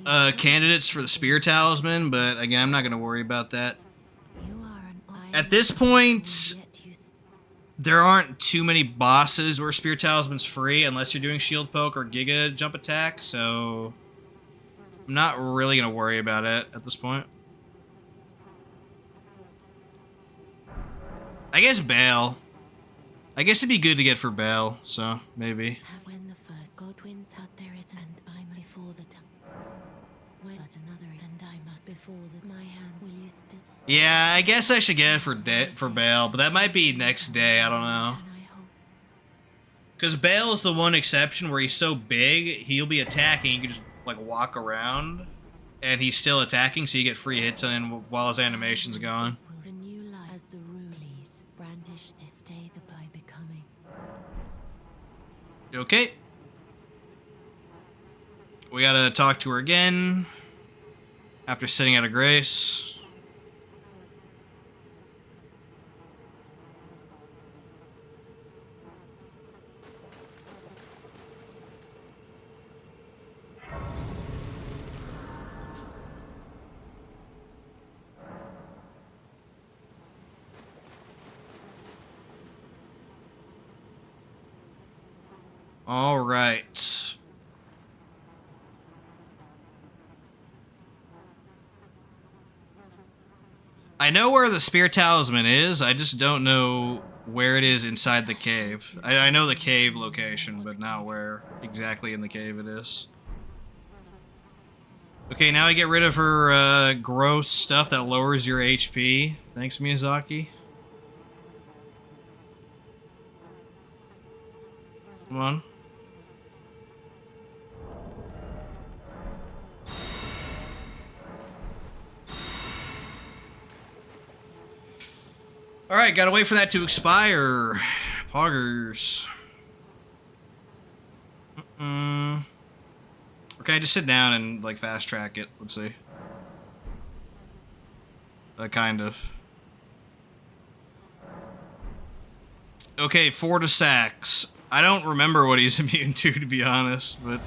candidates for the spear talisman, but again, I'm not gonna worry about that. At this point, there aren't too many bosses where Spear Talisman's free unless you're doing Shield Poke or Giga Jump Attack, so I'm not really going to worry about it at this point. I guess Bale. I guess it'd be good to get for Bale, so maybe. When the first Godwin's had there is, and I'm before the time. When at another, and I must before that my hand will you still. Yeah, I guess I should get it for Bale, but that might be next day, I don't know. Because Bale is the one exception where he's so big, he'll be attacking, you can just, like, walk around, and he's still attacking, so you get free hits on him while his animation's going. The new light as the rulees brandish this day the by becoming. Okay. We gotta talk to her again. After sitting out of grace. All right. I know where the Spear Talisman is, I just don't know where it is inside the cave. I know the cave location, but not where exactly in the cave it is. Okay, now I get rid of her gross stuff that lowers your HP. Thanks, Miyazaki. Come on. Alright, gotta wait for that to expire. Poggers. Or can I just sit down and, like, fast track it? Let's see. Kind of. Okay, Fortisax. I don't remember what he's immune to be honest, but...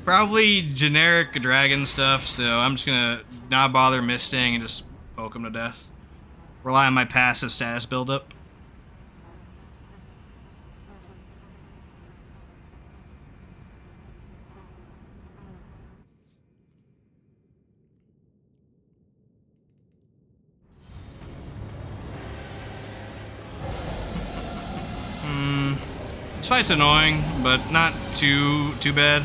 Probably generic dragon stuff, so I'm just gonna not bother misting and just poke him to death. Rely on my passive status buildup. This fight's annoying, but not too bad.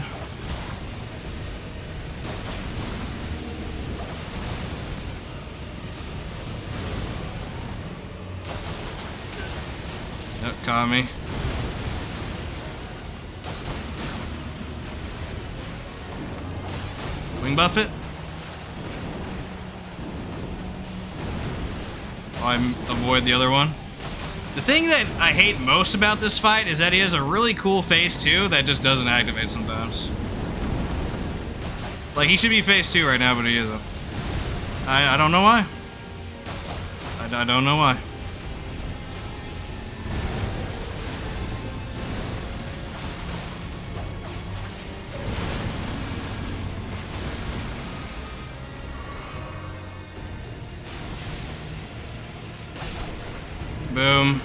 Yep, caught me. Wing buff it. Oh, I avoid the other one. The thing that I hate most about this fight is that he has a really cool phase 2 that just doesn't activate sometimes. Like, he should be phase 2 right now, but he isn't. I don't know why. I don't know why. Boom.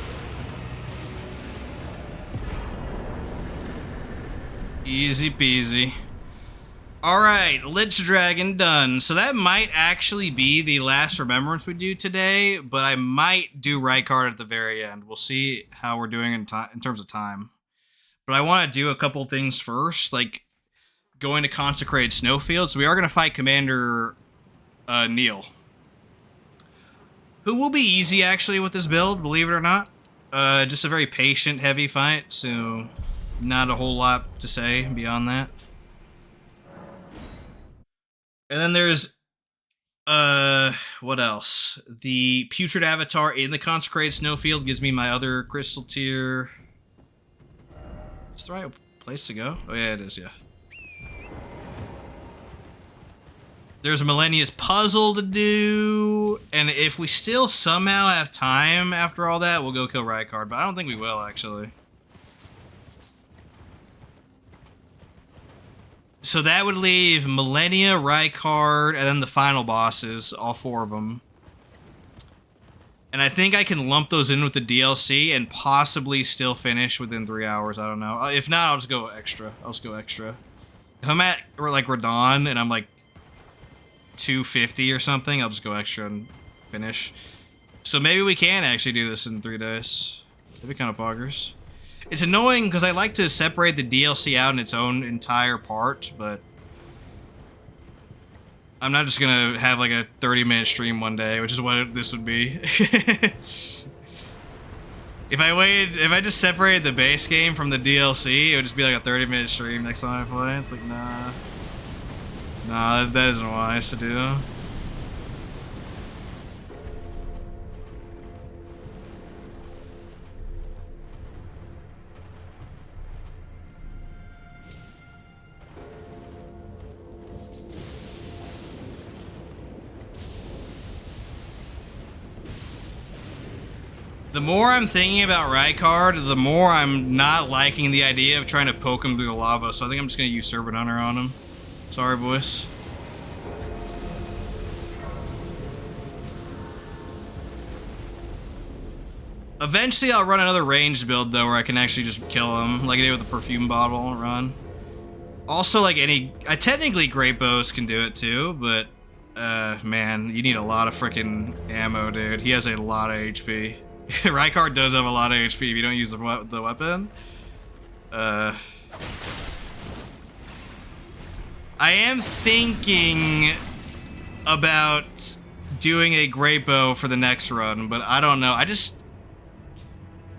Easy peasy. Alright, Lich Dragon done. So that might actually be the last Remembrance we do today, but I might do Rykard at the very end. We'll see how we're doing in terms of time. But I want to do a couple things first, like going to Consecrated Snowfield. So we are going to fight Commander Neil. Who will be easy, actually, with this build, believe it or not. Just a very patient, heavy fight, so not a whole lot to say beyond that. And then there's, what else? The Putrid Avatar in the Consecrated Snowfield gives me my other Crystal Tier. Is this the right place to go? Oh, yeah, it is, yeah. There's a Millennia's Puzzle to do, and if we still somehow have time after all that, we'll go kill Rykard, but I don't think we will, actually. So that would leave Millennia, Rykard, and then the final bosses, all 4 of them. And I think I can lump those in with the DLC and possibly still finish within 3 hours, I don't know. If not, I'll just go extra. I'll just go extra. If I'm at, like, Radon, and I'm, like, 250 or something, I'll just go extra and finish. So maybe we can actually do this in 3 days. That'd be kind of poggers. It's annoying because I like to separate the DLC out in its own entire part, but I'm not just gonna have like a 30-minute stream one day, which is what this would be. If I just separated the base game from the DLC, it would just be like a 30-minute stream next time I play. It's like, nah. Nah, that isn't wise to do. The more I'm thinking about Rykard, the more I'm not liking the idea of trying to poke him through the lava, so I think I'm just gonna use Serpent Hunter on him. Sorry, boys. Eventually, I'll run another ranged build, though, where I can actually just kill him, like I did with the perfume bottle run. Also, like technically Great Bows can do it, too, but, man, you need a lot of freaking ammo, dude. He has a lot of HP. Rykard does have a lot of HP if you don't use the weapon. I am thinking about doing a Great Bow for the next run, but I don't know.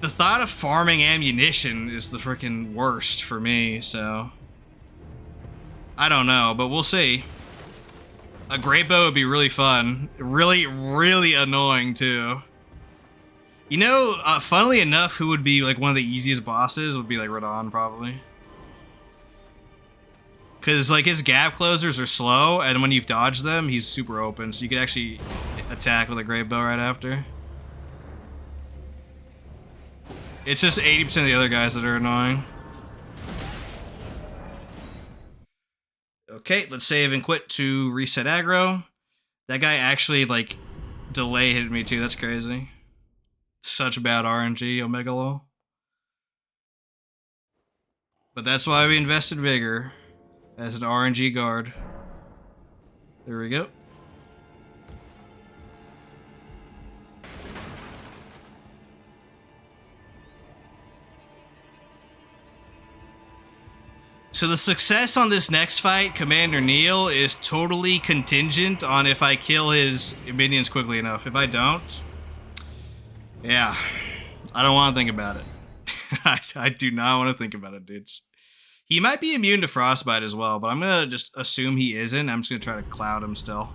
The thought of farming ammunition is the freaking worst for me, so... I don't know, but we'll see. A great bow would be really fun. Really, really annoying, too. You know, funnily enough, who would be, like, one of the easiest bosses would be, like, Radon, probably. Because, like, his gap closers are slow, and when you've dodged them, he's super open, so you could actually attack with a great bow right after. It's just 80% of the other guys that are annoying. Okay, let's save and quit to reset aggro. That guy actually, like, delay hit me too. That's crazy. Such bad RNG, Omega Lol. But that's why we invested Vigor as an RNG guard. There we go. So the success on this next fight, Commander Neil, is totally contingent on if I kill his minions quickly enough. If I don't, yeah, I don't want to think about it. I do not want to think about it, dudes. He might be immune to frostbite as well, but I'm going to just assume he isn't. I'm just going to try to cloud him still.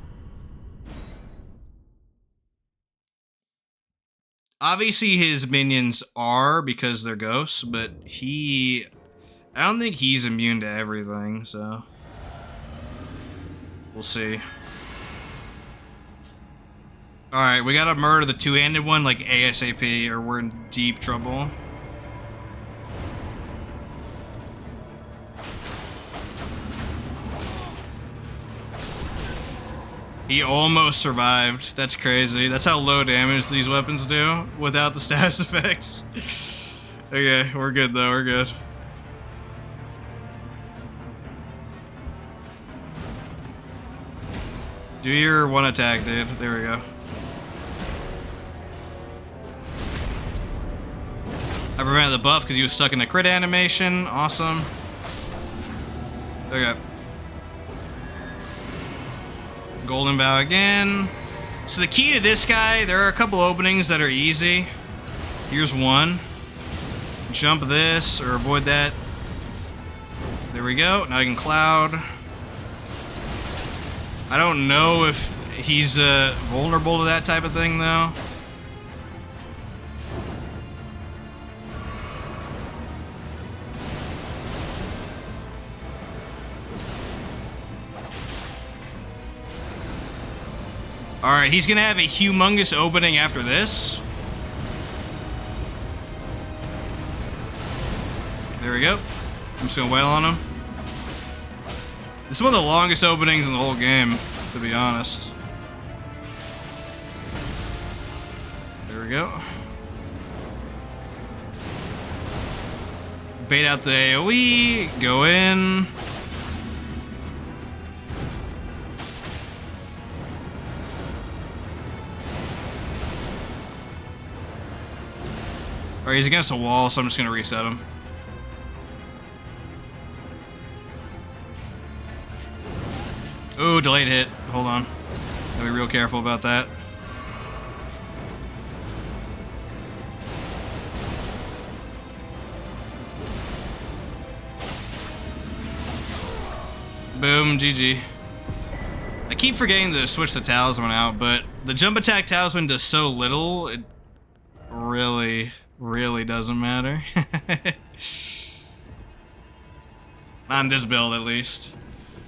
Obviously his minions are because they're ghosts, but I don't think he's immune to everything, so we'll see. Alright, we gotta murder the two-handed one like ASAP or we're in deep trouble. He almost survived. That's crazy. That's how low damage these weapons do without the status effects. Okay, we're good though, we're good. Do your one attack, dude. There we go. I prevented the buff because he was stuck in the crit animation. Awesome. There we go. Golden Bow again. So the key to this guy, there are a couple openings that are easy. Here's one. Jump this or avoid that. There we go. Now I can cloud. I don't know if he's vulnerable to that type of thing, though. Alright, he's gonna have a humongous opening after this. There we go. I'm just gonna wail on him. This is one of the longest openings in the whole game, to be honest. There we go. Bait out the AoE, go in. Alright, he's against a wall, so I'm just gonna reset him. Ooh, delayed hit. Hold on. Gotta be real careful about that. Boom, GG. I keep forgetting to switch the talisman out, but the jump attack talisman does so little, it really doesn't matter. On this build, at least.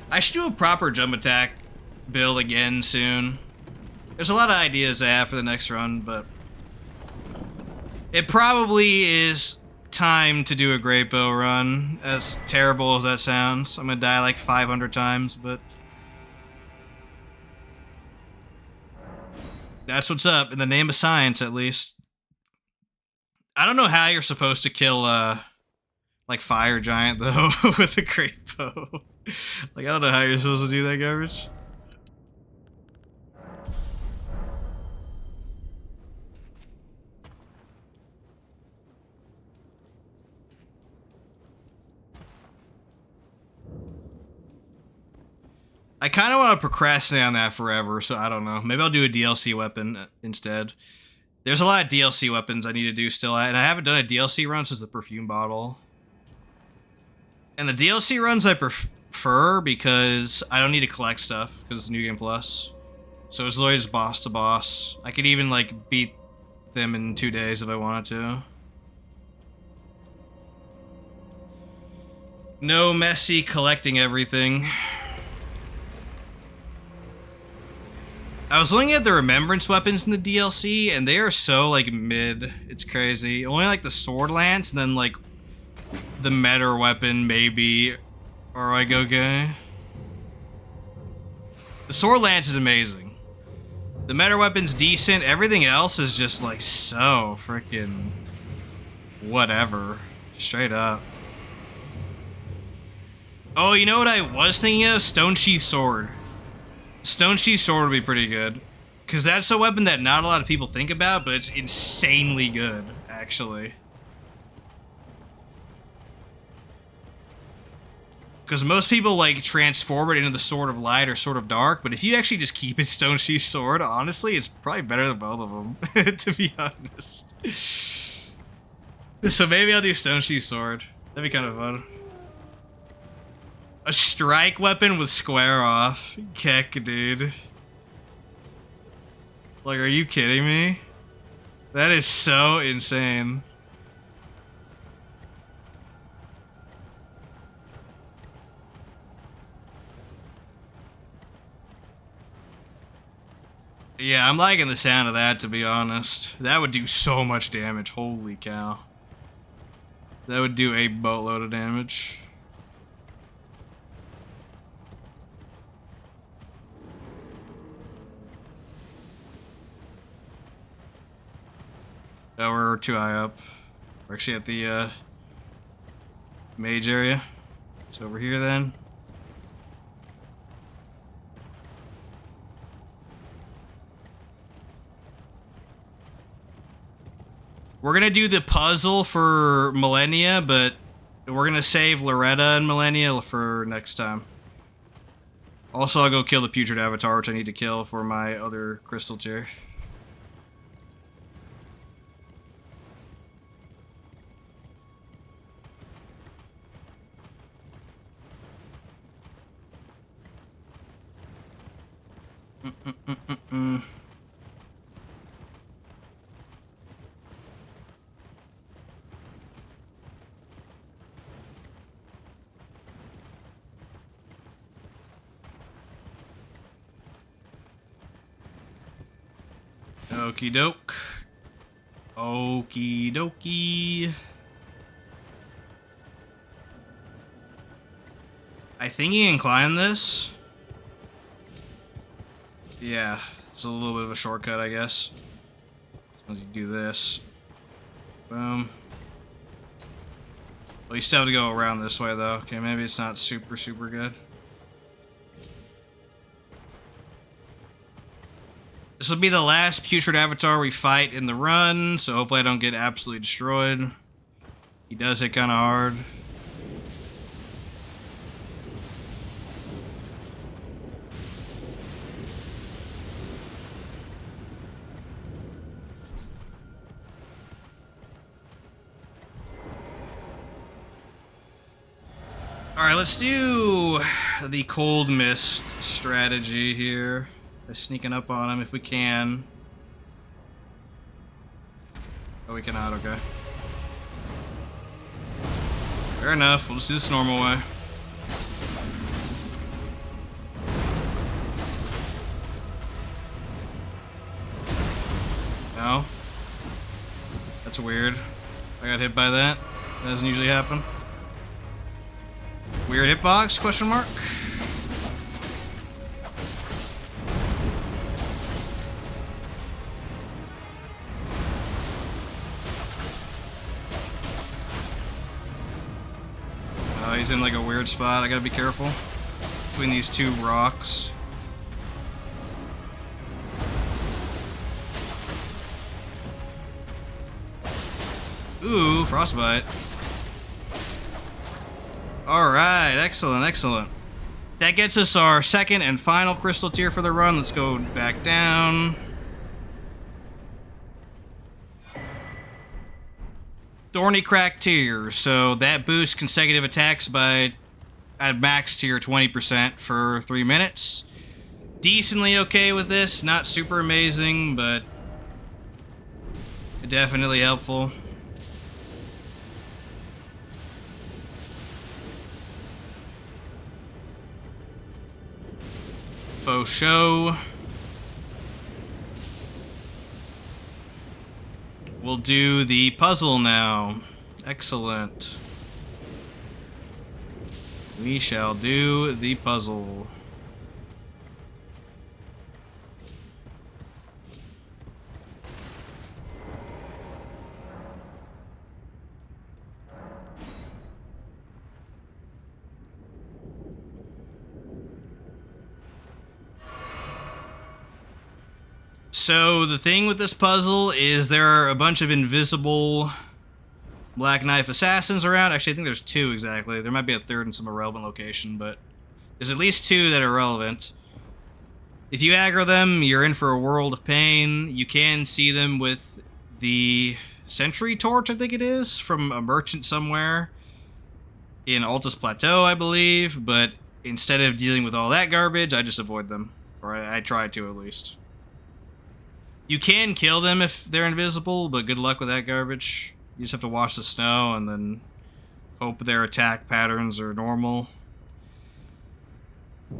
I should do a proper jump attack build again soon. There's a lot of ideas I have for the next run, but it probably is time to do a great bow run, as terrible as that sounds. I'm gonna die like 500 times, but that's what's up, in the name of science, at least. I don't know how you're supposed to kill, like, Fire Giant, though, with a great bow. Like, I don't know how you're supposed to do that garbage. I kind of want to procrastinate on that forever, so I don't know. Maybe I'll do a DLC weapon instead. There's a lot of DLC weapons I need to do still, and I haven't done a DLC run since the perfume bottle. And the DLC runs I prefer because I don't need to collect stuff because it's New Game Plus. So it's literally just boss to boss. I could even like beat them in 2 days if I wanted to. No messy collecting everything. I was looking at the Remembrance weapons in the DLC, and they are so, like, mid. It's crazy. Only, like, the Sword Lance, and then, like, the Meta weapon, maybe, are, like, okay. The Sword Lance is amazing. The Meta weapon's decent. Everything else is just, like, so freaking whatever. Straight up. Oh, you know what I was thinking of? Stone Sheath Sword. Stone Sheath Sword would be pretty good. Because that's a weapon that not a lot of people think about, but it's insanely good, actually. Because most people, like, transform it into the Sword of Light or Sword of Dark, but if you actually just keep it Stone Sheath Sword, honestly, it's probably better than both of them, to be honest. So maybe I'll do Stone Sheath Sword. That'd be kind of fun. A strike weapon with square off. Keck, dude. Like, are you kidding me? That is so insane. Yeah, I'm liking the sound of that, to be honest. That would do so much damage. Holy cow. That would do a boatload of damage. Oh, we're too high up. We're actually at the mage area. It's over here then. We're gonna do the puzzle for Millennia, but we're gonna save Loretta and Millennia for next time. Also, I'll go kill the Putrid Avatar, which I need to kill for my other crystal tier. Okie doke. Okie dokie. I think you can climb this. Yeah, it's a little bit of a shortcut, I guess. Once you do this. Boom. Well, you still have to go around this way, though. Okay, maybe it's not super good. This will be the last Putrid Avatar we fight in the run, so hopefully I don't get absolutely destroyed. He does hit kind of hard. Alright, let's do the Cold Mist strategy here. Sneaking up on him if we can. Oh, we cannot, okay. Fair enough, we'll just do this normal way. No. That's weird. I got hit by that. That doesn't usually happen. Weird hitbox, question mark? He's in like a weird spot. I gotta be careful between these two rocks. Ooh, frostbite. Alright, excellent, excellent. That gets us our second and final crystal tier for the run. Let's go back down. Thorny Crack tier, so that boosts consecutive attacks by at max tier 20% for 3 minutes. Decently okay with this, not super amazing, but definitely helpful. Faux show. We'll do the puzzle now. Excellent. We shall do the puzzle. So the thing with this puzzle is there are a bunch of invisible Black Knife assassins around. Actually, I think there's 2 exactly. There might be a third in some irrelevant location, but there's at least 2 that are relevant. If you aggro them, you're in for a world of pain. You can see them with the Sentry Torch, I think it is, from a merchant somewhere in Altus Plateau, I believe, but instead of dealing with all that garbage, I just avoid them. Or I try to, at least. You can kill them if they're invisible, but good luck with that garbage. You just have to watch the snow and then hope their attack patterns are normal.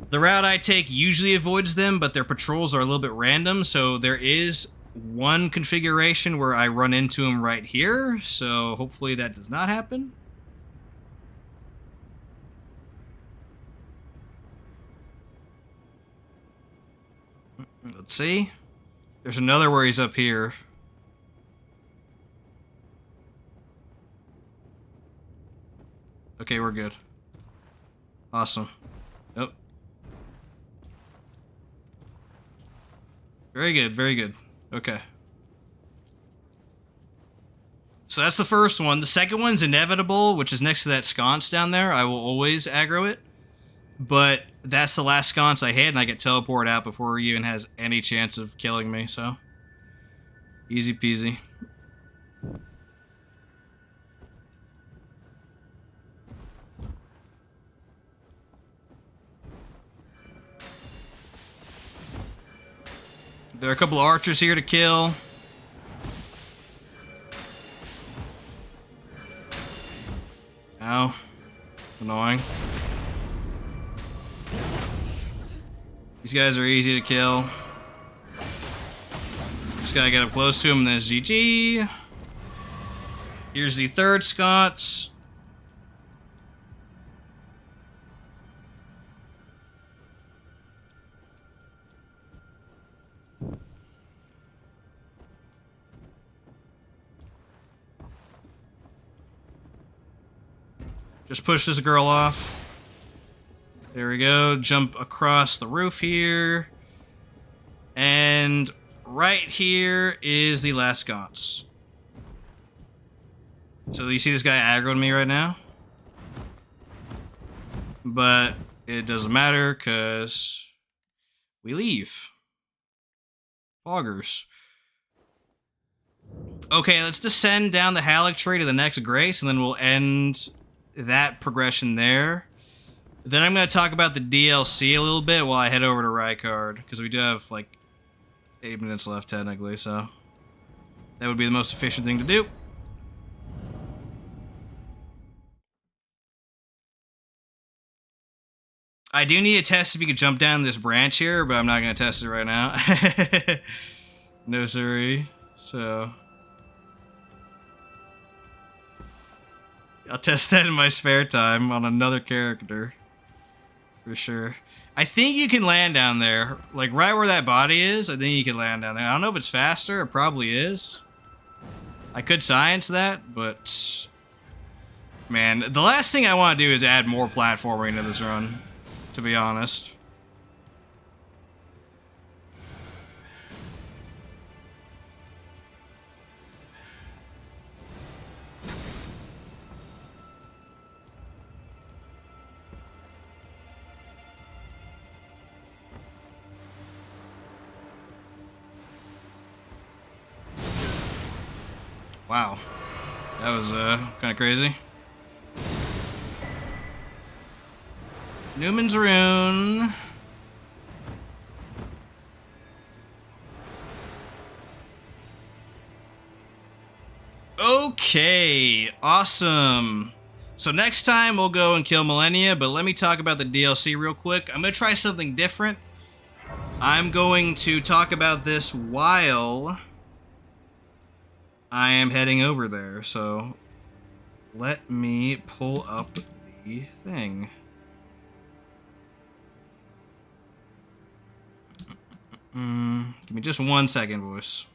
The route I take usually avoids them, but their patrols are a little bit random, so there is one configuration where I run into them right here, so hopefully that does not happen. Let's see. There's another where he's up here. Okay, we're good. Awesome. Yep. Very good, very good. Okay. So that's the first one. The second one's inevitable, which is next to that sconce down there. I will always aggro it. But that's the last sconce I hit, and I get teleported out before he even has any chance of killing me, so easy peasy. There are a couple of archers here to kill. Ow. Annoying. These guys are easy to kill. Just gotta get up close to him, and then it's GG. Here's the third sconce. Just push this girl off. There we go. Jump across the roof here. And right here is the last sconce. So you see this guy aggroing me right now? But it doesn't matter because we leave. Foggers. Okay, let's descend down the Halleck tree to the next Grace, and then we'll end that progression there. Then I'm going to talk about the DLC a little bit while I head over to Rykard, because we do have, like, 8 minutes left, technically, so that would be the most efficient thing to do. I do need to test if you could jump down this branch here, but I'm not going to test it right now. No, sorry. So I'll test that in my spare time on another character. For sure. I think you can land down there. Like, right where that body is, I think you can land down there. I don't know if it's faster. It probably is. I could science that, but man, the last thing I want to do is add more platforming to this run, to be honest. Wow. That was kind of crazy. Newman's Rune. Okay, awesome. So next time we'll go and kill Millennia, but let me talk about the DLC real quick. I'm going to try something different. I'm going to talk about this while I am heading over there. So let me pull up the thing. Give me just 1 second, boys.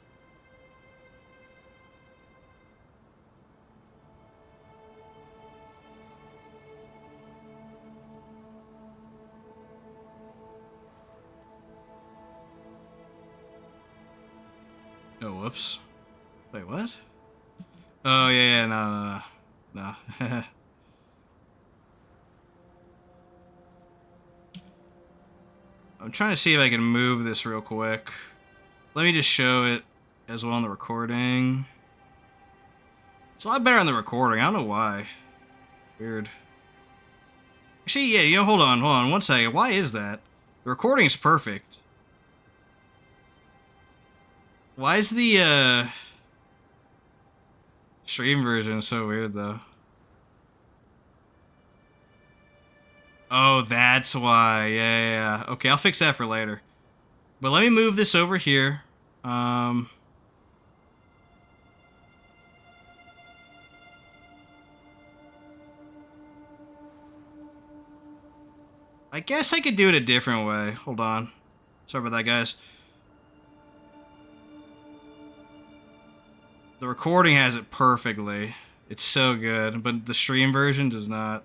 Oh, whoops. Wait, what? Oh, yeah, no. I'm trying to see if I can move this real quick. Let me just show it as well on the recording. It's a lot better on the recording. I don't know why. Weird. Actually, yeah, hold on 1 second. Why is that? The recording is perfect. Why is the stream version so weird though? Oh, that's why. Yeah. Okay, I'll fix that for later. But let me move this over here. I guess I could do it a different way. Hold on. Sorry about that, guys. The recording has it perfectly. It's so good, but the stream version does not.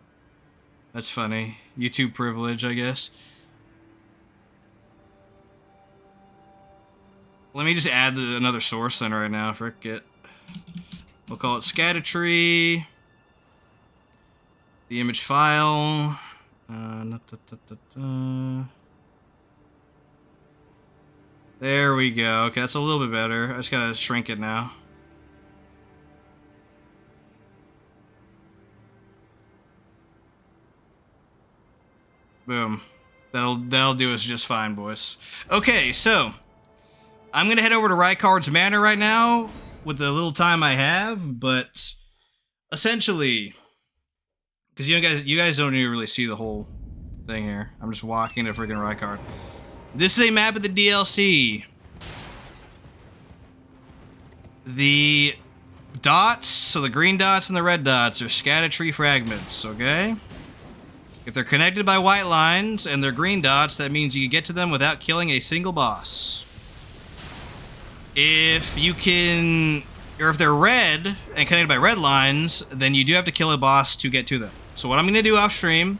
That's funny. YouTube privilege, I guess. Let me just add another source then right now. Frick it. We'll call it Scattertree. The image file. There we go. Okay, that's a little bit better. I just gotta shrink it now. Boom. That'll do us just fine, boys. Okay, so I'm gonna head over to Rykard's Manor right now with the little time I have, but essentially, because you guys don't even really see the whole thing here. I'm just walking to freaking Rykard. This is a map of the DLC. The dots, so the green dots and the red dots, are Scattertree fragments, okay? If they're connected by white lines and they're green dots, that means you can get to them without killing a single boss. If they're red and connected by red lines, then you do have to kill a boss to get to them. So what I'm going to do off stream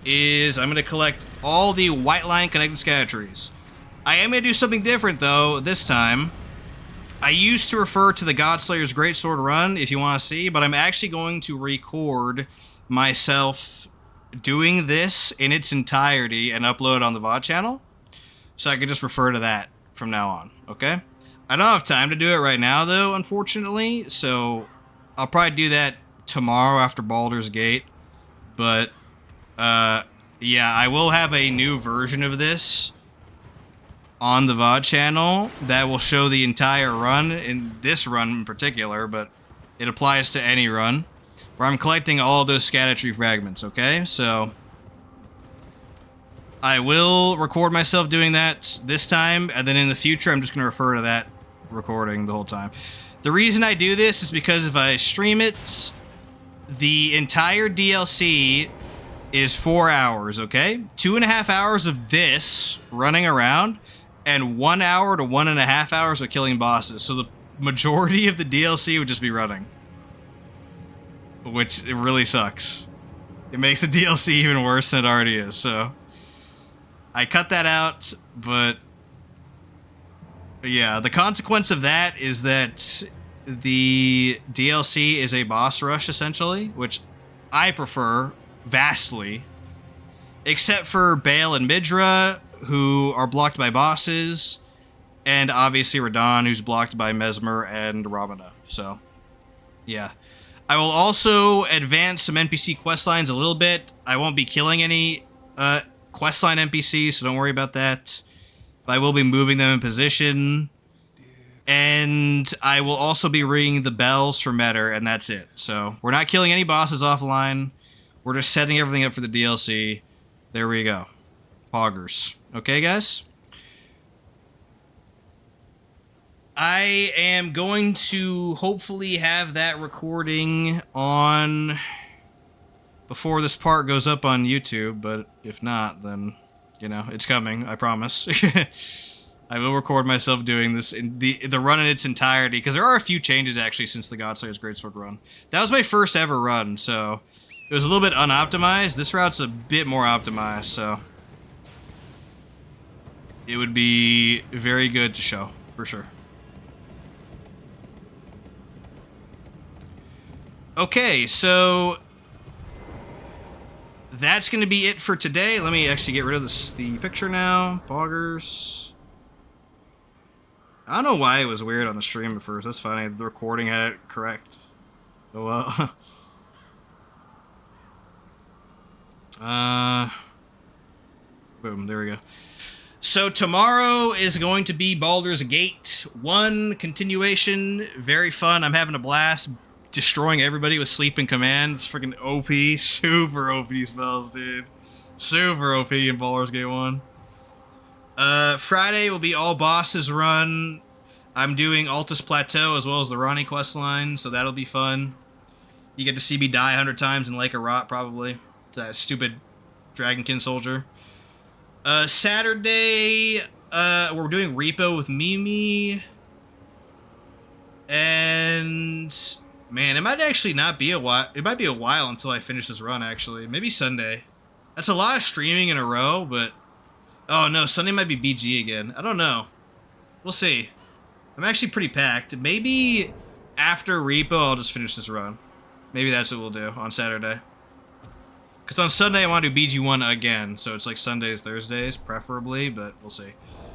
is I'm going to collect all the white line connected Scattertrees. I am going to do something different though this time. I used to refer to the Godslayer's Greatsword run if you want to see, but I'm actually going to record myself doing this in its entirety and upload on the VOD channel, so I can just refer to that from now on, okay? I don't have time to do it right now, though, unfortunately, so I'll probably do that tomorrow after Baldur's Gate, but, yeah, I will have a new version of this on the VOD channel that will show the entire run, in this run in particular, but it applies to any run, where I'm collecting all of those Scattertree fragments, okay? So I will record myself doing that this time, and then in the future, I'm just going to refer to that recording the whole time. The reason I do this is because if I stream it, the entire DLC is 4 hours, okay? 2.5 hours of this running around, and 1 hour to 1.5 hours of killing bosses. So the majority of the DLC would just be running, which it really sucks. It makes the DLC even worse than it already is, so I cut that out, but yeah, the consequence of that is that the DLC is a boss rush, essentially, which I prefer vastly, except for Bale and Midra, who are blocked by bosses, and obviously Radahn, who's blocked by Mesmer and Ramana, so Yeah. I will also advance some NPC quest lines a little bit. I won't be killing any questline NPCs, so don't worry about that. But I will be moving them in position. And I will also be ringing the bells for Metter, and that's it. So we're not killing any bosses offline. We're just setting everything up for the DLC. There we go. Poggers. Okay, guys? I am going to hopefully have that recording on before this part goes up on YouTube, but if not, then, you know, it's coming, I promise. I will record myself doing this in the run in its entirety, because there are a few changes, actually, since the Godslayer's Greatsword run. That was my first ever run, so it was a little bit unoptimized. This route's a bit more optimized, so it would be very good to show, for sure. Okay, so that's going to be it for today. Let me actually get rid of the picture now. Poggers. I don't know why it was weird on the stream at first. That's funny. The recording had it correct. Oh well. Boom. There we go. So tomorrow is going to be Baldur's Gate 1 continuation. Very fun. I'm having a blast destroying everybody with Sleep and Command. It's freaking OP. Super OP spells, dude. Super OP in Baldur's Gate 1. Friday will be all bosses run. I'm doing Altus Plateau as well as the Ronnie quest line, so that'll be fun. You get to see me die 100 times in Lake of Rot, probably. To that stupid Dragonkin soldier. Saturday, we're doing Repo with Mimi. And man, it might actually not be a while. It might be a while until I finish this run, actually. Maybe Sunday. That's a lot of streaming in a row, but oh no, Sunday might be BG again. I don't know. We'll see. I'm actually pretty packed. Maybe after Repo, I'll just finish this run. Maybe that's what we'll do on Saturday. Because on Sunday, I want to do BG1 again. So it's like Sundays, Thursdays, preferably, but we'll see.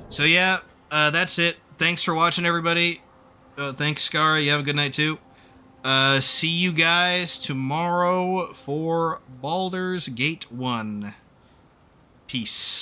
So yeah, that's it. Thanks for watching, everybody. Thanks, Skara. You have a good night, too. See you guys tomorrow for Baldur's Gate 1. Peace.